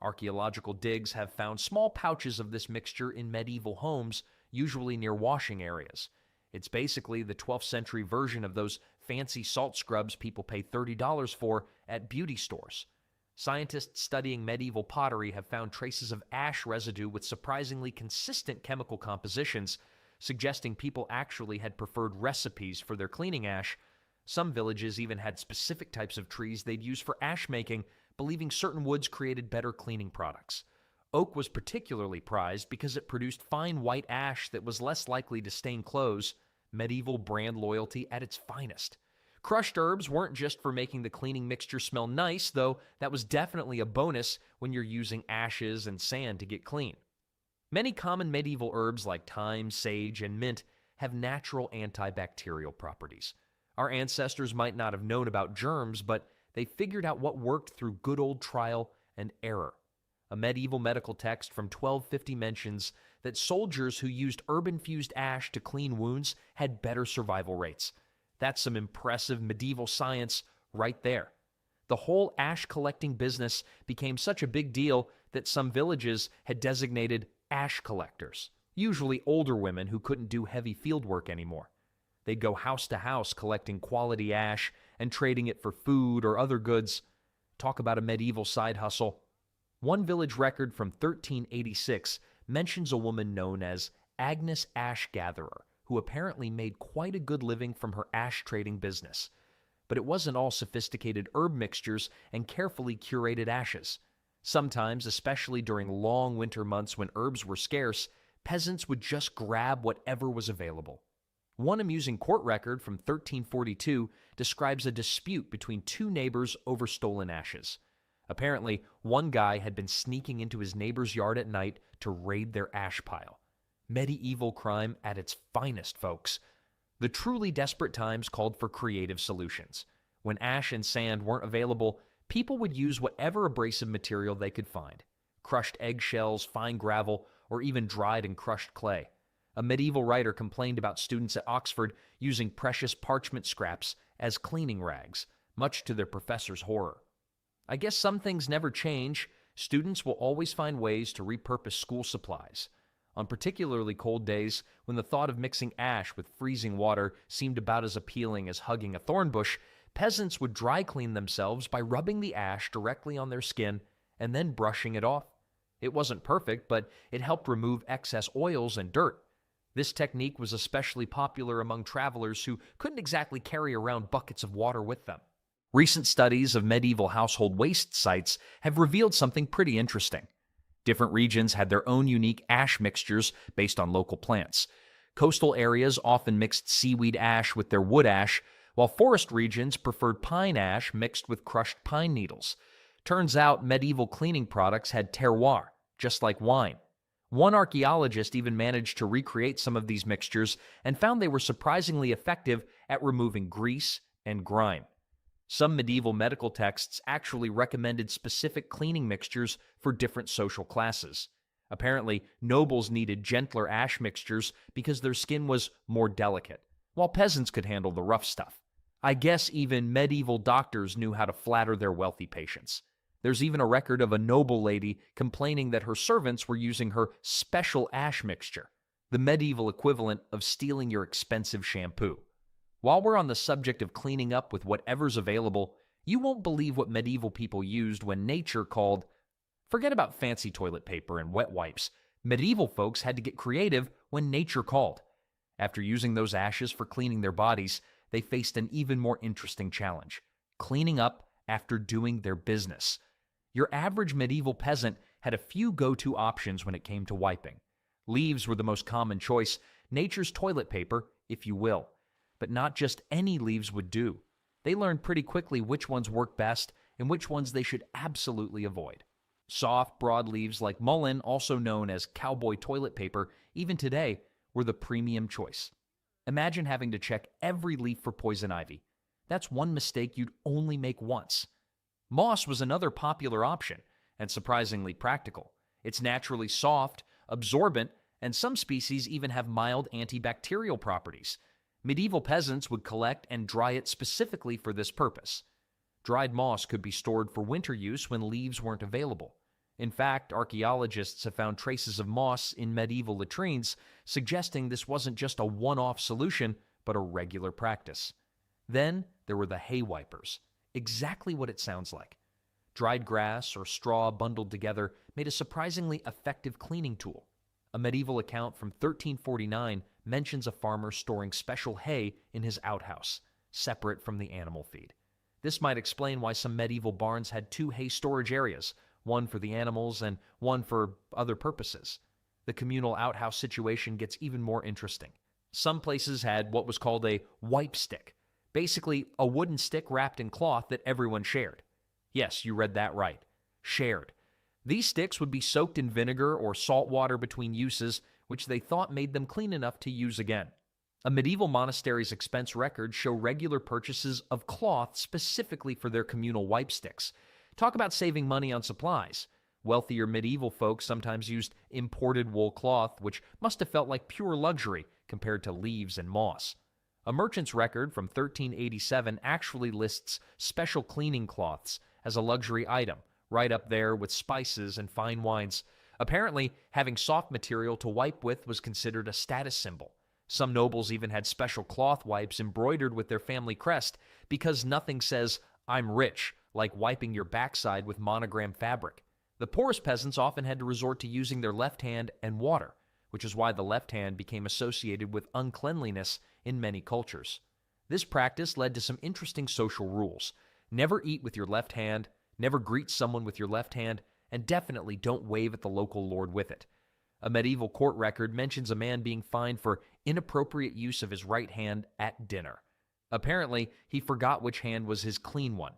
Archaeological digs have found small pouches of this mixture in medieval homes, usually near washing areas. It's basically the 12th century version of those fancy salt scrubs people pay $30 for at beauty stores. Scientists studying medieval pottery have found traces of ash residue with surprisingly consistent chemical compositions, suggesting people actually had preferred recipes for their cleaning ash. Some villages even had specific types of trees they'd use for ash making, believing certain woods created better cleaning products. Oak was particularly prized because it produced fine white ash that was less likely to stain clothes, medieval brand loyalty at its finest. Crushed herbs weren't just for making the cleaning mixture smell nice, though that was definitely a bonus when you're using ashes and sand to get clean. Many common medieval herbs like thyme, sage, and mint have natural antibacterial properties. Our ancestors might not have known about germs, but they figured out what worked through good old trial and error. A medieval medical text from 1250 mentions that soldiers who used herb-infused ash to clean wounds had better survival rates. That's some impressive medieval science right there. The whole ash collecting business became such a big deal that some villages had designated ash collectors, usually older women who couldn't do heavy field work anymore. They'd go house to house collecting quality ash and trading it for food or other goods. Talk about a medieval side hustle. One village record from 1386 mentions a woman known as Agnes Ash Gatherer, who apparently made quite a good living from her ash trading business. But it wasn't all sophisticated herb mixtures and carefully curated ashes. Sometimes, especially during long winter months when herbs were scarce, peasants would just grab whatever was available. One amusing court record from 1342 describes a dispute between two neighbors over stolen ashes. Apparently, one guy had been sneaking into his neighbor's yard at night to raid their ash pile. Medieval crime at its finest, folks. The truly desperate times called for creative solutions. When ash and sand weren't available, people would use whatever abrasive material they could find. Crushed eggshells, fine gravel, or even dried and crushed clay. A medieval writer complained about students at Oxford using precious parchment scraps as cleaning rags, much to their professor's horror. I guess some things never change. Students will always find ways to repurpose school supplies. On particularly cold days, when the thought of mixing ash with freezing water seemed about as appealing as hugging a thorn bush, peasants would dry clean themselves by rubbing the ash directly on their skin and then brushing it off. It wasn't perfect, but it helped remove excess oils and dirt. This technique was especially popular among travelers who couldn't exactly carry around buckets of water with them. Recent studies of medieval household waste sites have revealed something pretty interesting. Different regions had their own unique ash mixtures based on local plants. Coastal areas often mixed seaweed ash with their wood ash, while forest regions preferred pine ash mixed with crushed pine needles. Turns out medieval cleaning products had terroir, just like wine. One archaeologist even managed to recreate some of these mixtures and found they were surprisingly effective at removing grease and grime. Some medieval medical texts actually recommended specific cleaning mixtures for different social classes. Apparently, nobles needed gentler ash mixtures because their skin was more delicate, while peasants could handle the rough stuff. I guess even medieval doctors knew how to flatter their wealthy patients. There's even a record of a noble lady complaining that her servants were using her special ash mixture, the medieval equivalent of stealing your expensive shampoo. While we're on the subject of cleaning up with whatever's available, you won't believe what medieval people used when nature called. Forget about fancy toilet paper and wet wipes. Medieval folks had to get creative when nature called. After using those ashes for cleaning their bodies, they faced an even more interesting challenge: cleaning up after doing their business. Your average medieval peasant had a few go-to options when it came to wiping. Leaves were the most common choice, nature's toilet paper, if you will. But not just any leaves would do. They learned pretty quickly which ones work best and which ones they should absolutely avoid. Soft, broad leaves like mullein, also known as cowboy toilet paper, even today, were the premium choice. Imagine having to check every leaf for poison ivy. That's one mistake you'd only make once. Moss was another popular option, and surprisingly practical. It's naturally soft, absorbent, and some species even have mild antibacterial properties. Medieval peasants would collect and dry it specifically for this purpose. Dried moss could be stored for winter use when leaves weren't available. In fact, archaeologists have found traces of moss in medieval latrines, suggesting this wasn't just a one-off solution, but a regular practice. Then there were the hay wipers. Exactly what it sounds like. Dried grass or straw bundled together made a surprisingly effective cleaning tool. A medieval account from 1349 mentions a farmer storing special hay in his outhouse, separate from the animal feed. This might explain why some medieval barns had two hay storage areas, one for the animals and one for other purposes. The communal outhouse situation gets even more interesting. Some places had what was called a wipe stick, basically a wooden stick wrapped in cloth that everyone shared. Yes, you read that right. Shared. These sticks would be soaked in vinegar or salt water between uses, which they thought made them clean enough to use again. A medieval monastery's expense records show regular purchases of cloth specifically for their communal wipe sticks. Talk about saving money on supplies. Wealthier medieval folks sometimes used imported wool cloth, which must have felt like pure luxury compared to leaves and moss. A merchant's record from 1387 actually lists special cleaning cloths as a luxury item, right up there with spices and fine wines. Apparently, having soft material to wipe with was considered a status symbol. Some nobles even had special cloth wipes embroidered with their family crest because nothing says, "I'm rich," like wiping your backside with monogram fabric. The poorest peasants often had to resort to using their left hand and water, which is why the left hand became associated with uncleanliness in many cultures. This practice led to some interesting social rules. Never eat with your left hand, never greet someone with your left hand, and definitely don't wave at the local lord with it. A medieval court record mentions a man being fined for inappropriate use of his right hand at dinner. Apparently, he forgot which hand was his clean one.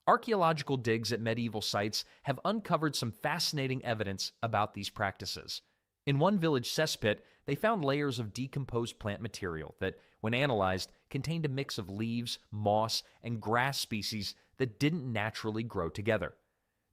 Archaeological digs at medieval sites have uncovered some fascinating evidence about these practices. In one village cesspit, they found layers of decomposed plant material that, when analyzed, contained a mix of leaves, moss, and grass species that didn't naturally grow together.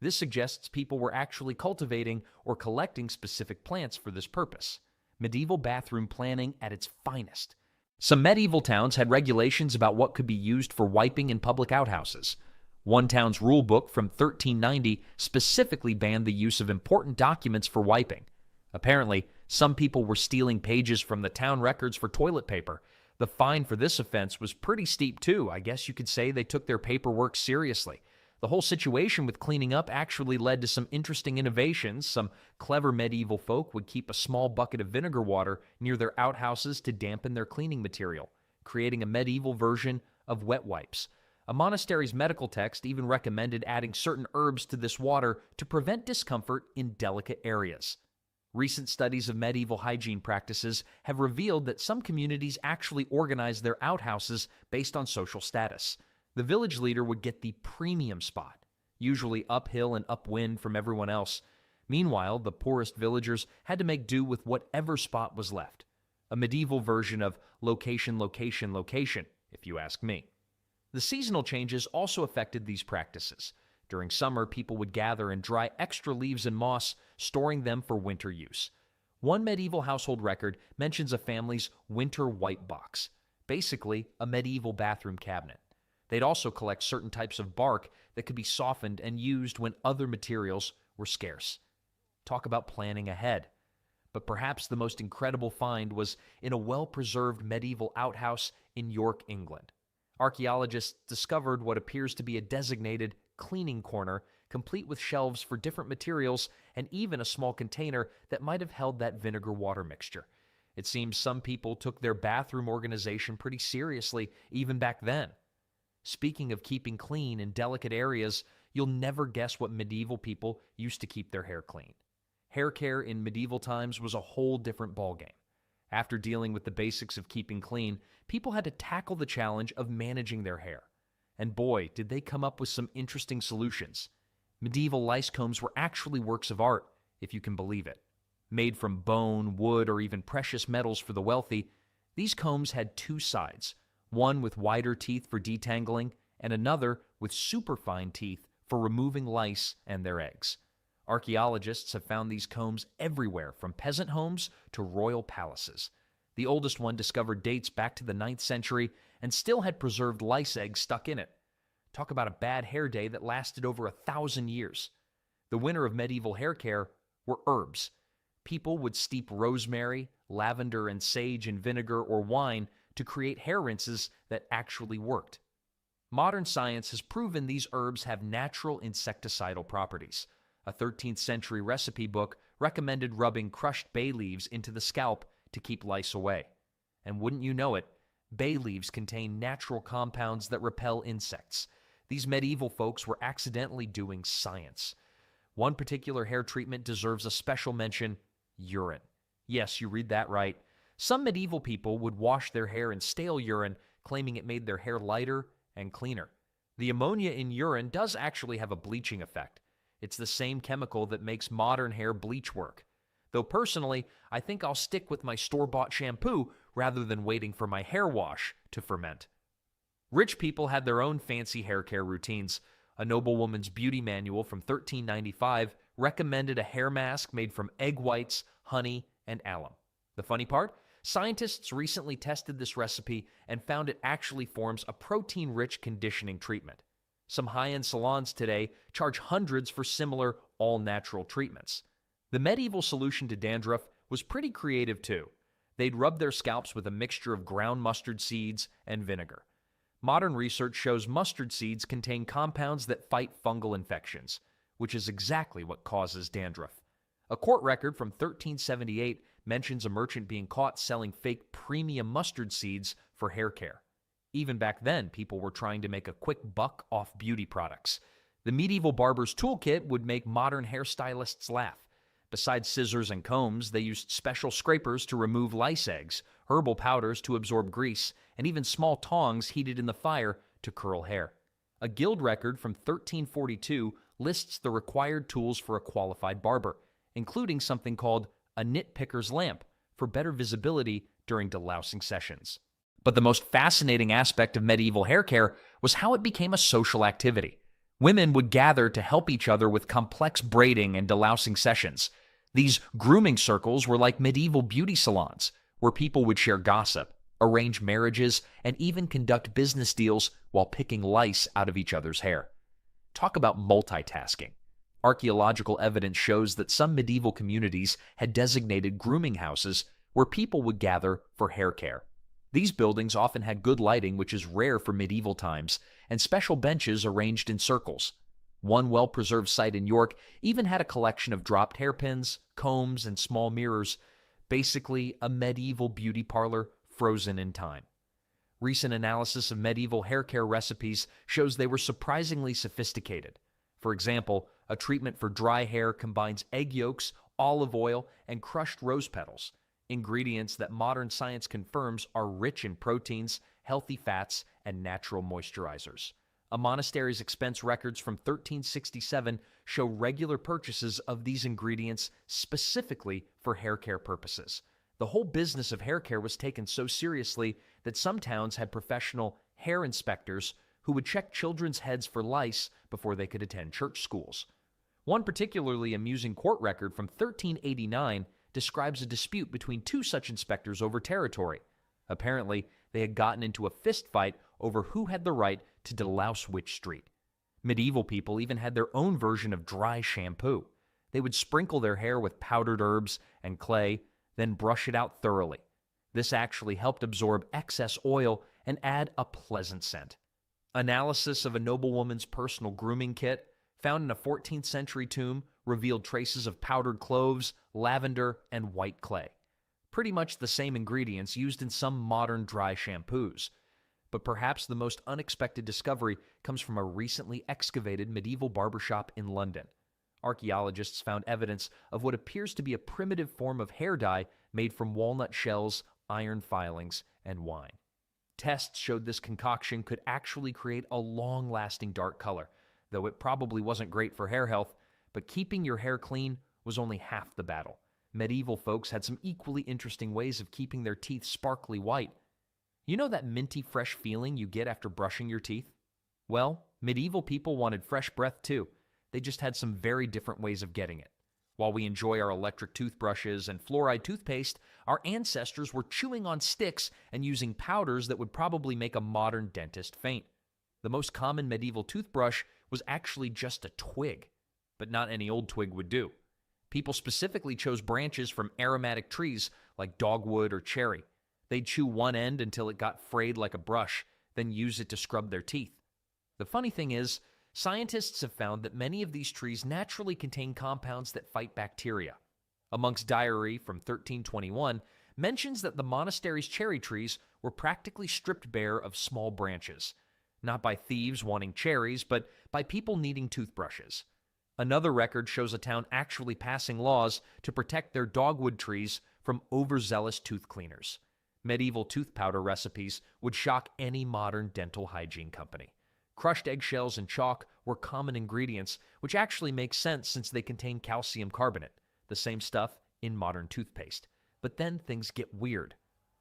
This suggests people were actually cultivating or collecting specific plants for this purpose. Medieval bathroom planning at its finest. Some medieval towns had regulations about what could be used for wiping in public outhouses. One town's rule book from 1390 specifically banned the use of important documents for wiping. Apparently, some people were stealing pages from the town records for toilet paper. The fine for this offense was pretty steep too. I guess you could say they took their paperwork seriously. The whole situation with cleaning up actually led to some interesting innovations. Some clever medieval folk would keep a small bucket of vinegar water near their outhouses to dampen their cleaning material, creating a medieval version of wet wipes. A monastery's medical text even recommended adding certain herbs to this water to prevent discomfort in delicate areas. Recent studies of medieval hygiene practices have revealed that some communities actually organized their outhouses based on social status. The village leader would get the premium spot, usually uphill and upwind from everyone else. Meanwhile, the poorest villagers had to make do with whatever spot was left. A medieval version of location, location, location, if you ask me. The seasonal changes also affected these practices. During summer, people would gather and dry extra leaves and moss, storing them for winter use. One medieval household record mentions a family's winter wipe box. basically a medieval bathroom cabinet. They'd also collect certain types of bark that could be softened and used when other materials were scarce. Talk about planning ahead. But perhaps the most incredible find was in a well-preserved medieval outhouse in York, England. Archaeologists discovered what appears to be a designated cleaning corner, complete with shelves for different materials and even a small container that might have held that vinegar water mixture. It seems some people took their bathroom organization pretty seriously even back then. Speaking of keeping clean in delicate areas, you'll never guess what medieval people used to keep their hair clean. Hair care in medieval times was a whole different ballgame. After dealing with the basics of keeping clean, people had to tackle the challenge of managing their hair. And boy, did they come up with some interesting solutions. Medieval lice combs were actually works of art, if you can believe it. Made from bone, wood, or even precious metals for the wealthy, these combs had two sides, one with wider teeth for detangling and another with superfine teeth for removing lice and their eggs. Archaeologists have found these combs everywhere, from peasant homes to royal palaces. The oldest one discovered dates back to the 9th century and still had preserved lice eggs stuck in it. Talk about a bad hair day that lasted over 1,000 years. The winner of medieval hair care were herbs. People would steep rosemary, lavender, and sage in vinegar or wine to create hair rinses that actually worked. Modern science has proven these herbs have natural insecticidal properties. A 13th century recipe book recommended rubbing crushed bay leaves into the scalp to keep lice away. And wouldn't you know it, bay leaves contain natural compounds that repel insects. These medieval folks were accidentally doing science. One particular hair treatment deserves a special mention: urine. Yes, you read that right. Some medieval people would wash their hair in stale urine, claiming it made their hair lighter and cleaner. The ammonia in urine does actually have a bleaching effect. It's the same chemical that makes modern hair bleach work. Though personally, I think I'll stick with my store-bought shampoo rather than waiting for my hair wash to ferment. Rich people had their own fancy hair care routines. A noblewoman's beauty manual from 1395 recommended a hair mask made from egg whites, honey, and alum. The funny part? Scientists recently tested this recipe and found it actually forms a protein-rich conditioning treatment. Some high-end salons today charge hundreds for similar all-natural treatments. The medieval solution to dandruff was pretty creative too. They'd rub their scalps with a mixture of ground mustard seeds and vinegar. Modern research shows mustard seeds contain compounds that fight fungal infections, which is exactly what causes dandruff. A court record from 1378 mentions a merchant being caught selling fake premium mustard seeds for hair care. Even back then, people were trying to make a quick buck off beauty products. The medieval barber's toolkit would make modern hairstylists laugh. Besides scissors and combs, they used special scrapers to remove lice eggs, herbal powders to absorb grease, and even small tongs heated in the fire to curl hair. A guild record from 1342 lists the required tools for a qualified barber, including something called a nitpicker's lamp for better visibility during delousing sessions. But the most fascinating aspect of medieval hair care was how it became a social activity. Women would gather to help each other with complex braiding and delousing sessions. These grooming circles were like medieval beauty salons, where people would share gossip, arrange marriages, and even conduct business deals while picking lice out of each other's hair. Talk about multitasking. Archaeological evidence shows that some medieval communities had designated grooming houses where people would gather for hair care. These buildings often had good lighting, which is rare for medieval times, and special benches arranged in circles. One well-preserved site in York even had a collection of dropped hairpins, combs, and small mirrors, basically a medieval beauty parlor frozen in time. Recent analysis of medieval hair care recipes shows they were surprisingly sophisticated. For example, a treatment for dry hair combines egg yolks, olive oil, and crushed rose petals, ingredients that modern science confirms are rich in proteins, healthy fats, and natural moisturizers. A monastery's expense records from 1367 show regular purchases of these ingredients specifically for hair care purposes. The whole business of hair care was taken so seriously that some towns had professional hair inspectors who would check children's heads for lice before they could attend church schools. One particularly amusing court record from 1389 describes a dispute between two such inspectors over territory. Apparently, They had gotten into a fist fight over who had the right to delouse which street. Medieval people even had their own version of dry shampoo. They would sprinkle their hair with powdered herbs and clay, then brush it out thoroughly. This actually helped absorb excess oil and add a pleasant scent. Analysis of a noblewoman's personal grooming kit, found in a 14th century tomb, revealed traces of powdered cloves, lavender, and white clay. Pretty much the same ingredients used in some modern dry shampoos. But perhaps the most unexpected discovery comes from a recently excavated medieval barbershop in London. Archaeologists found evidence of what appears to be a primitive form of hair dye made from walnut shells, iron filings, and wine. Tests showed this concoction could actually create a long-lasting dark color, though it probably wasn't great for hair health, but keeping your hair clean was only half the battle. Medieval folks had some equally interesting ways of keeping their teeth sparkly white. You know that minty fresh feeling you get after brushing your teeth? Well, medieval people wanted fresh breath too. They just had some very different ways of getting it. While we enjoy our electric toothbrushes and fluoride toothpaste, our ancestors were chewing on sticks and using powders that would probably make a modern dentist faint. The most common medieval toothbrush was actually just a twig, but not any old twig would do. People specifically chose branches from aromatic trees like dogwood or cherry. They'd chew one end until it got frayed like a brush, then use it to scrub their teeth. The funny thing is, scientists have found that many of these trees naturally contain compounds that fight bacteria. A monk's diary from 1321 mentions that the monastery's cherry trees were practically stripped bare of small branches, not by thieves wanting cherries, but by people needing toothbrushes. Another record shows a town actually passing laws to protect their dogwood trees from overzealous tooth cleaners. Medieval tooth powder recipes would shock any modern dental hygiene company. Crushed eggshells and chalk were common ingredients, which actually makes sense since they contain calcium carbonate, the same stuff in modern toothpaste. But then things get weird.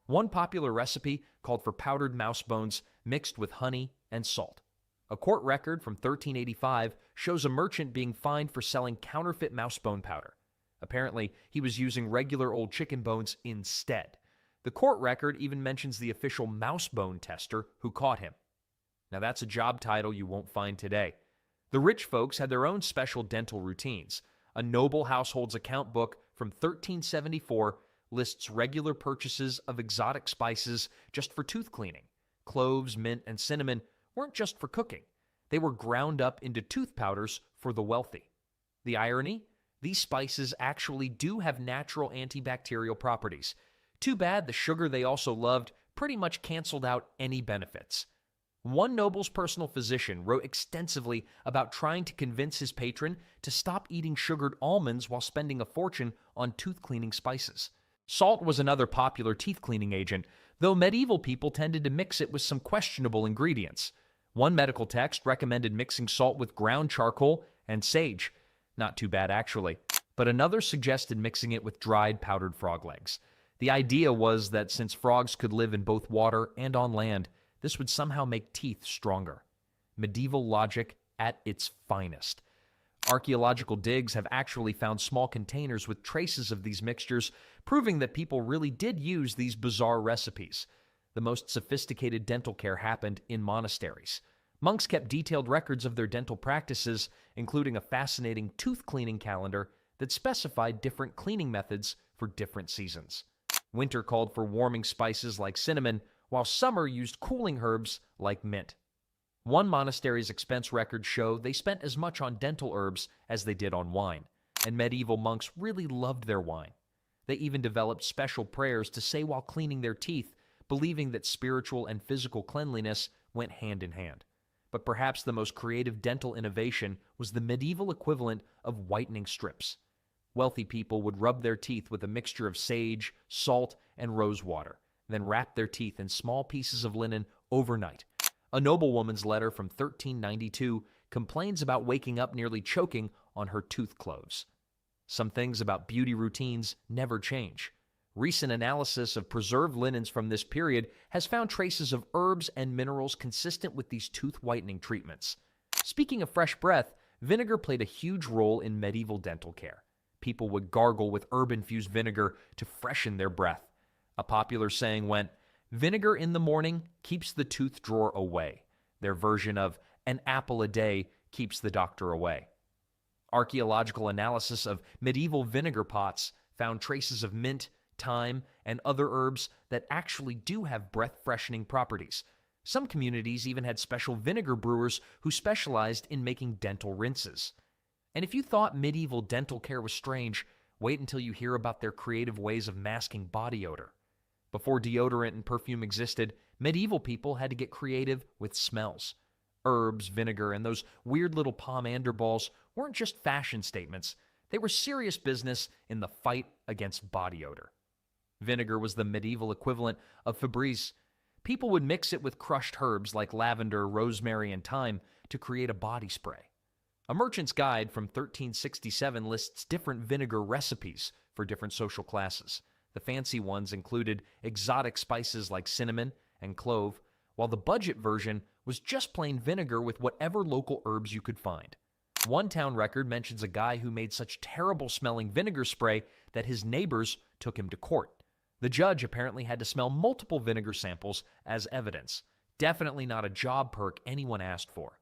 One popular recipe called for powdered mouse bones mixed with honey and salt. A court record from 1385 shows a merchant being fined for selling counterfeit mouse bone powder. Apparently, he was using regular old chicken bones instead. The court record even mentions the official mouse bone tester who caught him. Now that's a job title you won't find today. The rich folks had their own special dental routines. A noble household's account book from 1374 lists regular purchases of exotic spices just for tooth cleaning. Cloves, mint, and cinnamon weren't just for cooking. They were ground up into tooth powders for the wealthy. The irony? These spices actually do have natural antibacterial properties. Too bad the sugar they also loved pretty much canceled out any benefits. One noble's personal physician wrote extensively about trying to convince his patron to stop eating sugared almonds while spending a fortune on tooth cleaning spices. Salt was another popular teeth cleaning agent, though medieval people tended to mix it with some questionable ingredients. One medical text recommended mixing salt with ground charcoal and sage. Not too bad, actually. But another suggested mixing it with dried powdered frog legs. The idea was that since frogs could live in both water and on land, this would somehow make teeth stronger. Medieval logic at its finest. Archaeological digs have actually found small containers with traces of these mixtures, proving that people really did use these bizarre recipes. The most sophisticated dental care happened in monasteries. Monks kept detailed records of their dental practices, including a fascinating tooth cleaning calendar that specified different cleaning methods for different seasons. Winter called for warming spices like cinnamon, while summer used cooling herbs like mint. One monastery's expense records show they spent as much on dental herbs as they did on wine, and medieval monks really loved their wine. They even developed special prayers to say while cleaning their teeth, believing that spiritual and physical cleanliness went hand in hand. But perhaps the most creative dental innovation was the medieval equivalent of whitening strips. Wealthy people would rub their teeth with a mixture of sage, salt, and rose water, then wrap their teeth in small pieces of linen overnight. A noblewoman's letter from 1392 complains about waking up nearly choking on her tooth cloves. Some things about beauty routines never change. Recent analysis of preserved linens from this period has found traces of herbs and minerals consistent with these tooth whitening treatments. Speaking of fresh breath, vinegar played a huge role in medieval dental care. People would gargle with herb-infused vinegar to freshen their breath. A popular saying went, Vinegar in the morning keeps the tooth drawer away. Their version of an apple a day keeps the doctor away. Archaeological analysis of medieval vinegar pots found traces of mint, thyme, and other herbs that actually do have breath-freshening properties. Some communities even had special vinegar brewers who specialized in making dental rinses. And if you thought medieval dental care was strange, wait until you hear about their creative ways of masking body odor. Before deodorant and perfume existed, medieval people had to get creative with smells. Herbs, vinegar, and those weird little pomander balls weren't just fashion statements. They were serious business in the fight against body odor. Vinegar was the medieval equivalent of Febreze. People would mix it with crushed herbs like lavender, rosemary, and thyme to create a body spray. A Merchant's Guide from 1367 lists different vinegar recipes for different social classes. The fancy ones included exotic spices like cinnamon and clove, while the budget version was just plain vinegar with whatever local herbs you could find. One town record mentions a guy who made such terrible-smelling vinegar spray that his neighbors took him to court. The judge apparently had to smell multiple vinegar samples as evidence. Definitely not a job perk anyone asked for.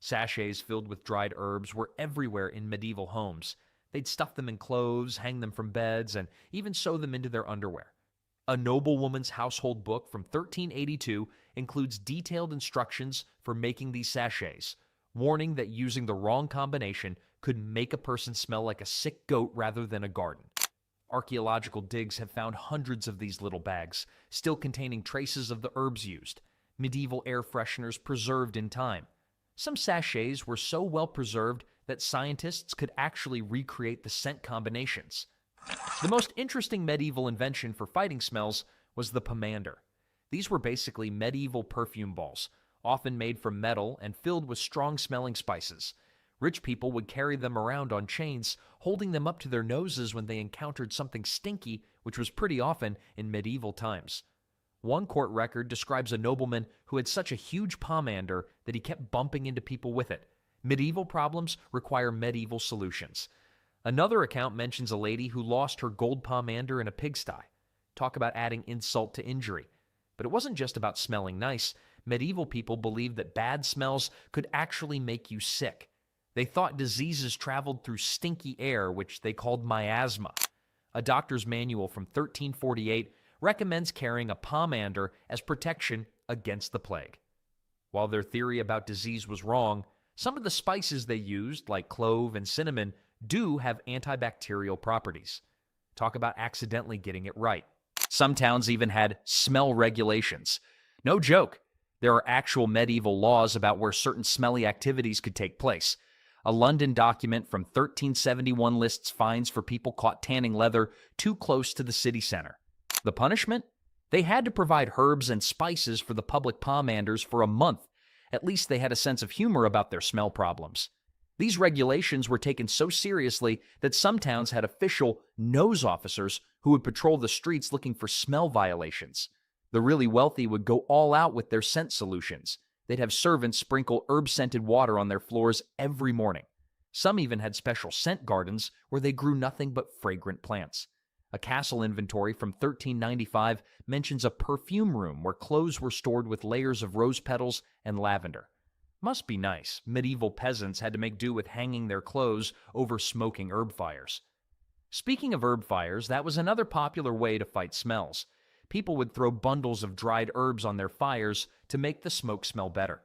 Sachets filled with dried herbs were everywhere in medieval homes. They'd stuff them in clothes, hang them from beds, and even sew them into their underwear. A noblewoman's household book from 1382 includes detailed instructions for making these sachets, warning that using the wrong combination could make a person smell like a sick goat rather than a garden. Archaeological digs have found hundreds of these little bags, still containing traces of the herbs used, medieval air fresheners preserved in time. Some sachets were so well preserved that scientists could actually recreate the scent combinations. The most interesting medieval invention for fighting smells was the pomander. These were basically medieval perfume balls, often made from metal and filled with strong-smelling spices. Rich people would carry them around on chains, holding them up to their noses when they encountered something stinky, which was pretty often in medieval times. One court record describes a nobleman who had such a huge pomander that he kept bumping into people with it. Medieval problems require medieval solutions. Another account mentions a lady who lost her gold pomander in a pigsty. Talk about adding insult to injury. But it wasn't just about smelling nice. Medieval people believed that bad smells could actually make you sick. They thought diseases traveled through stinky air, which they called miasma. A doctor's manual from 1348 recommends carrying a pomander as protection against the plague. While their theory about disease was wrong, some of the spices they used, like clove and cinnamon, do have antibacterial properties. Talk about accidentally getting it right. Some towns even had smell regulations. No joke, there are actual medieval laws about where certain smelly activities could take place. A London document from 1371 lists fines for people caught tanning leather too close to the city center. The punishment? They had to provide herbs and spices for the public pomanders for a month. At least they had a sense of humor about their smell problems. These regulations were taken so seriously that some towns had official nose officers who would patrol the streets looking for smell violations. The really wealthy would go all out with their scent solutions. They'd have servants sprinkle herb-scented water on their floors every morning. Some even had special scent gardens where they grew nothing but fragrant plants. A castle inventory from 1395 mentions a perfume room where clothes were stored with layers of rose petals and lavender. Must be nice. Medieval peasants had to make do with hanging their clothes over smoking herb fires. Speaking of herb fires, that was another popular way to fight smells. People would throw bundles of dried herbs on their fires to make the smoke smell better.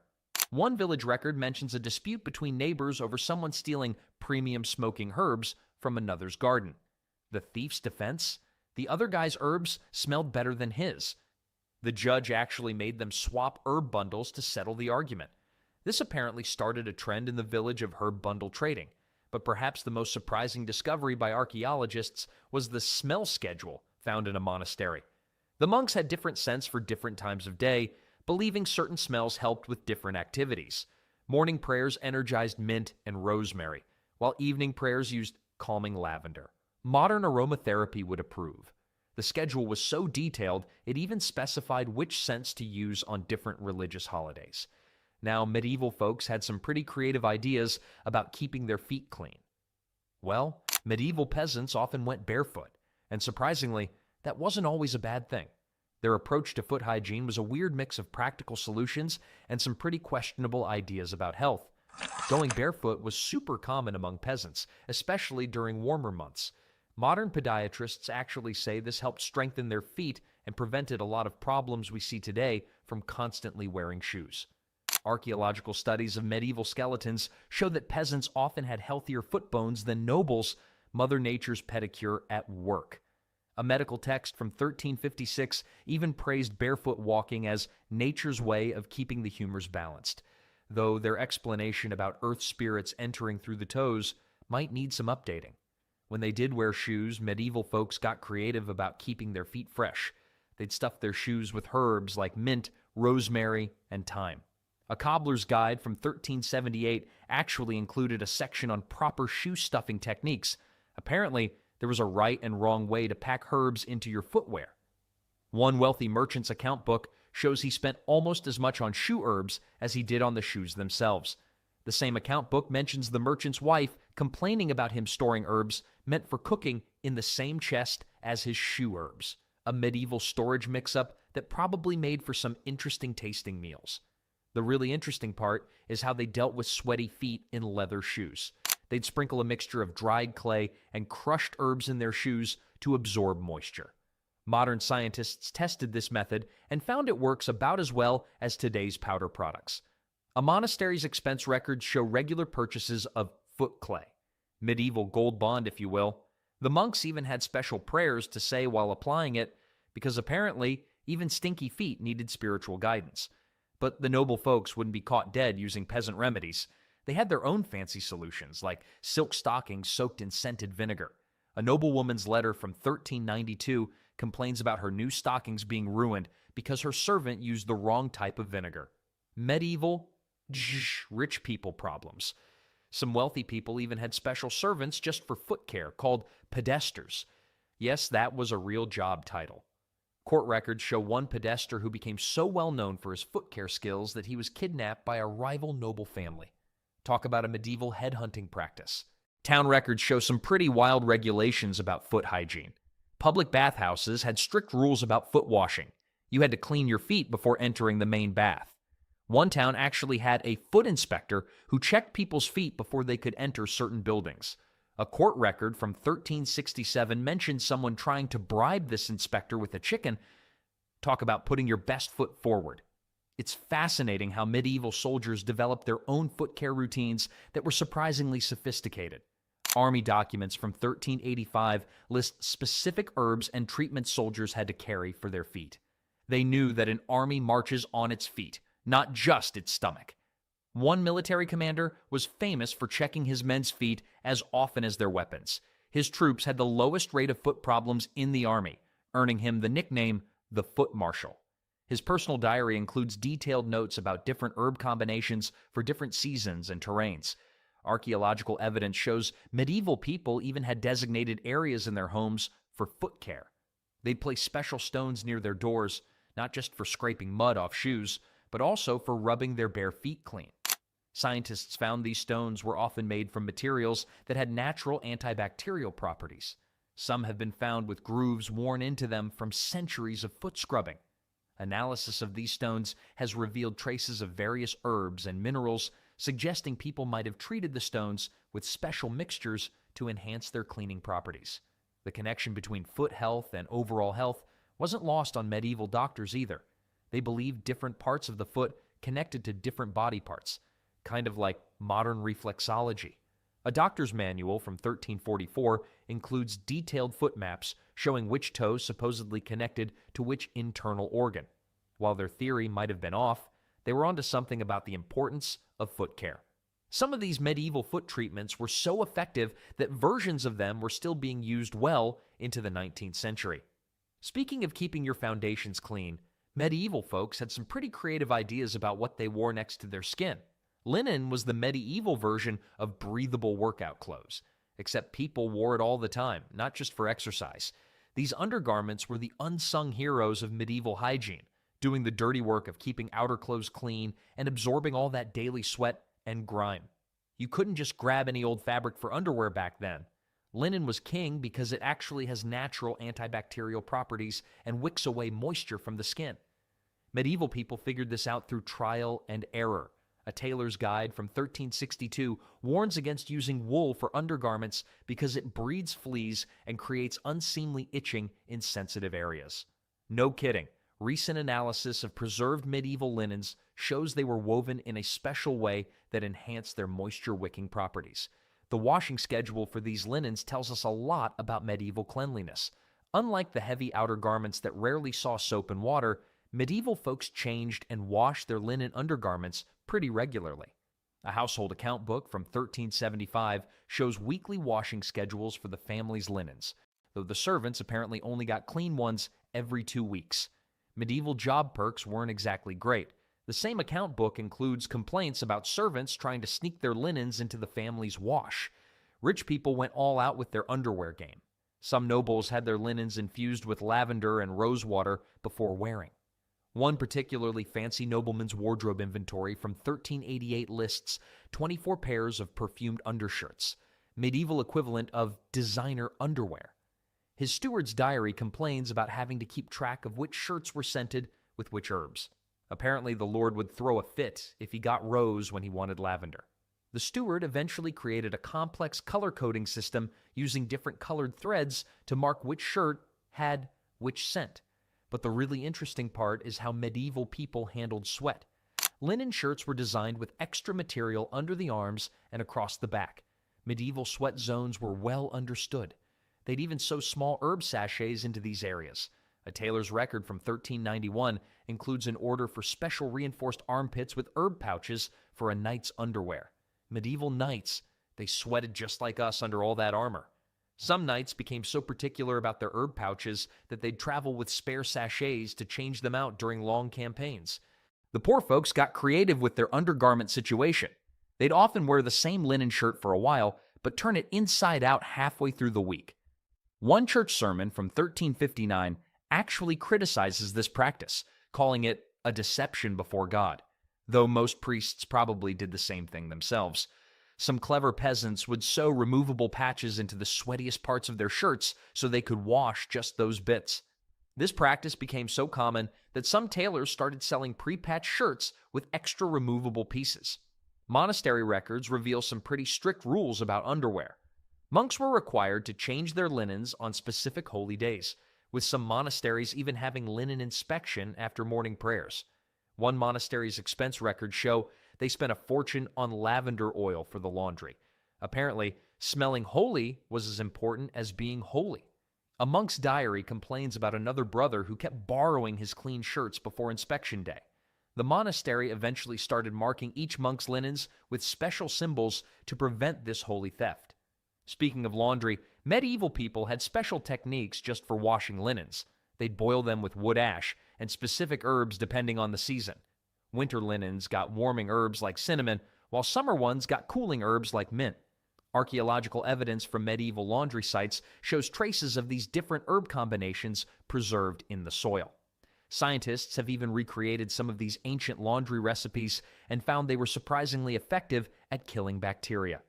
One village record mentions a dispute between neighbors over someone stealing premium smoking herbs from another's garden. The thief's defense? The other guy's herbs smelled better than his. The judge actually made them swap herb bundles to settle the argument. This apparently started a trend in the village of herb bundle trading, but perhaps the most surprising discovery by archaeologists was the smell schedule found in a monastery. The monks had different scents for different times of day, believing certain smells helped with different activities. Morning prayers energized mint and rosemary, while evening prayers used calming lavender. Modern aromatherapy would approve. The schedule was so detailed, it even specified which scents to use on different religious holidays. Now, medieval folks had some pretty creative ideas about keeping their feet clean. Well, medieval peasants often went barefoot, and surprisingly, that wasn't always a bad thing. Their approach to foot hygiene was a weird mix of practical solutions and some pretty questionable ideas about health. Going barefoot was super common among peasants, especially during warmer months. Modern podiatrists actually say this helped strengthen their feet and prevented a lot of problems we see today from constantly wearing shoes. Archaeological studies of medieval skeletons show that peasants often had healthier foot bones than nobles, Mother Nature's pedicure at work. A medical text from 1356 even praised barefoot walking as nature's way of keeping the humors balanced, though their explanation about earth spirits entering through the toes might need some updating. When they did wear shoes, medieval folks got creative about keeping their feet fresh. They'd stuff their shoes with herbs like mint, rosemary, and thyme. A cobbler's guide from 1378 actually included a section on proper shoe stuffing techniques. Apparently, there was a right and wrong way to pack herbs into your footwear. One wealthy merchant's account book shows he spent almost as much on shoe herbs as he did on the shoes themselves. The same account book mentions the merchant's wife complaining about him storing herbs meant for cooking in the same chest as his shoe herbs, a medieval storage mix-up that probably made for some interesting tasting meals. The really interesting part is how they dealt with sweaty feet in leather shoes. They'd sprinkle a mixture of dried clay and crushed herbs in their shoes to absorb moisture. Modern scientists tested this method and found it works about as well as today's powder products. A monastery's expense records show regular purchases of foot clay, medieval gold bond, if you will. The monks even had special prayers to say while applying it, because apparently even stinky feet needed spiritual guidance. But the noble folks wouldn't be caught dead using peasant remedies. They had their own fancy solutions, like silk stockings soaked in scented vinegar. A noblewoman's letter from 1392 complains about her new stockings being ruined because her servant used the wrong type of vinegar. Medieval, rich people problems. Some wealthy people even had special servants just for foot care called podesters. Yes, that was a real job title. Court records show one podester who became so well known for his foot care skills that he was kidnapped by a rival noble family. Talk about a medieval headhunting practice. Town records show some pretty wild regulations about foot hygiene. Public bathhouses had strict rules about foot washing. You had to clean your feet before entering the main bath. One town actually had a foot inspector who checked people's feet before they could enter certain buildings. A court record from 1367 mentioned someone trying to bribe this inspector with a chicken. Talk about putting your best foot forward. It's fascinating how medieval soldiers developed their own foot care routines that were surprisingly sophisticated. Army documents from 1385 list specific herbs and treatments soldiers had to carry for their feet. They knew that an army marches on its feet, not just its stomach. One military commander was famous for checking his men's feet as often as their weapons. His troops had the lowest rate of foot problems in the army, earning him the nickname the Foot Marshal. His personal diary includes detailed notes about different herb combinations for different seasons and terrains. Archaeological evidence shows medieval people even had designated areas in their homes for foot care. They'd place special stones near their doors, not just for scraping mud off shoes, but also for rubbing their bare feet clean. Scientists found these stones were often made from materials that had natural antibacterial properties. Some have been found with grooves worn into them from centuries of foot scrubbing. Analysis of these stones has revealed traces of various herbs and minerals, suggesting people might have treated the stones with special mixtures to enhance their cleaning properties. The connection between foot health and overall health wasn't lost on medieval doctors either. They believed different parts of the foot connected to different body parts, kind of like modern reflexology. A doctor's manual from 1344 includes detailed foot maps showing which toe supposedly connected to which internal organ. While their theory might have been off, they were onto something about the importance of foot care. Some of these medieval foot treatments were so effective that versions of them were still being used well into the 19th century. Speaking of keeping your foundations clean, medieval folks had some pretty creative ideas about what they wore next to their skin. Linen was the medieval version of breathable workout clothes, except people wore it all the time, not just for exercise. These undergarments were the unsung heroes of medieval hygiene, doing the dirty work of keeping outer clothes clean and absorbing all that daily sweat and grime. You couldn't just grab any old fabric for underwear back then. Linen was king because it actually has natural antibacterial properties and wicks away moisture from the skin. Medieval people figured this out through trial and error. A tailor's guide from 1362 warns against using wool for undergarments because it breeds fleas and creates unseemly itching in sensitive areas. No kidding. Recent analysis of preserved medieval linens shows they were woven in a special way that enhanced their moisture-wicking properties. The washing schedule for these linens tells us a lot about medieval cleanliness. Unlike the heavy outer garments that rarely saw soap and water, medieval folks changed and washed their linen undergarments pretty regularly. A household account book from 1375 shows weekly washing schedules for the family's linens, though the servants apparently only got clean ones every 2 weeks. Medieval job perks weren't exactly great. The same account book includes complaints about servants trying to sneak their linens into the family's wash. Rich people went all out with their underwear game. Some nobles had their linens infused with lavender and rosewater before wearing. One particularly fancy nobleman's wardrobe inventory from 1388 lists 24 pairs of perfumed undershirts, medieval equivalent of designer underwear. His steward's diary complains about having to keep track of which shirts were scented with which herbs. Apparently, the lord would throw a fit if he got rose when he wanted lavender. The steward eventually created a complex color-coding system using different colored threads to mark which shirt had which scent. But the really interesting part is how medieval people handled sweat. Linen shirts were designed with extra material under the arms and across the back. Medieval sweat zones were well understood. They'd even sew small herb sachets into these areas. A tailor's record from 1391 includes an order for special reinforced armpits with herb pouches for a knight's underwear. Medieval knights, they sweated just like us under all that armor. Some knights became so particular about their herb pouches that they'd travel with spare sachets to change them out during long campaigns. The poor folks got creative with their undergarment situation. They'd often wear the same linen shirt for a while, but turn it inside out halfway through the week. One church sermon from 1359 actually criticizes this practice, calling it a deception before God, though most priests probably did the same thing themselves. Some clever peasants would sew removable patches into the sweatiest parts of their shirts so they could wash just those bits. This practice became so common that some tailors started selling pre-patched shirts with extra removable pieces. Monastery records reveal some pretty strict rules about underwear. Monks were required to change their linens on specific holy days, with some monasteries even having linen inspection after morning prayers. One monastery's expense records show they spent a fortune on lavender oil for the laundry. Apparently, smelling holy was as important as being holy. A monk's diary complains about another brother who kept borrowing his clean shirts before inspection day. The monastery eventually started marking each monk's linens with special symbols to prevent this holy theft. Speaking of laundry, medieval people had special techniques just for washing linens. They'd boil them with wood ash and specific herbs depending on the season. Winter linens got warming herbs like cinnamon, while summer ones got cooling herbs like mint. Archaeological evidence from medieval laundry sites shows traces of these different herb combinations preserved in the soil. Scientists have even recreated some of these ancient laundry recipes and found they were surprisingly effective at killing bacteria.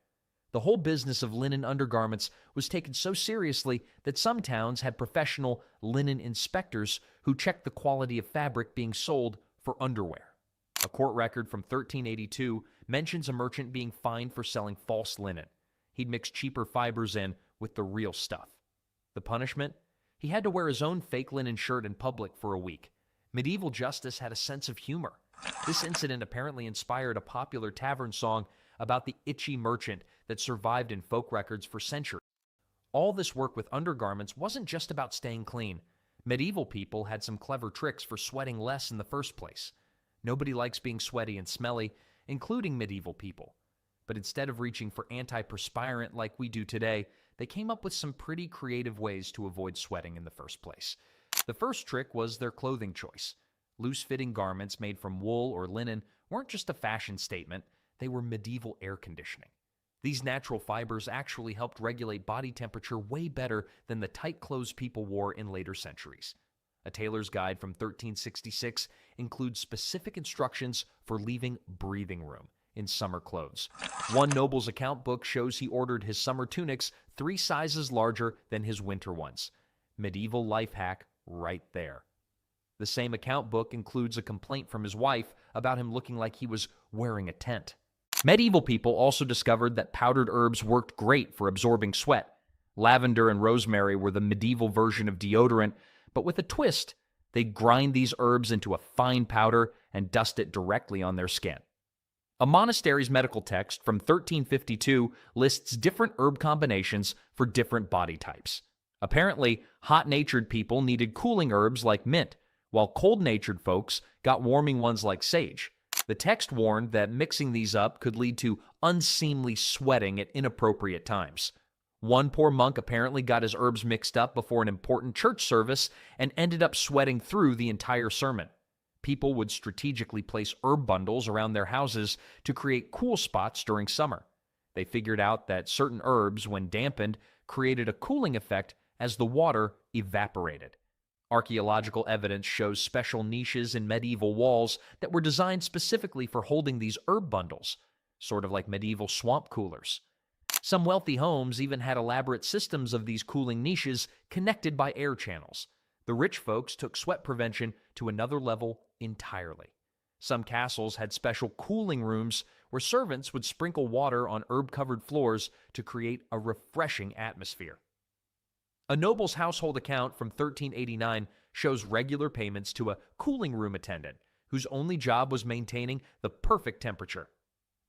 The whole business of linen undergarments was taken so seriously that some towns had professional linen inspectors who checked the quality of fabric being sold for underwear. A court record from 1382 mentions a merchant being fined for selling false linen. He'd mix cheaper fibers in with the real stuff. The punishment? He had to wear his own fake linen shirt in public for a week. Medieval justice had a sense of humor. This incident apparently inspired a popular tavern song about the itchy merchant that survived in folk records for centuries. All this work with undergarments wasn't just about staying clean. Medieval people had some clever tricks for sweating less in the first place. Nobody likes being sweaty and smelly, including medieval people. But instead of reaching for antiperspirant like we do today, they came up with some pretty creative ways to avoid sweating in the first place. The first trick was their clothing choice. Loose-fitting garments made from wool or linen weren't just a fashion statement, they were medieval air conditioning. These natural fibers actually helped regulate body temperature way better than the tight clothes people wore in later centuries. A tailor's guide from 1366 includes specific instructions for leaving breathing room, in summer clothes. One noble's account book shows he ordered his summer tunics 3 sizes larger than his winter ones. Medieval life hack right there. The same account book includes a complaint from his wife about him looking like he was wearing a tent. Medieval people also discovered that powdered herbs worked great for absorbing sweat. Lavender and rosemary were the medieval version of deodorant, but with a twist. They'd grind these herbs into a fine powder and dust it directly on their skin. A monastery's medical text from 1352 lists different herb combinations for different body types. Apparently, hot-natured people needed cooling herbs like mint, while cold-natured folks got warming ones like sage. The text warned that mixing these up could lead to unseemly sweating at inappropriate times. One poor monk apparently got his herbs mixed up before an important church service and ended up sweating through the entire sermon. People would strategically place herb bundles around their houses to create cool spots during summer. They figured out that certain herbs, when dampened, created a cooling effect as the water evaporated. Archaeological evidence shows special niches in medieval walls that were designed specifically for holding these herb bundles, sort of like medieval swamp coolers. Some wealthy homes even had elaborate systems of these cooling niches connected by air channels. The rich folks took sweat prevention to another level entirely. Some castles had special cooling rooms where servants would sprinkle water on herb-covered floors to create a refreshing atmosphere. A noble's household account from 1389 shows regular payments to a cooling room attendant, whose only job was maintaining the perfect temperature.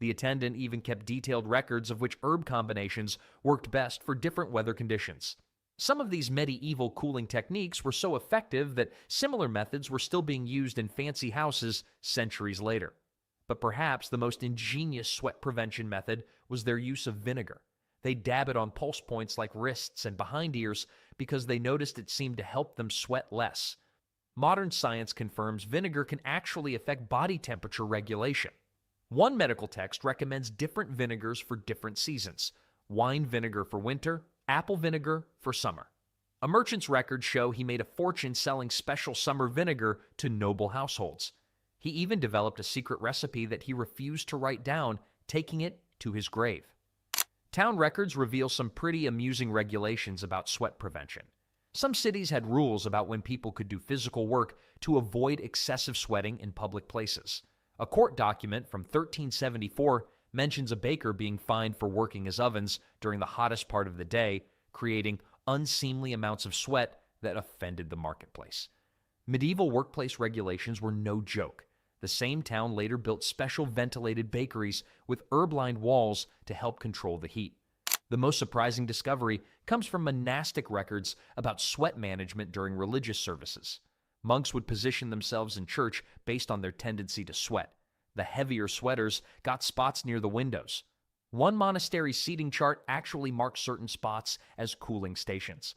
The attendant even kept detailed records of which herb combinations worked best for different weather conditions. Some of these medieval cooling techniques were so effective that similar methods were still being used in fancy houses centuries later. But perhaps the most ingenious sweat prevention method was their use of vinegar. They dab it on pulse points like wrists and behind ears because they noticed it seemed to help them sweat less. Modern science confirms vinegar can actually affect body temperature regulation. One medical text recommends different vinegars for different seasons: wine vinegar for winter, apple vinegar for summer. A merchant's records show he made a fortune selling special summer vinegar to noble households. He even developed a secret recipe that he refused to write down, taking it to his grave. Town records reveal some pretty amusing regulations about sweat prevention. Some cities had rules about when people could do physical work to avoid excessive sweating in public places. A court document from 1374 mentions a baker being fined for working his ovens during the hottest part of the day, creating unseemly amounts of sweat that offended the marketplace. Medieval workplace regulations were no joke. The same town later built special ventilated bakeries with herb-lined walls to help control the heat. The most surprising discovery comes from monastic records about sweat management during religious services. Monks would position themselves in church based on their tendency to sweat. The heavier sweaters got spots near the windows. One monastery's seating chart actually marks certain spots as cooling stations.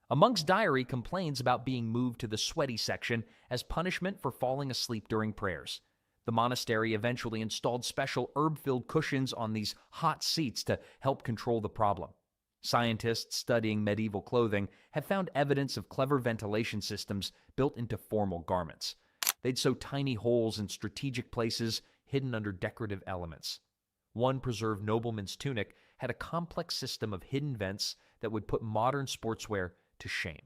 A monk's diary complains about being moved to the sweaty section as punishment for falling asleep during prayers. The monastery eventually installed special herb-filled cushions on these hot seats to help control the problem. Scientists studying medieval clothing have found evidence of clever ventilation systems built into formal garments. They'd sew tiny holes in strategic places hidden under decorative elements. One preserved nobleman's tunic had a complex system of hidden vents that would put modern sportswear to shame.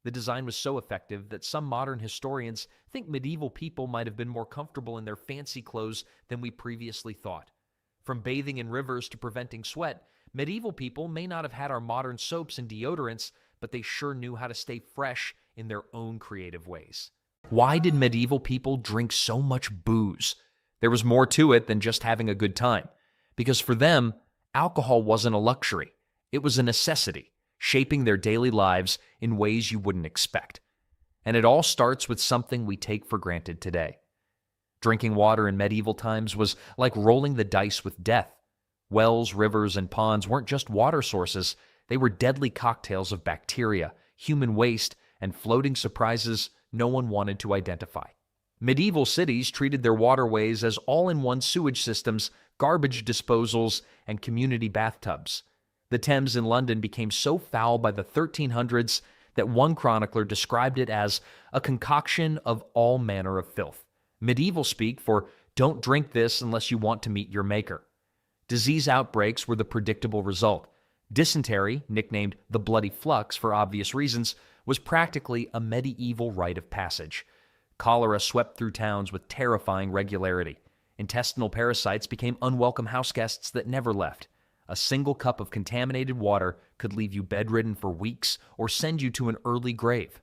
The design was so effective that some modern historians think medieval people might have been more comfortable in their fancy clothes than we previously thought. From bathing in rivers to preventing sweat, medieval people may not have had our modern soaps and deodorants, but they sure knew how to stay fresh in their own creative ways. Why did medieval people drink so much booze? There was more to it than just having a good time. Because for them, alcohol wasn't a luxury. It was a necessity, shaping their daily lives in ways you wouldn't expect. And it all starts with something we take for granted today. Drinking water in medieval times was like rolling the dice with death. Wells, rivers, and ponds weren't just water sources. They were deadly cocktails of bacteria, human waste, and floating surprises no one wanted to identify. Medieval cities treated their waterways as all-in-one sewage systems, garbage disposals, and community bathtubs. The Thames in London became so foul by the 1300s that one chronicler described it as a concoction of all manner of filth, medieval speak for Don't drink this unless you want to meet your maker. Disease outbreaks were the predictable result. Dysentery, nicknamed the bloody flux for obvious reasons, was practically a medieval rite of passage. Cholera swept through towns with terrifying regularity. Intestinal parasites became unwelcome houseguests that never left. A single cup of contaminated water could leave you bedridden for weeks or send you to an early grave.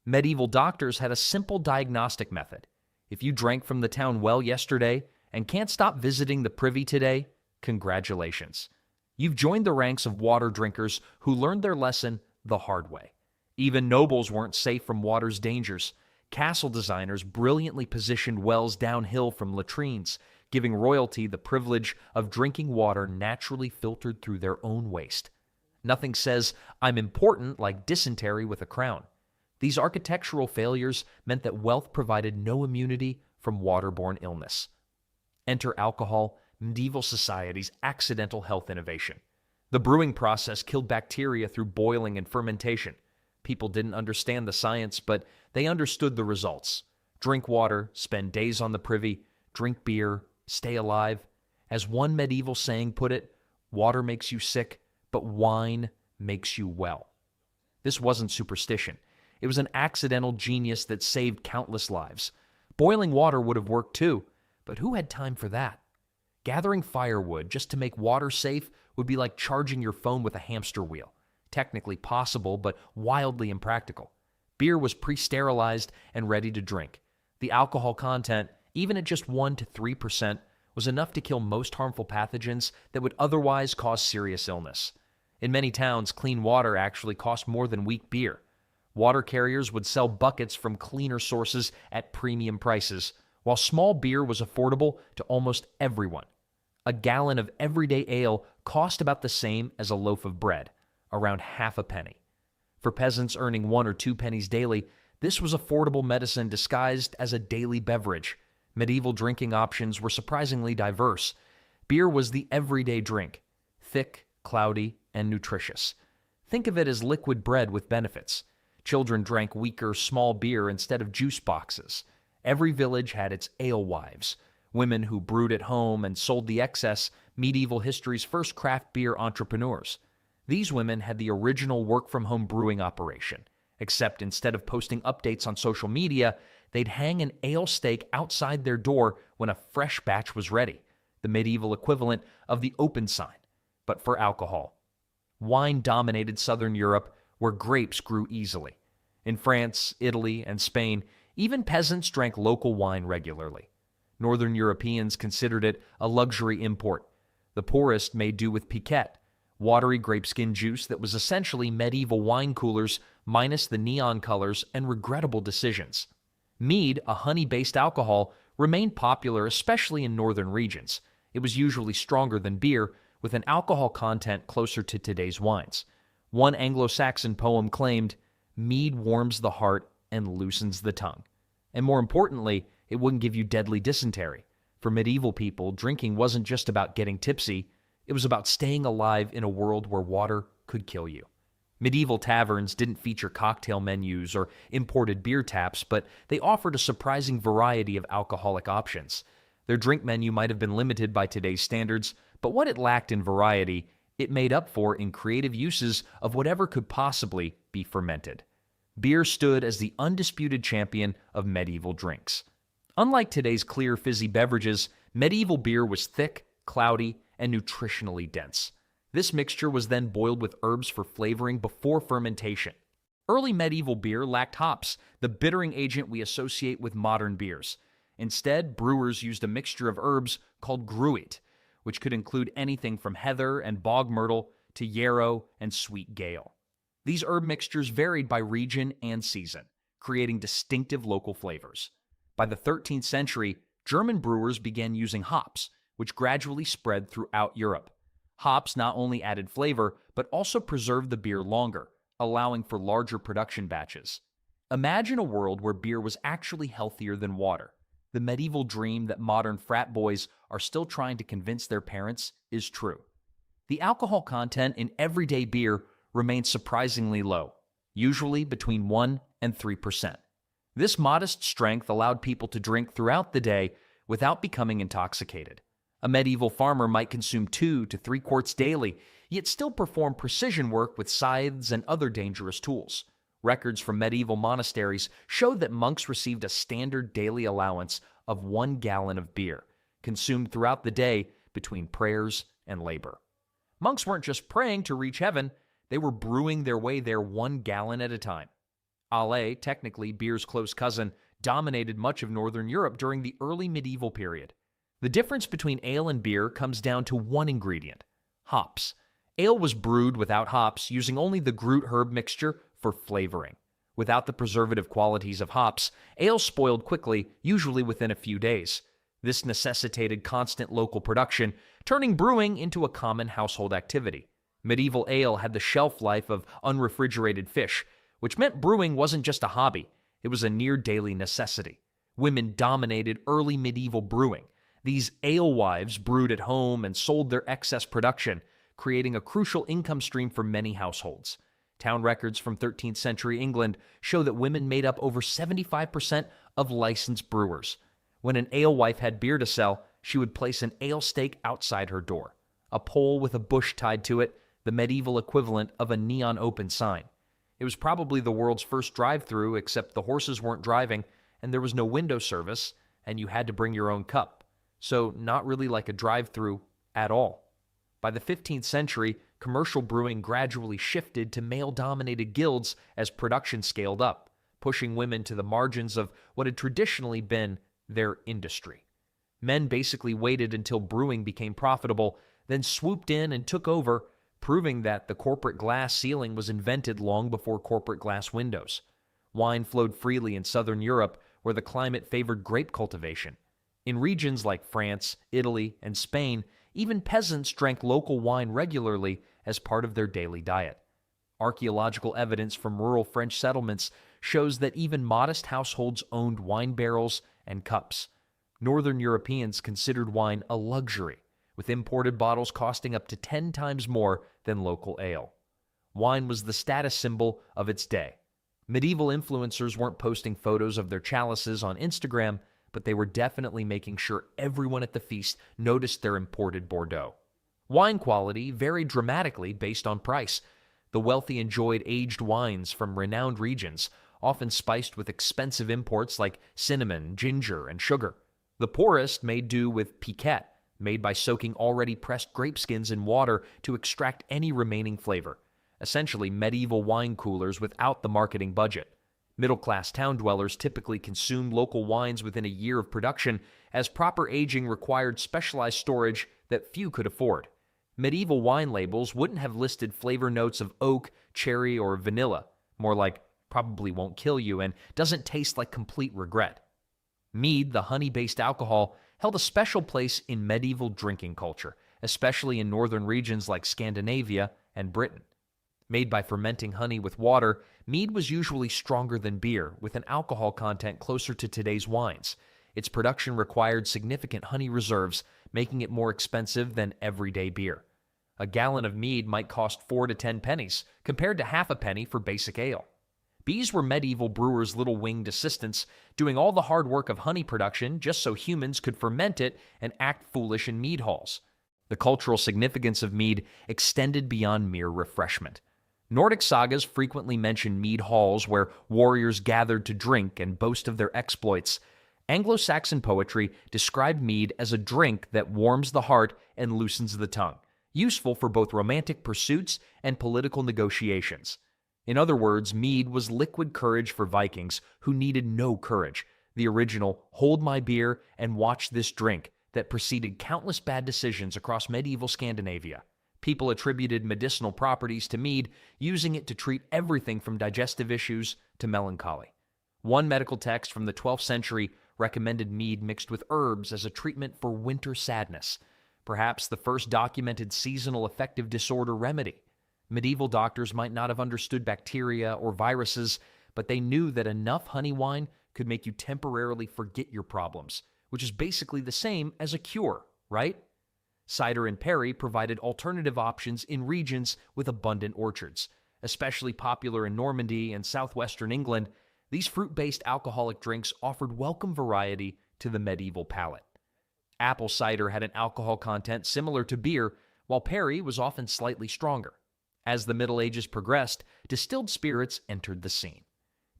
Medieval doctors had a simple diagnostic method. If you drank from the town well yesterday and can't stop visiting the privy today, congratulations. You've joined the ranks of water drinkers who learned their lesson the hard way. Even nobles weren't safe from water's dangers. Castle designers brilliantly positioned wells downhill from latrines, giving royalty the privilege of drinking water naturally filtered through their own waste. Nothing says, "I'm important," like dysentery with a crown. These architectural failures meant that wealth provided no immunity from waterborne illness. Enter alcohol, medieval society's accidental health innovation. The brewing process killed bacteria through boiling and fermentation. People didn't understand the science, but they understood the results. Drink water, spend days on the privy, drink beer, stay alive. As one medieval saying put it, water makes you sick, but wine makes you well. This wasn't superstition. It was an accidental genius that saved countless lives. Boiling water would have worked too, but who had time for that? Gathering firewood just to make water safe would be like charging your phone with a hamster wheel. Technically possible, but wildly impractical. Beer was pre-sterilized and ready to drink. The alcohol content, even at just 1 to 3%, was enough to kill most harmful pathogens that would otherwise cause serious illness. In many towns, clean water actually cost more than weak beer. Water carriers would sell buckets from cleaner sources at premium prices, while small beer was affordable to almost everyone. A gallon of everyday ale cost about the same as a loaf of bread, around half a penny. For peasants earning 1 or 2 pennies daily, this was affordable medicine disguised as a daily beverage. Medieval drinking options were surprisingly diverse. Beer was the everyday drink, thick, cloudy, and nutritious. Think of it as liquid bread with benefits. Children drank weaker, small beer instead of juice boxes. Every village had its alewives, women who brewed at home and sold the excess, medieval history's first craft beer entrepreneurs. These women had the original work-from-home brewing operation, except instead of posting updates on social media, they'd hang an ale stake outside their door when a fresh batch was ready, the medieval equivalent of the open sign, but for alcohol. Wine dominated southern Europe, where grapes grew easily. In France, Italy, and Spain, even peasants drank local wine regularly. Northern Europeans considered it a luxury import. The poorest made do with piquette, watery grapeskin juice that was essentially medieval wine coolers minus the neon colors and regrettable decisions. Mead, a honey-based alcohol, remained popular especially in northern regions. It was usually stronger than beer, with an alcohol content closer to today's wines. One Anglo-Saxon poem claimed, "Mead warms the heart and loosens the tongue." And more importantly, it wouldn't give you deadly dysentery. For medieval people, drinking wasn't just about getting tipsy, it was about staying alive in a world where water could kill you. Medieval taverns didn't feature cocktail menus or imported beer taps, but they offered a surprising variety of alcoholic options. Their drink menu might have been limited by today's standards, but what it lacked in variety, it made up for in creative uses of whatever could possibly be fermented. Beer stood as the undisputed champion of medieval drinks. Unlike today's clear, fizzy beverages, medieval beer was thick, cloudy, and nutritionally dense. This mixture was then boiled with herbs for flavoring before fermentation. Early medieval beer lacked hops, the bittering agent we associate with modern beers. Instead, brewers used a mixture of herbs called gruit, which could include anything from heather and bog myrtle to yarrow and sweet gale. These herb mixtures varied by region and season, creating distinctive local flavors. By the 13th century, German brewers began using hops, which gradually spread throughout Europe. Hops not only added flavor, but also preserved the beer longer, allowing for larger production batches. Imagine a world where beer was actually healthier than water. The medieval dream that modern frat boys are still trying to convince their parents is true. The alcohol content in everyday beer remains surprisingly low, usually between 1 and 3%. This modest strength allowed people to drink throughout the day without becoming intoxicated. A medieval farmer might consume 2 to 3 quarts daily, yet still perform precision work with scythes and other dangerous tools. Records from medieval monasteries show that monks received a standard daily allowance of 1 gallon of beer, consumed throughout the day between prayers and labor. Monks weren't just praying to reach heaven, they were brewing their way there 1 gallon at a time. Ale, technically beer's close cousin, dominated much of Northern Europe during the early medieval period. The difference between ale and beer comes down to one ingredient: hops. Ale was brewed without hops, using only the Groot herb mixture for flavoring. Without the preservative qualities of hops, ale spoiled quickly, usually within a few days. This necessitated constant local production, turning brewing into a common household activity. Medieval ale had the shelf life of unrefrigerated fish, which meant brewing wasn't just a hobby, it was a near-daily necessity. Women dominated early medieval brewing. These alewives brewed at home and sold their excess production, creating a crucial income stream for many households. Town records from 13th century England show that women made up over 75% of licensed brewers. When an alewife had beer to sell, she would place an ale stake outside her door, a pole with a bush tied to it, the medieval equivalent of a neon open sign. It was probably the world's first drive-through, except the horses weren't driving, and there was no window service, and you had to bring your own cup. So not really like a drive-through at all. By the 15th century, commercial brewing gradually shifted to male-dominated guilds as production scaled up, pushing women to the margins of what had traditionally been their industry. Men basically waited until brewing became profitable, then swooped in and took over, proving that the corporate glass ceiling was invented long before corporate glass windows. Wine flowed freely in southern Europe, where the climate favored grape cultivation. In regions like France, Italy, and Spain, even peasants drank local wine regularly as part of their daily diet. Archaeological evidence from rural French settlements shows that even modest households owned wine barrels and cups. Northern Europeans considered wine a luxury, with imported bottles costing up to 10 times more than local ale. Wine was the status symbol of its day. Medieval influencers weren't posting photos of their chalices on Instagram, but they were definitely making sure everyone at the feast noticed their imported Bordeaux. Wine quality varied dramatically based on price. The wealthy enjoyed aged wines from renowned regions, often spiced with expensive imports like cinnamon, ginger, and sugar. The poorest made do with piquette, made by soaking already pressed grape skins in water to extract any remaining flavor. Essentially, medieval wine coolers without the marketing budget. Middle-class town dwellers typically consumed local wines within a year of production, as proper aging required specialized storage that few could afford. Medieval wine labels wouldn't have listed flavor notes of oak, cherry, or vanilla, more like probably won't kill you and doesn't taste like complete regret. Mead, the honey-based alcohol, held a special place in medieval drinking culture, especially in northern regions like Scandinavia and Britain. Made by fermenting honey with water, mead was usually stronger than beer, with an alcohol content closer to today's wines. Its production required significant honey reserves, making it more expensive than everyday beer. A gallon of mead might cost 4 to 10 pennies, compared to half a penny for basic ale. Bees were medieval brewers' little winged assistants, doing all the hard work of honey production just so humans could ferment it and act foolish in mead halls. The cultural significance of mead extended beyond mere refreshment. Nordic sagas frequently mention mead halls where warriors gathered to drink and boast of their exploits. Anglo-Saxon poetry described mead as a drink that warms the heart and loosens the tongue, useful for both romantic pursuits and political negotiations. In other words, mead was liquid courage for Vikings who needed no courage, the original "hold my beer and watch this drink" that preceded countless bad decisions across medieval Scandinavia. People attributed medicinal properties to mead, using it to treat everything from digestive issues to melancholy. One medical text from the 12th century recommended mead mixed with herbs as a treatment for winter sadness, perhaps the first documented seasonal affective disorder remedy. Medieval doctors might not have understood bacteria or viruses, but they knew that enough honey wine could make you temporarily forget your problems, which is basically the same as a cure, right? Cider and perry provided alternative options in regions with abundant orchards. Especially popular in Normandy and southwestern England, these fruit-based alcoholic drinks offered welcome variety to the medieval palate. Apple cider had an alcohol content similar to beer, while perry was often slightly stronger. As the Middle Ages progressed, distilled spirits entered the scene.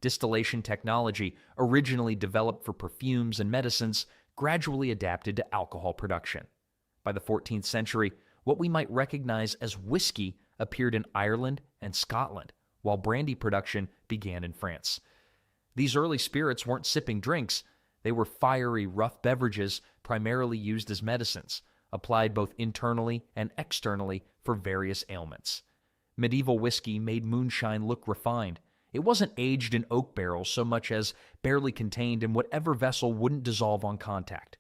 Distillation technology, originally developed for perfumes and medicines, gradually adapted to alcohol production. By the 14th century, what we might recognize as whiskey appeared in Ireland and Scotland, while brandy production began in France. These early spirits weren't sipping drinks. They were fiery, rough beverages primarily used as medicines, applied both internally and externally for various ailments. Medieval whiskey made moonshine look refined. It wasn't aged in oak barrels so much as barely contained in whatever vessel wouldn't dissolve on contact.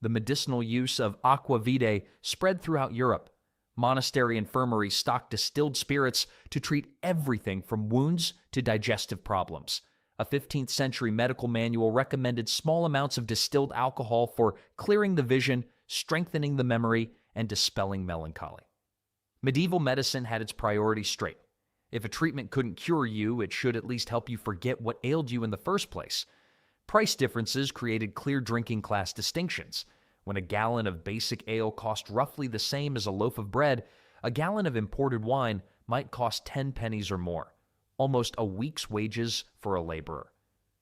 The medicinal use of aqua vitae spread throughout Europe. Monastery infirmaries stocked distilled spirits to treat everything from wounds to digestive problems. A 15th century medical manual recommended small amounts of distilled alcohol for clearing the vision, strengthening the memory, and dispelling melancholy. Medieval medicine had its priorities straight. If a treatment couldn't cure you, it should at least help you forget what ailed you in the first place. Price differences created clear drinking class distinctions. When a gallon of basic ale cost roughly the same as a loaf of bread, a gallon of imported wine might cost 10 pennies or more, almost a week's wages for a laborer.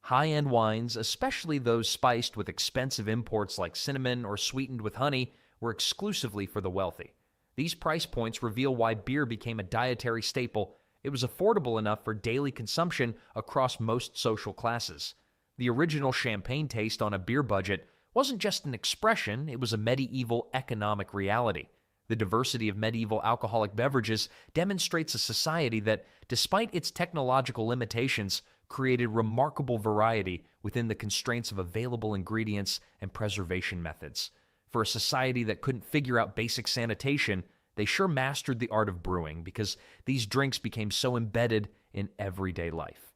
High-end wines, especially those spiced with expensive imports like cinnamon or sweetened with honey, were exclusively for the wealthy. These price points reveal why beer became a dietary staple. It was affordable enough for daily consumption across most social classes. The original champagne taste on a beer budget wasn't just an expression, it was a medieval economic reality. The diversity of medieval alcoholic beverages demonstrates a society that, despite its technological limitations, created remarkable variety within the constraints of available ingredients and preservation methods. For a society that couldn't figure out basic sanitation, they sure mastered the art of brewing because these drinks became so embedded in everyday life.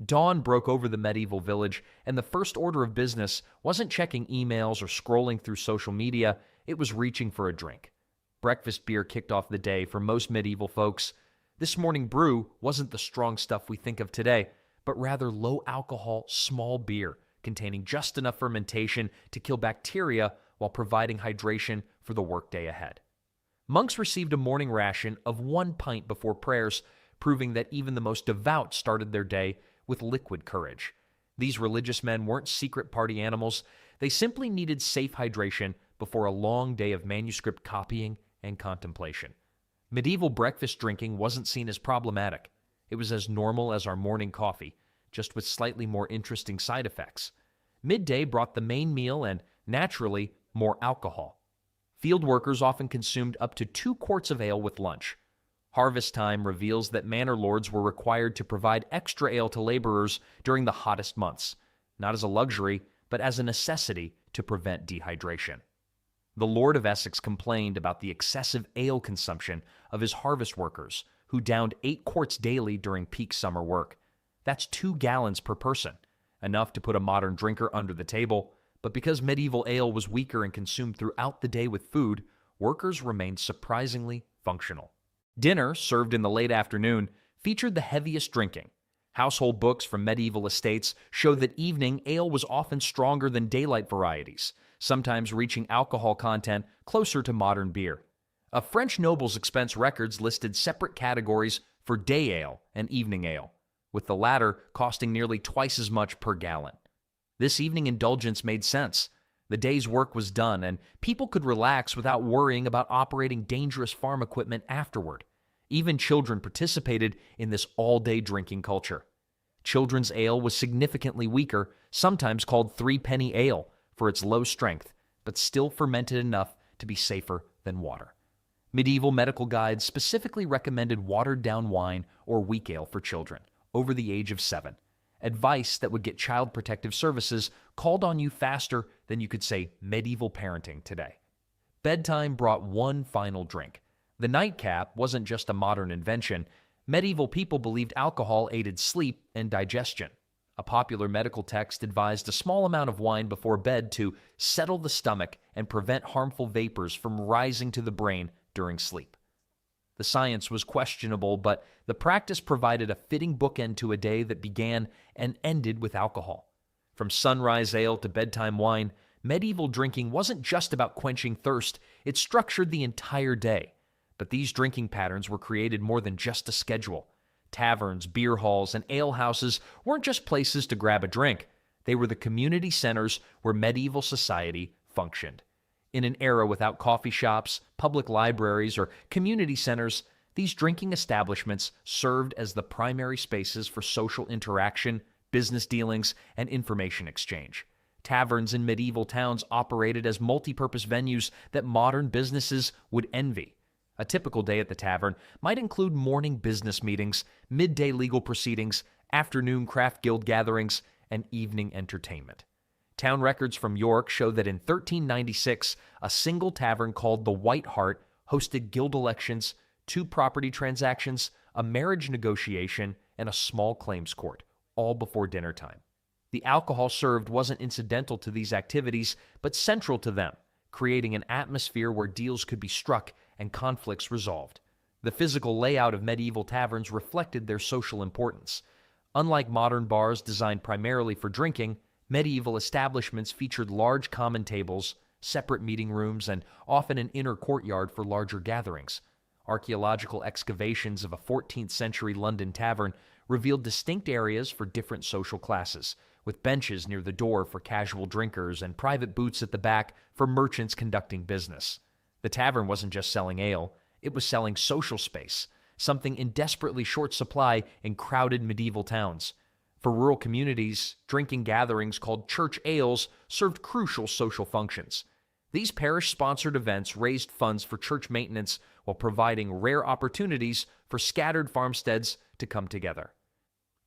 Dawn broke over the medieval village, and the first order of business wasn't checking emails or scrolling through social media, it was reaching for a drink. Breakfast beer kicked off the day for most medieval folks. This morning brew wasn't the strong stuff we think of today, but rather low-alcohol, small beer containing just enough fermentation to kill bacteria while providing hydration for the workday ahead. Monks received a morning ration of 1 pint before prayers, proving that even the most devout started their day with liquid courage. These religious men weren't secret party animals. They simply needed safe hydration before a long day of manuscript copying and contemplation. Medieval breakfast drinking wasn't seen as problematic. It was as normal as our morning coffee, just with slightly more interesting side effects. Midday brought the main meal and, naturally, more alcohol. Field workers often consumed up to 2 quarts of ale with lunch. Harvest time reveals that manor lords were required to provide extra ale to laborers during the hottest months, not as a luxury, but as a necessity to prevent dehydration. The Lord of Essex complained about the excessive ale consumption of his harvest workers, who downed 8 quarts daily during peak summer work. That's 2 gallons per person, enough to put a modern drinker under the table, but because medieval ale was weaker and consumed throughout the day with food, workers remained surprisingly functional. Dinner, served in the late afternoon, featured the heaviest drinking. Household books from medieval estates show that evening ale was often stronger than daylight varieties, sometimes reaching alcohol content closer to modern beer. A French noble's expense records listed separate categories for day ale and evening ale, with the latter costing nearly twice as much per gallon. This evening indulgence made sense. The day's work was done, and people could relax without worrying about operating dangerous farm equipment afterward. Even children participated in this all-day drinking culture. Children's ale was significantly weaker, sometimes called 3-penny ale, for its low strength, but still fermented enough to be safer than water. Medieval medical guides specifically recommended watered-down wine or weak ale for children over the age of 7. Advice that would get Child Protective Services called on you faster than you could say medieval parenting today. Bedtime brought one final drink. The nightcap wasn't just a modern invention. Medieval people believed alcohol aided sleep and digestion. A popular medical text advised a small amount of wine before bed to settle the stomach and prevent harmful vapors from rising to the brain during sleep. The science was questionable, but the practice provided a fitting bookend to a day that began and ended with alcohol. From sunrise ale to bedtime wine, Medieval drinking wasn't just about quenching thirst, it structured the entire day. But these drinking patterns were created more than just a schedule. Taverns, beer halls, and alehouses weren't just places to grab a drink. They were the community centers where medieval society functioned. In an era without coffee shops, public libraries, or community centers, these drinking establishments served as the primary spaces for social interaction, business dealings, and information exchange. Taverns in medieval towns operated as multi-purpose venues that modern businesses would envy. A typical day at the tavern might include morning business meetings, midday legal proceedings, afternoon craft guild gatherings, and evening entertainment. Town records from York show that in 1396, a single tavern called the White Hart hosted guild elections, 2 property transactions, a marriage negotiation, and a small claims court, all before dinner time. The alcohol served wasn't incidental to these activities, but central to them, creating an atmosphere where deals could be struck and conflicts resolved. The physical layout of medieval taverns reflected their social importance. Unlike modern bars designed primarily for drinking, medieval establishments featured large common tables, separate meeting rooms, and often an inner courtyard for larger gatherings. Archaeological excavations of a 14th century London tavern revealed distinct areas for different social classes, with benches near the door for casual drinkers and private booths at the back for merchants conducting business. The tavern wasn't just selling ale, it was selling social space, something in desperately short supply in crowded medieval towns. For rural communities, drinking gatherings called church ales served crucial social functions. These parish-sponsored events raised funds for church maintenance while providing rare opportunities for scattered farmsteads to come together.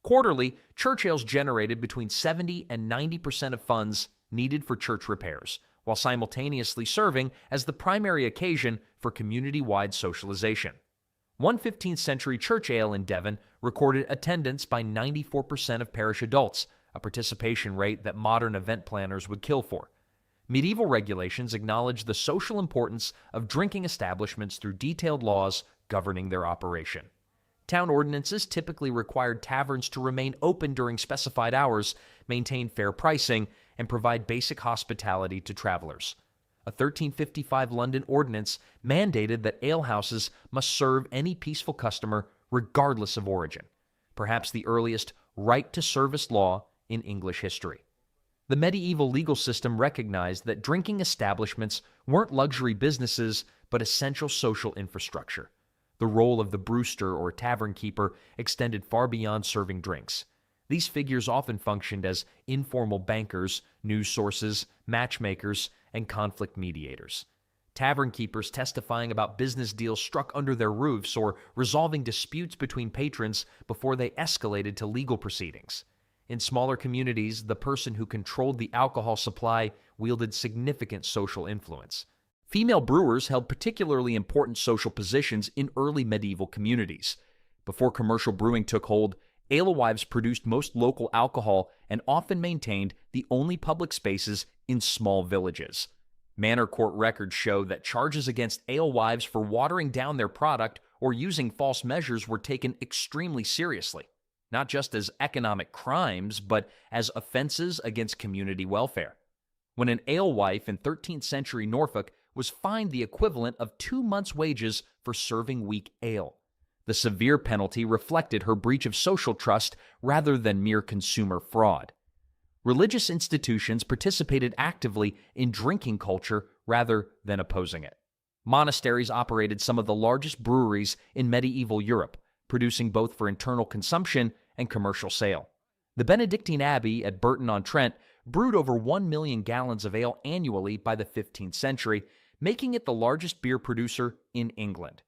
Quarterly, church ales generated between 70 and 90% of funds needed for church repairs, while simultaneously serving as the primary occasion for community-wide socialization. One 15th century church ale in Devon recorded attendance by 94% of parish adults, a participation rate that modern event planners would kill for. Medieval regulations acknowledged the social importance of drinking establishments through detailed laws governing their operation. Town ordinances typically required taverns to remain open during specified hours, maintain fair pricing, and provide basic hospitality to travelers. A 1355 London ordinance mandated that alehouses must serve any peaceful customer regardless of origin, perhaps the earliest right-to-service law in English history. The medieval legal system recognized that drinking establishments weren't luxury businesses but essential social infrastructure. The role of the brewster or tavern keeper extended far beyond serving drinks. These figures often functioned as informal bankers, news sources, matchmakers, and conflict mediators. Tavern keepers testifying about business deals struck under their roofs or resolving disputes between patrons before they escalated to legal proceedings. In smaller communities, the person who controlled the alcohol supply wielded significant social influence. Female brewers held particularly important social positions in early medieval communities. Before commercial brewing took hold, alewives produced most local alcohol and often maintained the only public spaces in small villages. Manor court records show that charges against alewives for watering down their product or using false measures were taken extremely seriously, not just as economic crimes, but as offenses against community welfare. When an alewife in 13th century Norfolk was fined the equivalent of 2 months' wages for serving weak ale. The severe penalty reflected her breach of social trust rather than mere consumer fraud. Religious institutions participated actively in drinking culture rather than opposing it. Monasteries operated some of the largest breweries in medieval Europe, producing both for internal consumption and commercial sale. The Benedictine Abbey at Burton-on-Trent brewed over 1 million gallons of ale annually by the 15th century, making it the largest beer producer in England.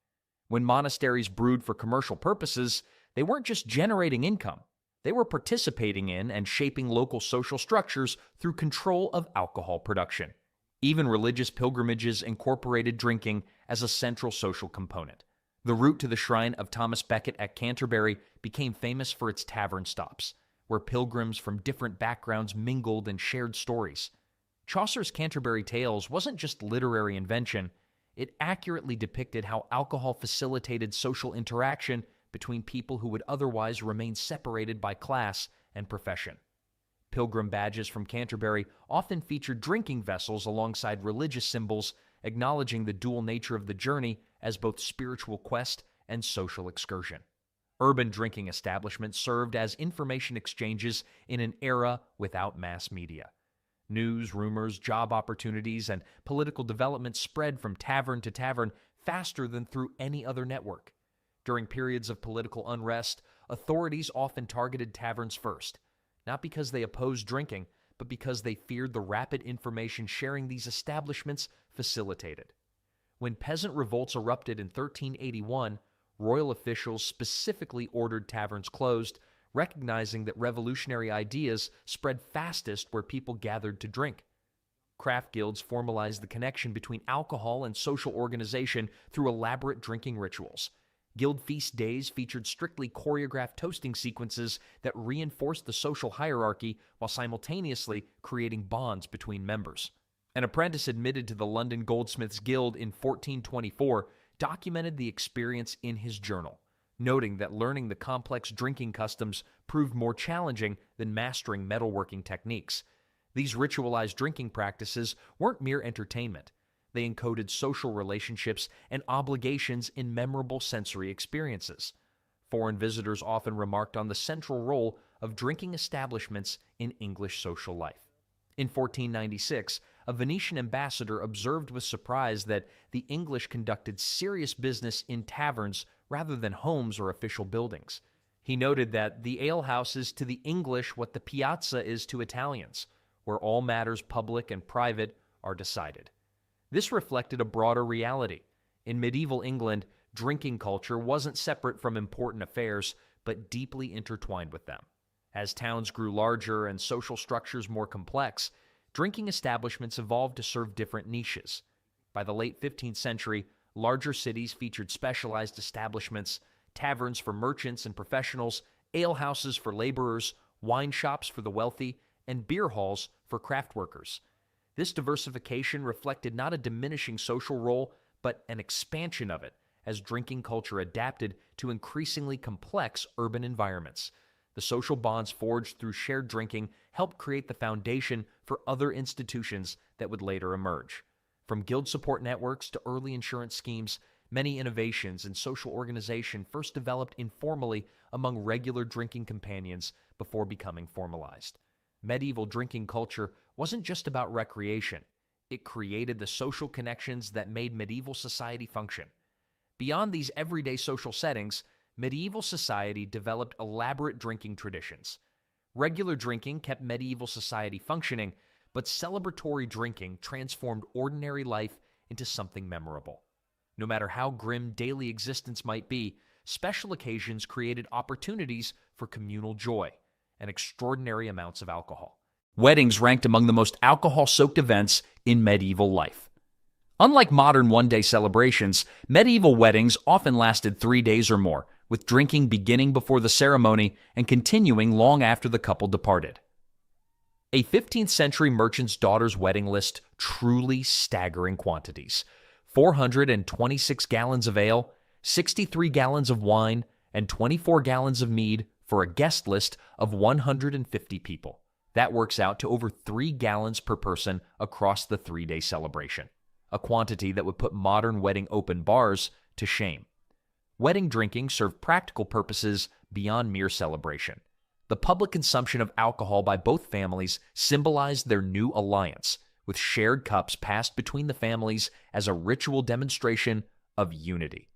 When monasteries brewed for commercial purposes, they weren't just generating income. They were participating in and shaping local social structures through control of alcohol production. Even religious pilgrimages incorporated drinking as a central social component. The route to the shrine of Thomas Becket at Canterbury became famous for its tavern stops, where pilgrims from different backgrounds mingled and shared stories. Chaucer's Canterbury Tales wasn't just literary invention, it accurately depicted how alcohol facilitated social interaction between people who would otherwise remain separated by class and profession. Pilgrim badges from Canterbury often featured drinking vessels alongside religious symbols, acknowledging the dual nature of the journey as both spiritual quest and social excursion. Urban drinking establishments served as information exchanges in an era without mass media. News, rumors, job opportunities, and political developments spread from tavern to tavern faster than through any other network. During periods of political unrest, authorities often targeted taverns first, not because they opposed drinking, but because they feared the rapid information sharing these establishments facilitated. When peasant revolts erupted in 1381, royal officials specifically ordered taverns closed, recognizing that revolutionary ideas spread fastest where people gathered to drink. Craft guilds formalized the connection between alcohol and social organization through elaborate drinking rituals. Guild feast days featured strictly choreographed toasting sequences that reinforced the social hierarchy while simultaneously creating bonds between members. An apprentice admitted to the London Goldsmiths Guild in 1424 documented the experience in his journal, noting that learning the complex drinking customs proved more challenging than mastering metalworking techniques. These ritualized drinking practices weren't mere entertainment. They encoded social relationships and obligations in memorable sensory experiences. Foreign visitors often remarked on the central role of drinking establishments in English social life. In 1496, a Venetian ambassador observed with surprise that the English conducted serious business in taverns rather than homes or official buildings. He noted that the alehouse is to the English what the piazza is to Italians, where all matters public and private are decided. This reflected a broader reality. In medieval England, drinking culture wasn't separate from important affairs, but deeply intertwined with them. As towns grew larger and social structures more complex, drinking establishments evolved to serve different niches. By the late 15th century, larger cities featured specialized establishments, taverns for merchants and professionals, alehouses for laborers, wine shops for the wealthy, and beer halls for craft workers. This diversification reflected not a diminishing social role, but an expansion of it as drinking culture adapted to increasingly complex urban environments. The social bonds forged through shared drinking helped create the foundation for other institutions that would later emerge. From guild support networks to early insurance schemes, many innovations in social organization first developed informally among regular drinking companions before becoming formalized. Medieval drinking culture wasn't just about recreation. It created the social connections that made medieval society function. Beyond these everyday social settings, medieval society developed elaborate drinking traditions. Regular drinking kept medieval society functioning, but celebratory drinking transformed ordinary life into something memorable. No matter how grim daily existence might be, special occasions created opportunities for communal joy and extraordinary amounts of alcohol. Weddings ranked among the most alcohol-soaked events in medieval life. Unlike modern one-day celebrations, medieval weddings often lasted 3 days or more, with drinking beginning before the ceremony and continuing long after the couple departed. A 15th century merchant's daughter's wedding list truly staggering quantities: 426 gallons of ale, 63 gallons of wine, and 24 gallons of mead for a guest list of 150 people. That works out to over 3 gallons per person across the 3-day celebration, a quantity that would put modern wedding open bars to shame. Wedding drinking served practical purposes beyond mere celebration. The public consumption of alcohol by both families symbolized their new alliance, with shared cups passed between the families as a ritual demonstration of unity.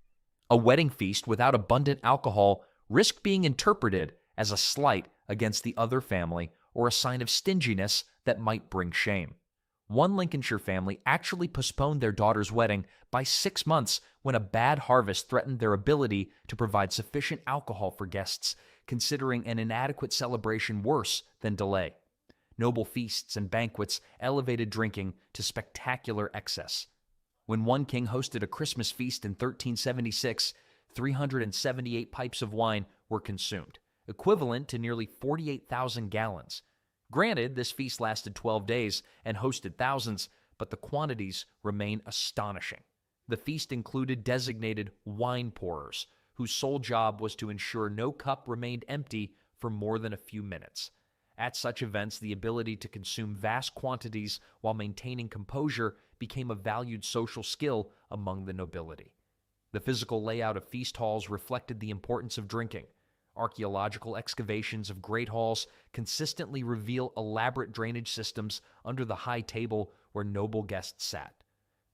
A wedding feast without abundant alcohol risked being interpreted as a slight against the other family or a sign of stinginess that might bring shame. One Lincolnshire family actually postponed their daughter's wedding by 6 months when a bad harvest threatened their ability to provide sufficient alcohol for guests, considering an inadequate celebration worse than delay. Noble feasts and banquets elevated drinking to spectacular excess. When one king hosted a Christmas feast in 1376, 378 pipes of wine were consumed, equivalent to nearly 48,000 gallons. Granted, this feast lasted 12 days and hosted thousands, but the quantities remain astonishing. The feast included designated wine pourers, whose sole job was to ensure no cup remained empty for more than a few minutes. At such events, the ability to consume vast quantities while maintaining composure became a valued social skill among the nobility. The physical layout of feast halls reflected the importance of drinking. Archaeological excavations of great halls consistently reveal elaborate drainage systems under the high table where noble guests sat.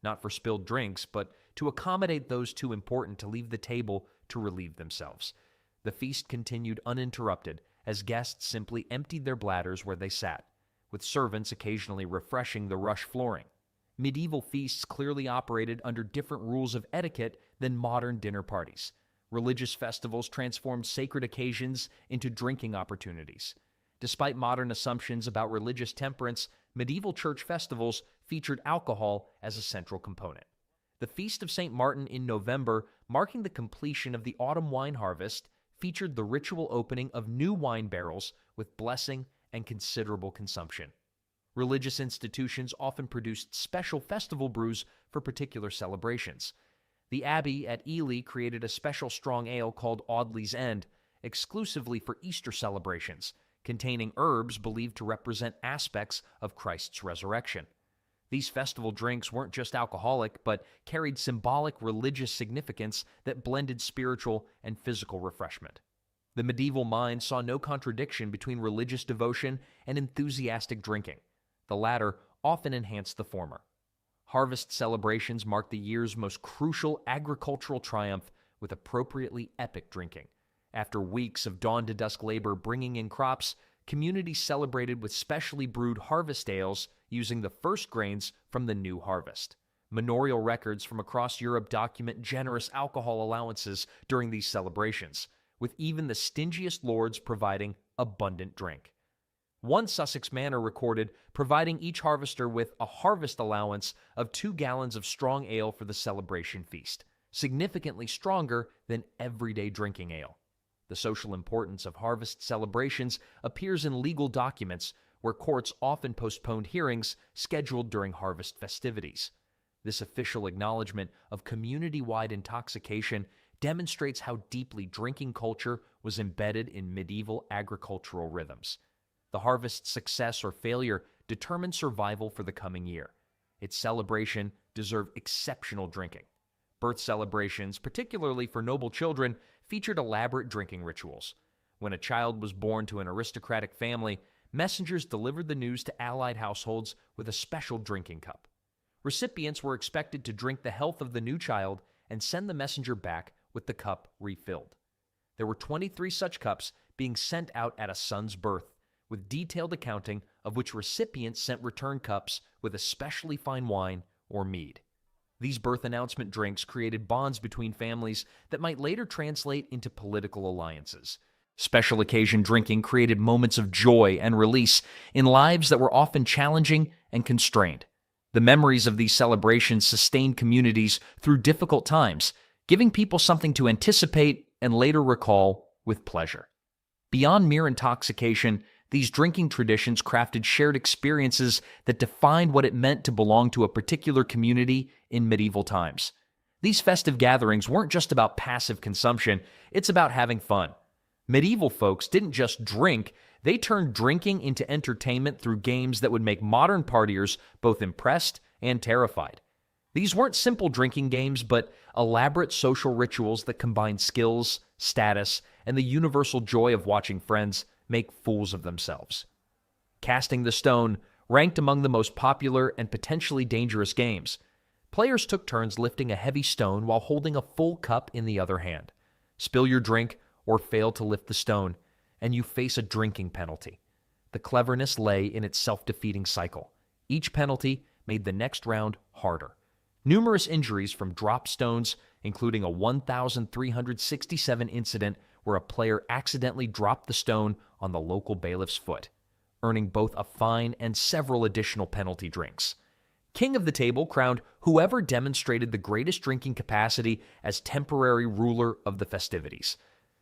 Not for spilled drinks, but to accommodate those too important to leave the table to relieve themselves. The feast continued uninterrupted as guests simply emptied their bladders where they sat, with servants occasionally refreshing the rush flooring. Medieval feasts clearly operated under different rules of etiquette than modern dinner parties. Religious festivals transformed sacred occasions into drinking opportunities. Despite modern assumptions about religious temperance, medieval church festivals featured alcohol as a central component. The Feast of St. Martin in November, marking the completion of the autumn wine harvest, featured the ritual opening of new wine barrels with blessing and considerable consumption. Religious institutions often produced special festival brews for particular celebrations. The Abbey at Ely created a special strong ale called Audley's End, exclusively for Easter celebrations, containing herbs believed to represent aspects of Christ's resurrection. These festival drinks weren't just alcoholic, but carried symbolic religious significance that blended spiritual and physical refreshment. The medieval mind saw no contradiction between religious devotion and enthusiastic drinking. The latter often enhanced the former. Harvest celebrations marked the year's most crucial agricultural triumph with appropriately epic drinking. After weeks of dawn-to-dusk labor bringing in crops, communities celebrated with specially brewed harvest ales using the first grains from the new harvest. Manorial records from across Europe document generous alcohol allowances during these celebrations, with even the stingiest lords providing abundant drink. One Sussex manor recorded providing each harvester with a harvest allowance of 2 gallons of strong ale for the celebration feast, significantly stronger than everyday drinking ale. The social importance of harvest celebrations appears in legal documents where courts often postponed hearings scheduled during harvest festivities. This official acknowledgement of community-wide intoxication demonstrates how deeply drinking culture was embedded in medieval agricultural rhythms. The harvest's success or failure determined survival for the coming year. Its celebration deserved exceptional drinking. Birth celebrations, particularly for noble children, featured elaborate drinking rituals. When a child was born to an aristocratic family, messengers delivered the news to allied households with a special drinking cup. Recipients were expected to drink the health of the new child and send the messenger back with the cup refilled. There were 23 such cups being sent out at a son's birth, with detailed accounting of which recipients sent return cups with especially fine wine or mead. These birth announcement drinks created bonds between families that might later translate into political alliances. Special occasion drinking created moments of joy and release in lives that were often challenging and constrained. The memories of these celebrations sustained communities through difficult times, giving people something to anticipate and later recall with pleasure. Beyond mere intoxication, these drinking traditions crafted shared experiences that defined what it meant to belong to a particular community in medieval times. These festive gatherings weren't just about passive consumption, it's about having fun. Medieval folks didn't just drink, they turned drinking into entertainment through games that would make modern partiers both impressed and terrified. These weren't simple drinking games, but elaborate social rituals that combined skills, status, and the universal joy of watching friends make fools of themselves. Casting the stone ranked among the most popular and potentially dangerous games. Players took turns lifting a heavy stone while holding a full cup in the other hand. Spill your drink or fail to lift the stone, and you face a drinking penalty. The cleverness lay in its self-defeating cycle. Each penalty made the next round harder. Numerous injuries from drop stones, including a 1,367 incident where a player accidentally dropped the stone on the local bailiff's foot, earning both a fine and several additional penalty drinks. King of the table crowned whoever demonstrated the greatest drinking capacity as temporary ruler of the festivities.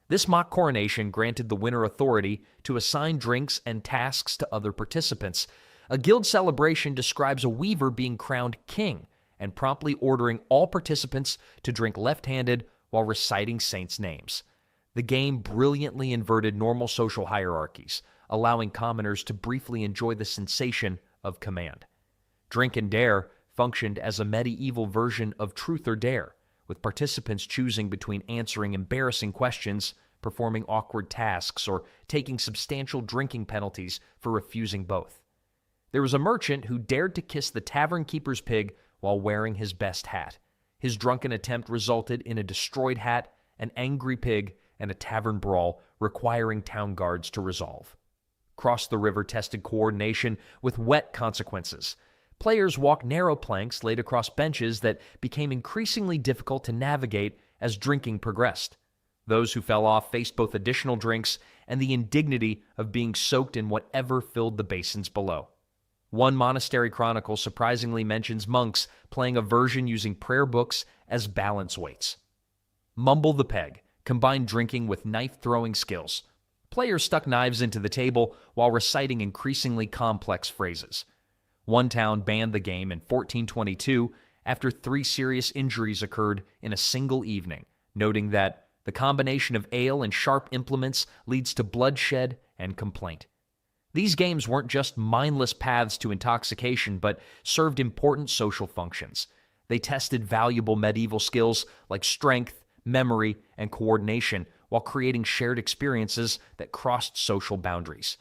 This mock coronation granted the winner authority to assign drinks and tasks to other participants. A guild celebration describes a weaver being crowned king and promptly ordering all participants to drink left-handed while reciting saints' names. The game brilliantly inverted normal social hierarchies, allowing commoners to briefly enjoy the sensation of command. Drink and Dare functioned as a medieval version of Truth or Dare, with participants choosing between answering embarrassing questions, performing awkward tasks, or taking substantial drinking penalties for refusing both. There was a merchant who dared to kiss the tavern keeper's pig while wearing his best hat. His drunken attempt resulted in a destroyed hat, an angry pig, and a tavern brawl requiring town guards to resolve. Cross the River tested coordination with wet consequences. Players walked narrow planks laid across benches that became increasingly difficult to navigate as drinking progressed. Those who fell off faced both additional drinks and the indignity of being soaked in whatever filled the basins below. One monastery chronicle surprisingly mentions monks playing a version using prayer books as balance weights. Mumble the Peg combined drinking with knife-throwing skills. Players stuck knives into the table while reciting increasingly complex phrases. One town banned the game in 1422 after 3 serious injuries occurred in a single evening, noting that the combination of ale and sharp implements leads to bloodshed and complaint. These games weren't just mindless paths to intoxication, but served important social functions. They tested valuable medieval skills like strength, memory, and coordination while creating shared experiences that crossed social boundaries.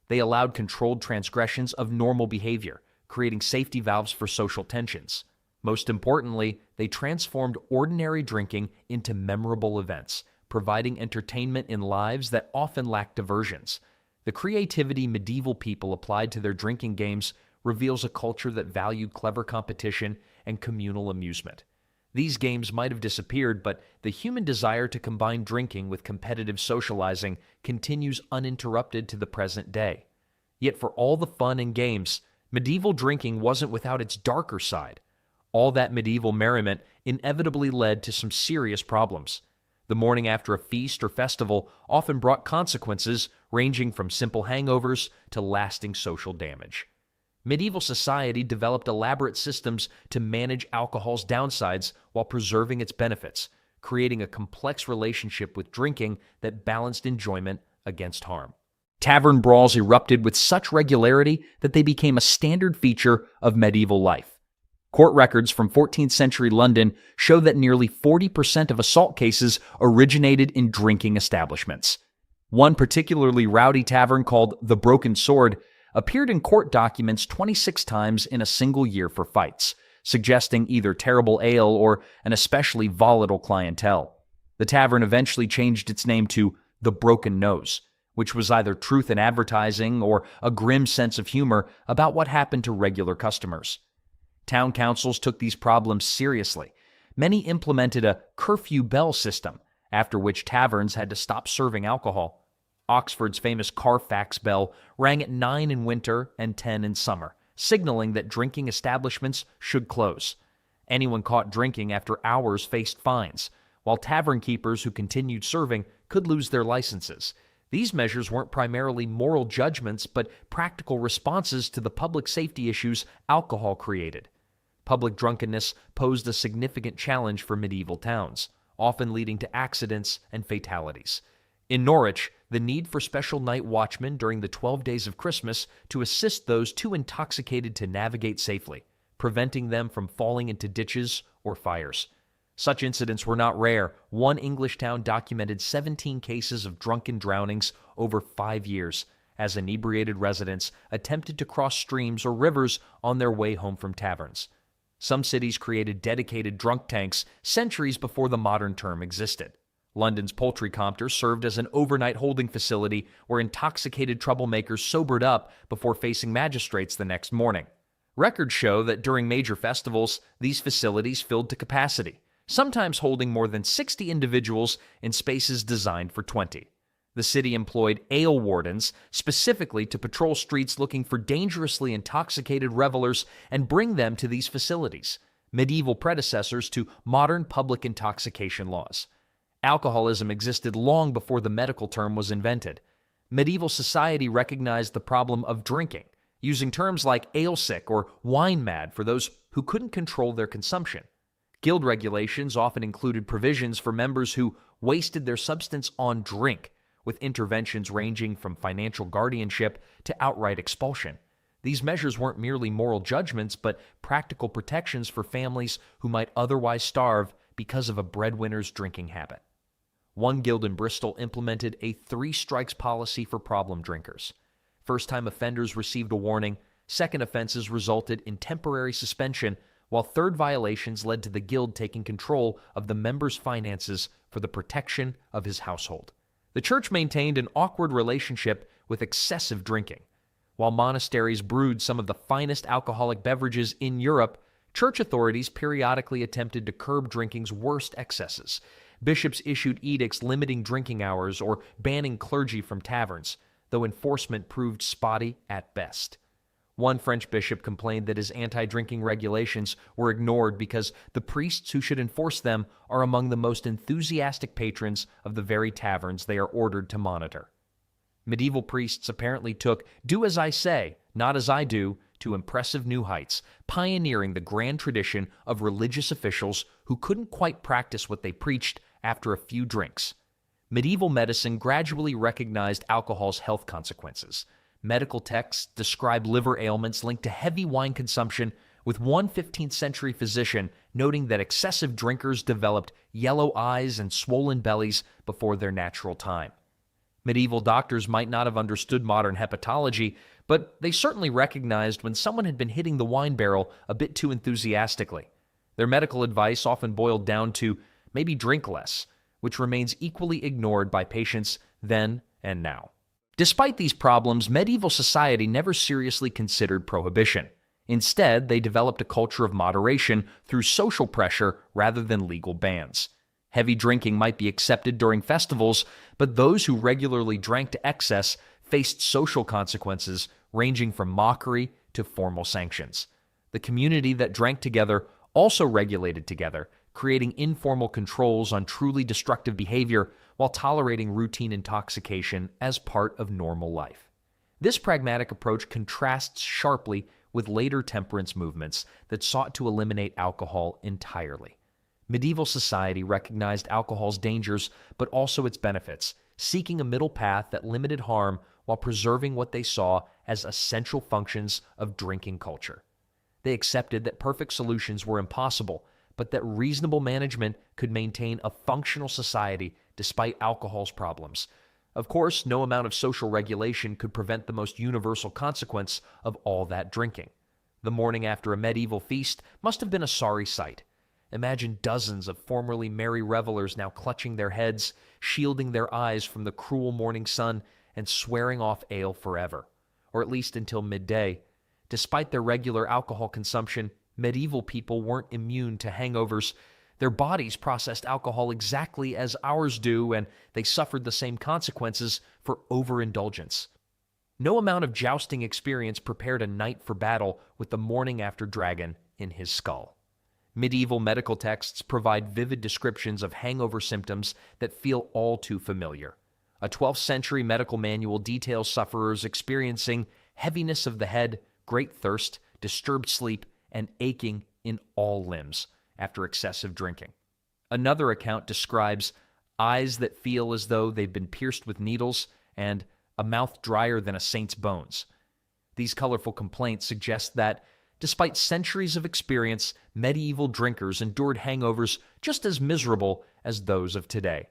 They allowed controlled transgressions of normal behavior, creating safety valves for social tensions. Most importantly, they transformed ordinary drinking into memorable events, providing entertainment in lives that often lacked diversions. The creativity medieval people applied to their drinking games reveals a culture that valued clever competition and communal amusement. These games might have disappeared, but the human desire to combine drinking with competitive socializing continues uninterrupted to the present day. Yet for all the fun and games, medieval drinking wasn't without its darker side. All that medieval merriment inevitably led to some serious problems. The morning after a feast or festival often brought consequences ranging from simple hangovers to lasting social damage. Medieval society developed elaborate systems to manage alcohol's downsides while preserving its benefits, creating a complex relationship with drinking that balanced enjoyment against harm. Tavern brawls erupted with such regularity that they became a standard feature of medieval life. Court records from 14th century London show that nearly 40% of assault cases originated in drinking establishments. One particularly rowdy tavern called the Broken Sword appeared in court documents 26 times in a single year for fights, suggesting either terrible ale or an especially volatile clientele. The tavern eventually changed its name to the Broken Nose, which was either truth in advertising or a grim sense of humor about what happened to regular customers. Town councils took these problems seriously. Many implemented a curfew bell system, after which taverns had to stop serving alcohol. Oxford's famous Carfax bell rang at 9 in winter and 10 in summer, signaling that drinking establishments should close. Anyone caught drinking after hours faced fines, while tavern keepers who continued serving could lose their licenses. These measures weren't primarily moral judgments, but practical responses to the public safety issues alcohol created. Public drunkenness posed a significant challenge for medieval towns, often leading to accidents and fatalities. In Norwich, the need for special night watchmen during the 12 days of Christmas to assist those too intoxicated to navigate safely, preventing them from falling into ditches or fires. Such incidents were not rare. One English town documented 17 cases of drunken drownings over 5 years, as inebriated residents attempted to cross streams or rivers on their way home from taverns. Some cities created dedicated drunk tanks centuries before the modern term existed. London's Poultry Compter served as an overnight holding facility where intoxicated troublemakers sobered up before facing magistrates the next morning. Records show that during major festivals, these facilities filled to capacity, sometimes holding more than 60 individuals in spaces designed for 20. The city employed ale wardens specifically to patrol streets looking for dangerously intoxicated revelers and bring them to these facilities, medieval predecessors to modern public intoxication laws. Alcoholism existed long before the medical term was invented. Medieval society recognized the problem of drinking, using terms like ale-sick or wine-mad for those who couldn't control their consumption. Guild regulations often included provisions for members who wasted their substance on drink, with interventions ranging from financial guardianship to outright expulsion. These measures weren't merely moral judgments, but practical protections for families who might otherwise starve because of a breadwinner's drinking habit. One guild in Bristol implemented a 3 strikes policy for problem drinkers. First-time offenders received a warning, second offenses resulted in temporary suspension, while third violations led to the guild taking control of the member's finances for the protection of his household. The church maintained an awkward relationship with excessive drinking. While monasteries brewed some of the finest alcoholic beverages in Europe, church authorities periodically attempted to curb drinking's worst excesses. Bishops issued edicts limiting drinking hours or banning clergy from taverns, though enforcement proved spotty at best. One French bishop complained that his anti-drinking regulations were ignored because the priests who should enforce them are among the most enthusiastic patrons of the very taverns they are ordered to monitor. Medieval priests apparently took "do as I say, not as I do" to impressive new heights, pioneering the grand tradition of religious officials who couldn't quite practice what they preached after a few drinks. Medieval medicine gradually recognized alcohol's health consequences. Medical texts describe liver ailments linked to heavy wine consumption, with one 15th century physician noting that excessive drinkers developed yellow eyes and swollen bellies before their natural time. Medieval doctors might not have understood modern hepatology, but they certainly recognized when someone had been hitting the wine barrel a bit too enthusiastically. Their medical advice often boiled down to maybe drink less, which remains equally ignored by patients then and now. Despite these problems, medieval society never seriously considered prohibition. Instead, they developed a culture of moderation through social pressure rather than legal bans. Heavy drinking might be accepted during festivals, but those who regularly drank to excess faced social consequences ranging from mockery to formal sanctions. The community that drank together also regulated together, creating informal controls on truly destructive behavior while tolerating routine intoxication as part of normal life. This pragmatic approach contrasts sharply with later temperance movements that sought to eliminate alcohol entirely. Medieval society recognized alcohol's dangers but also its benefits, seeking a middle path that limited harm while preserving what they saw as essential functions of drinking culture. They accepted that perfect solutions were impossible, but that reasonable management could maintain a functional society despite alcohol's problems. Of course, no amount of social regulation could prevent the most universal consequence of all that drinking. The morning after a medieval feast must have been a sorry sight. Imagine dozens of formerly merry revelers now clutching their heads, shielding their eyes from the cruel morning sun, and swearing off ale forever, or at least until midday. Despite their regular alcohol consumption, medieval people weren't immune to hangovers. Their bodies processed alcohol exactly as ours do, and they suffered the same consequences for overindulgence. No amount of jousting experience prepared a knight for battle with the morning after dragon in his skull. Medieval medical texts provide vivid descriptions of hangover symptoms that feel all too familiar. A 12th century medical manual details sufferers experiencing heaviness of the head, great thirst, disturbed sleep, and aching in all limbs after excessive drinking. Another account describes eyes that feel as though they've been pierced with needles and a mouth drier than a saint's bones. These colorful complaints suggest that, despite centuries of experience, medieval drinkers endured hangovers just as miserable as those of today.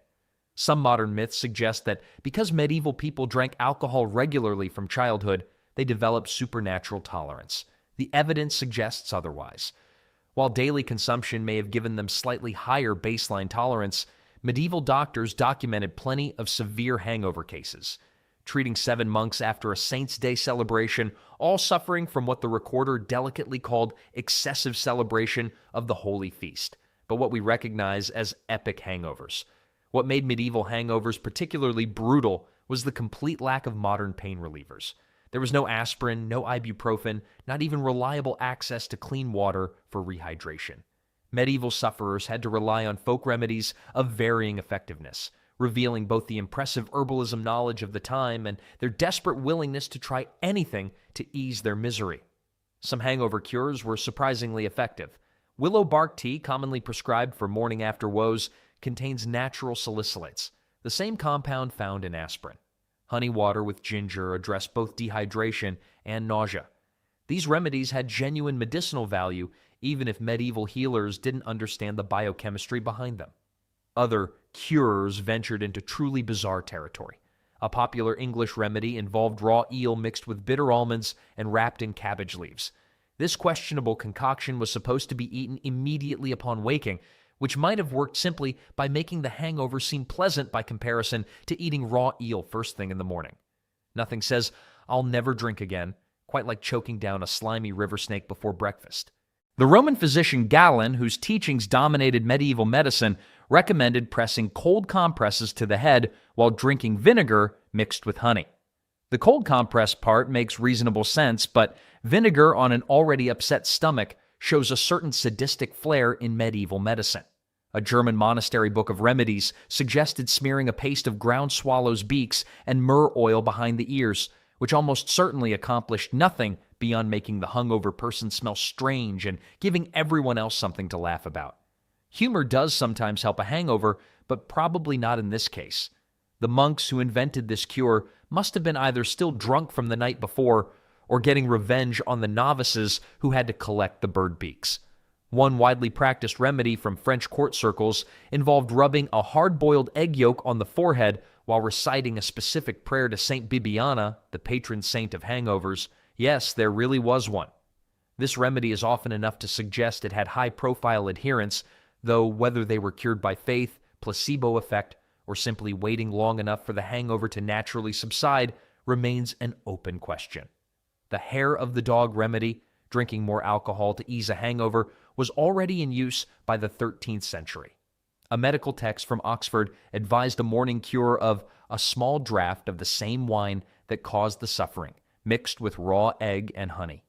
Some modern myths suggest that because medieval people drank alcohol regularly from childhood, they developed supernatural tolerance. The evidence suggests otherwise. While daily consumption may have given them slightly higher baseline tolerance, medieval doctors documented plenty of severe hangover cases. Treating 7 monks after a Saints' Day celebration, all suffering from what the recorder delicately called excessive celebration of the Holy Feast, but what we recognize as epic hangovers. What made medieval hangovers particularly brutal was the complete lack of modern pain relievers. There was no aspirin, no ibuprofen, not even reliable access to clean water for rehydration. Medieval sufferers had to rely on folk remedies of varying effectiveness, revealing both the impressive herbalism knowledge of the time and their desperate willingness to try anything to ease their misery. Some hangover cures were surprisingly effective. Willow bark tea, commonly prescribed for morning after woes, contains natural salicylates. the same compound found in aspirin. Honey water with ginger addressed both dehydration and nausea. These remedies had genuine medicinal value, even if medieval healers didn't understand the biochemistry behind them. Other cures ventured into truly bizarre territory. A popular English remedy involved raw eel mixed with bitter almonds and wrapped in cabbage leaves. This questionable concoction was supposed to be eaten immediately upon waking, which might have worked simply by making the hangover seem pleasant by comparison to eating raw eel first thing in the morning. Nothing says, "I'll never drink again," quite like choking down a slimy river snake before breakfast. The Roman physician Galen, whose teachings dominated medieval medicine, recommended pressing cold compresses to the head while drinking vinegar mixed with honey. The cold compress part makes reasonable sense, but vinegar on an already upset stomach shows a certain sadistic flair in medieval medicine. A German monastery book of remedies suggested smearing a paste of ground swallows' beaks and myrrh oil behind the ears, which almost certainly accomplished nothing beyond making the hungover person smell strange and giving everyone else something to laugh about. Humor does sometimes help a hangover, but probably not in this case. The monks who invented this cure must have been either still drunk from the night before or getting revenge on the novices who had to collect the bird beaks. One widely practiced remedy from French court circles involved rubbing a hard-boiled egg yolk on the forehead while reciting a specific prayer to Saint Bibiana, the patron saint of hangovers. Yes, there really was one. This remedy is often enough to suggest it had high-profile adherents, though whether they were cured by faith, placebo effect, or simply waiting long enough for the hangover to naturally subside remains an open question. The hair of the dog remedy, drinking more alcohol to ease a hangover, was already in use by the 13th century. A medical text from Oxford advised a morning cure of a small draught of the same wine that caused the suffering, mixed with raw egg and honey.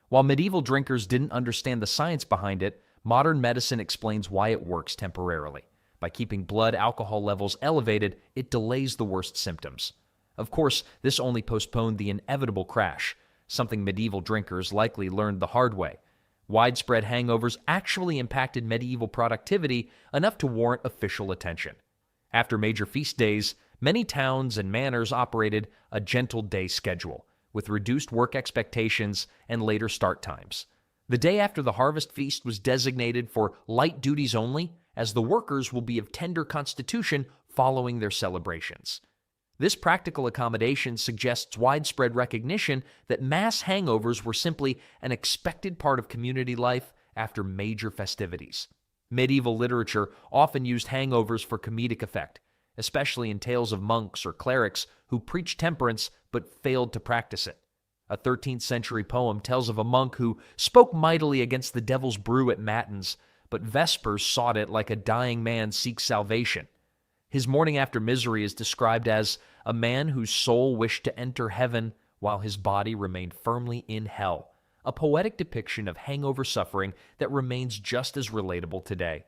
While medieval drinkers didn't understand the science behind it, modern medicine explains why it works temporarily. By keeping blood alcohol levels elevated, it delays the worst symptoms. Of course, this only postponed the inevitable crash, something medieval drinkers likely learned the hard way. Widespread hangovers actually impacted medieval productivity enough to warrant official attention. After major feast days, many towns and manors operated a gentle day schedule, with reduced work expectations and later start times. The day after the harvest feast was designated for light duties only, as the workers will be of tender constitution following their celebrations. This practical accommodation suggests widespread recognition that mass hangovers were simply an expected part of community life after major festivities. Medieval literature often used hangovers for comedic effect, especially in tales of monks or clerics who preached temperance but failed to practice it. A 13th century poem tells of a monk who spoke mightily against the devil's brew at matins, but vespers sought it like a dying man seeks salvation. His morning after misery is described as a man whose soul wished to enter heaven while his body remained firmly in hell, a poetic depiction of hangover suffering that remains just as relatable today.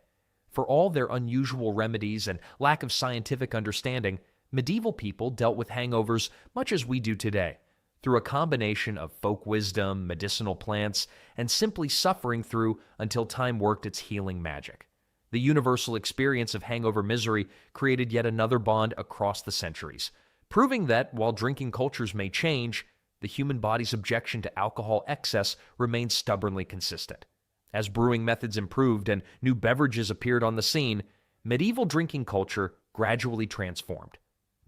For all their unusual remedies and lack of scientific understanding, medieval people dealt with hangovers much as we do today, through a combination of folk wisdom, medicinal plants, and simply suffering through until time worked its healing magic. The universal experience of hangover misery created yet another bond across the centuries, proving that while drinking cultures may change, the human body's objection to alcohol excess remains stubbornly consistent. As brewing methods improved and new beverages appeared on the scene, medieval drinking culture gradually transformed.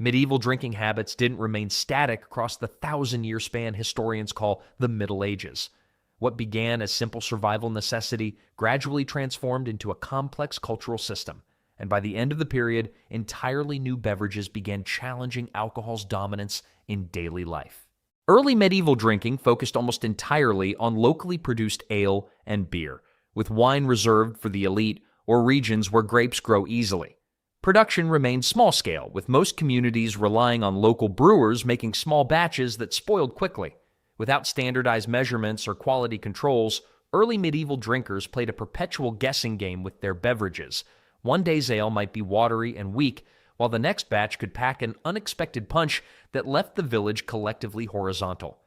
Medieval drinking habits didn't remain static across the 1,000-year span historians call the Middle Ages. What began as simple survival necessity gradually transformed into a complex cultural system, and by the end of the period, entirely new beverages began challenging alcohol's dominance in daily life. Early medieval drinking focused almost entirely on locally produced ale and beer, with wine reserved for the elite or regions where grapes grow easily. Production remained small-scale, with most communities relying on local brewers making small batches that spoiled quickly. Without standardized measurements or quality controls, early medieval drinkers played a perpetual guessing game with their beverages. One day's ale might be watery and weak, while the next batch could pack an unexpected punch that left the village collectively horizontal.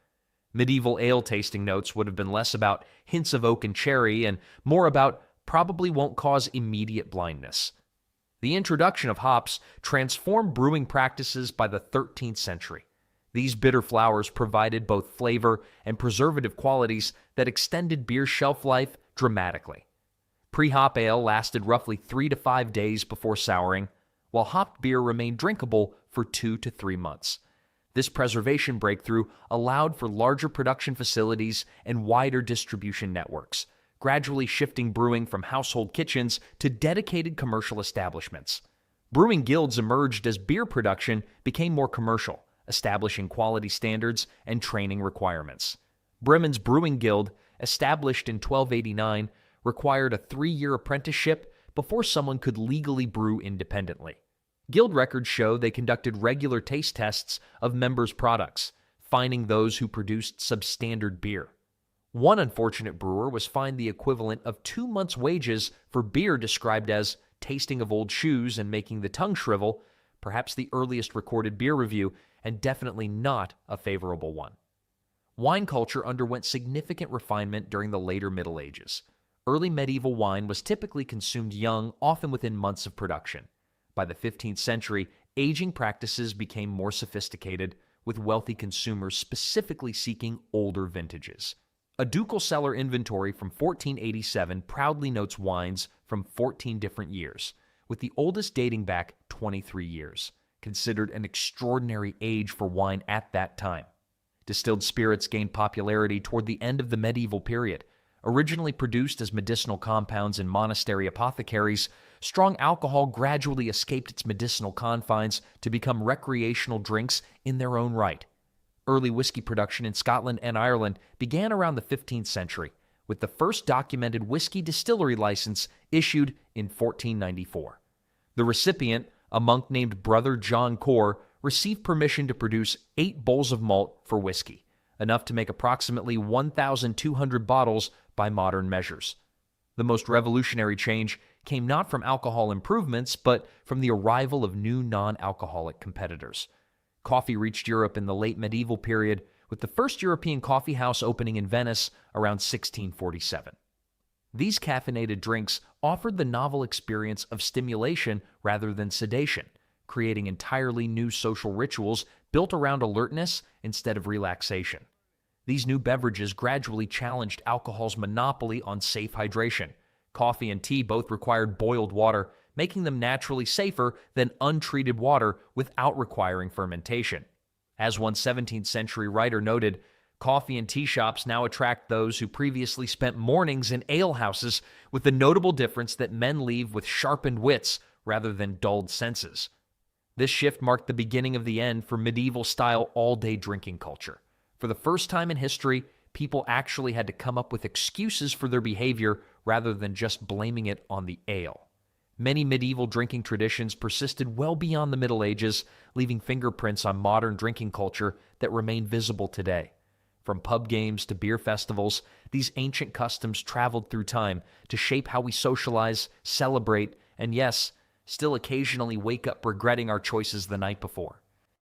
Medieval ale tasting notes would have been less about hints of oak and cherry and more about probably won't cause immediate blindness. The introduction of hops transformed brewing practices by the 13th century. These bitter flowers provided both flavor and preservative qualities that extended beer's shelf life dramatically. Pre-hop ale lasted roughly 3 to 5 days before souring, while hopped beer remained drinkable for 2 to 3 months. This preservation breakthrough allowed for larger production facilities and wider distribution networks, gradually shifting brewing from household kitchens to dedicated commercial establishments. Brewing guilds emerged as beer production became more commercial, establishing quality standards and training requirements. Bremen's Brewing Guild, established in 1289, required a 3-year apprenticeship before someone could legally brew independently. Guild records show they conducted regular taste tests of members' products, finding those who produced substandard beer. One unfortunate brewer was fined the equivalent of 2 months' wages for beer described as tasting of old shoes and making the tongue shrivel, perhaps the earliest recorded beer review, and definitely not a favorable one. Wine culture underwent significant refinement during the later Middle Ages. Early medieval wine was typically consumed young, often within months of production. By the 15th century, aging practices became more sophisticated, with wealthy consumers specifically seeking older vintages. A ducal cellar inventory from 1487 proudly notes wines from 14 different years, with the oldest dating back 23 years, considered an extraordinary age for wine at that time. Distilled spirits gained popularity toward the end of the medieval period. Originally produced as medicinal compounds in monastery apothecaries, strong alcohol gradually escaped its medicinal confines to become recreational drinks in their own right. Early whiskey production in Scotland and Ireland began around the 15th century, with the first documented whiskey distillery license issued in 1494. The recipient, a monk named Brother John Core, received permission to produce 8 bowls of malt for whiskey, enough to make approximately 1,200 bottles by modern measures. The most revolutionary change came not from alcohol improvements, but from the arrival of new non-alcoholic competitors. Coffee reached Europe in the late medieval period, with the first European coffee house opening in Venice around 1647. These caffeinated drinks offered the novel experience of stimulation rather than sedation, creating entirely new social rituals built around alertness instead of relaxation. These new beverages gradually challenged alcohol's monopoly on safe hydration. Coffee and tea both required boiled water, making them naturally safer than untreated water without requiring fermentation. As one 17th century writer noted, coffee and tea shops now attract those who previously spent mornings in alehouses, with the notable difference that men leave with sharpened wits rather than dulled senses. This shift marked the beginning of the end for medieval-style all-day drinking culture. For the first time in history, people actually had to come up with excuses for their behavior rather than just blaming it on the ale. Many medieval drinking traditions persisted well beyond the Middle Ages, leaving fingerprints on modern drinking culture that remain visible today. From pub games to beer festivals, these ancient customs traveled through time to shape how we socialize, celebrate, and yes, still occasionally wake up regretting our choices the night before.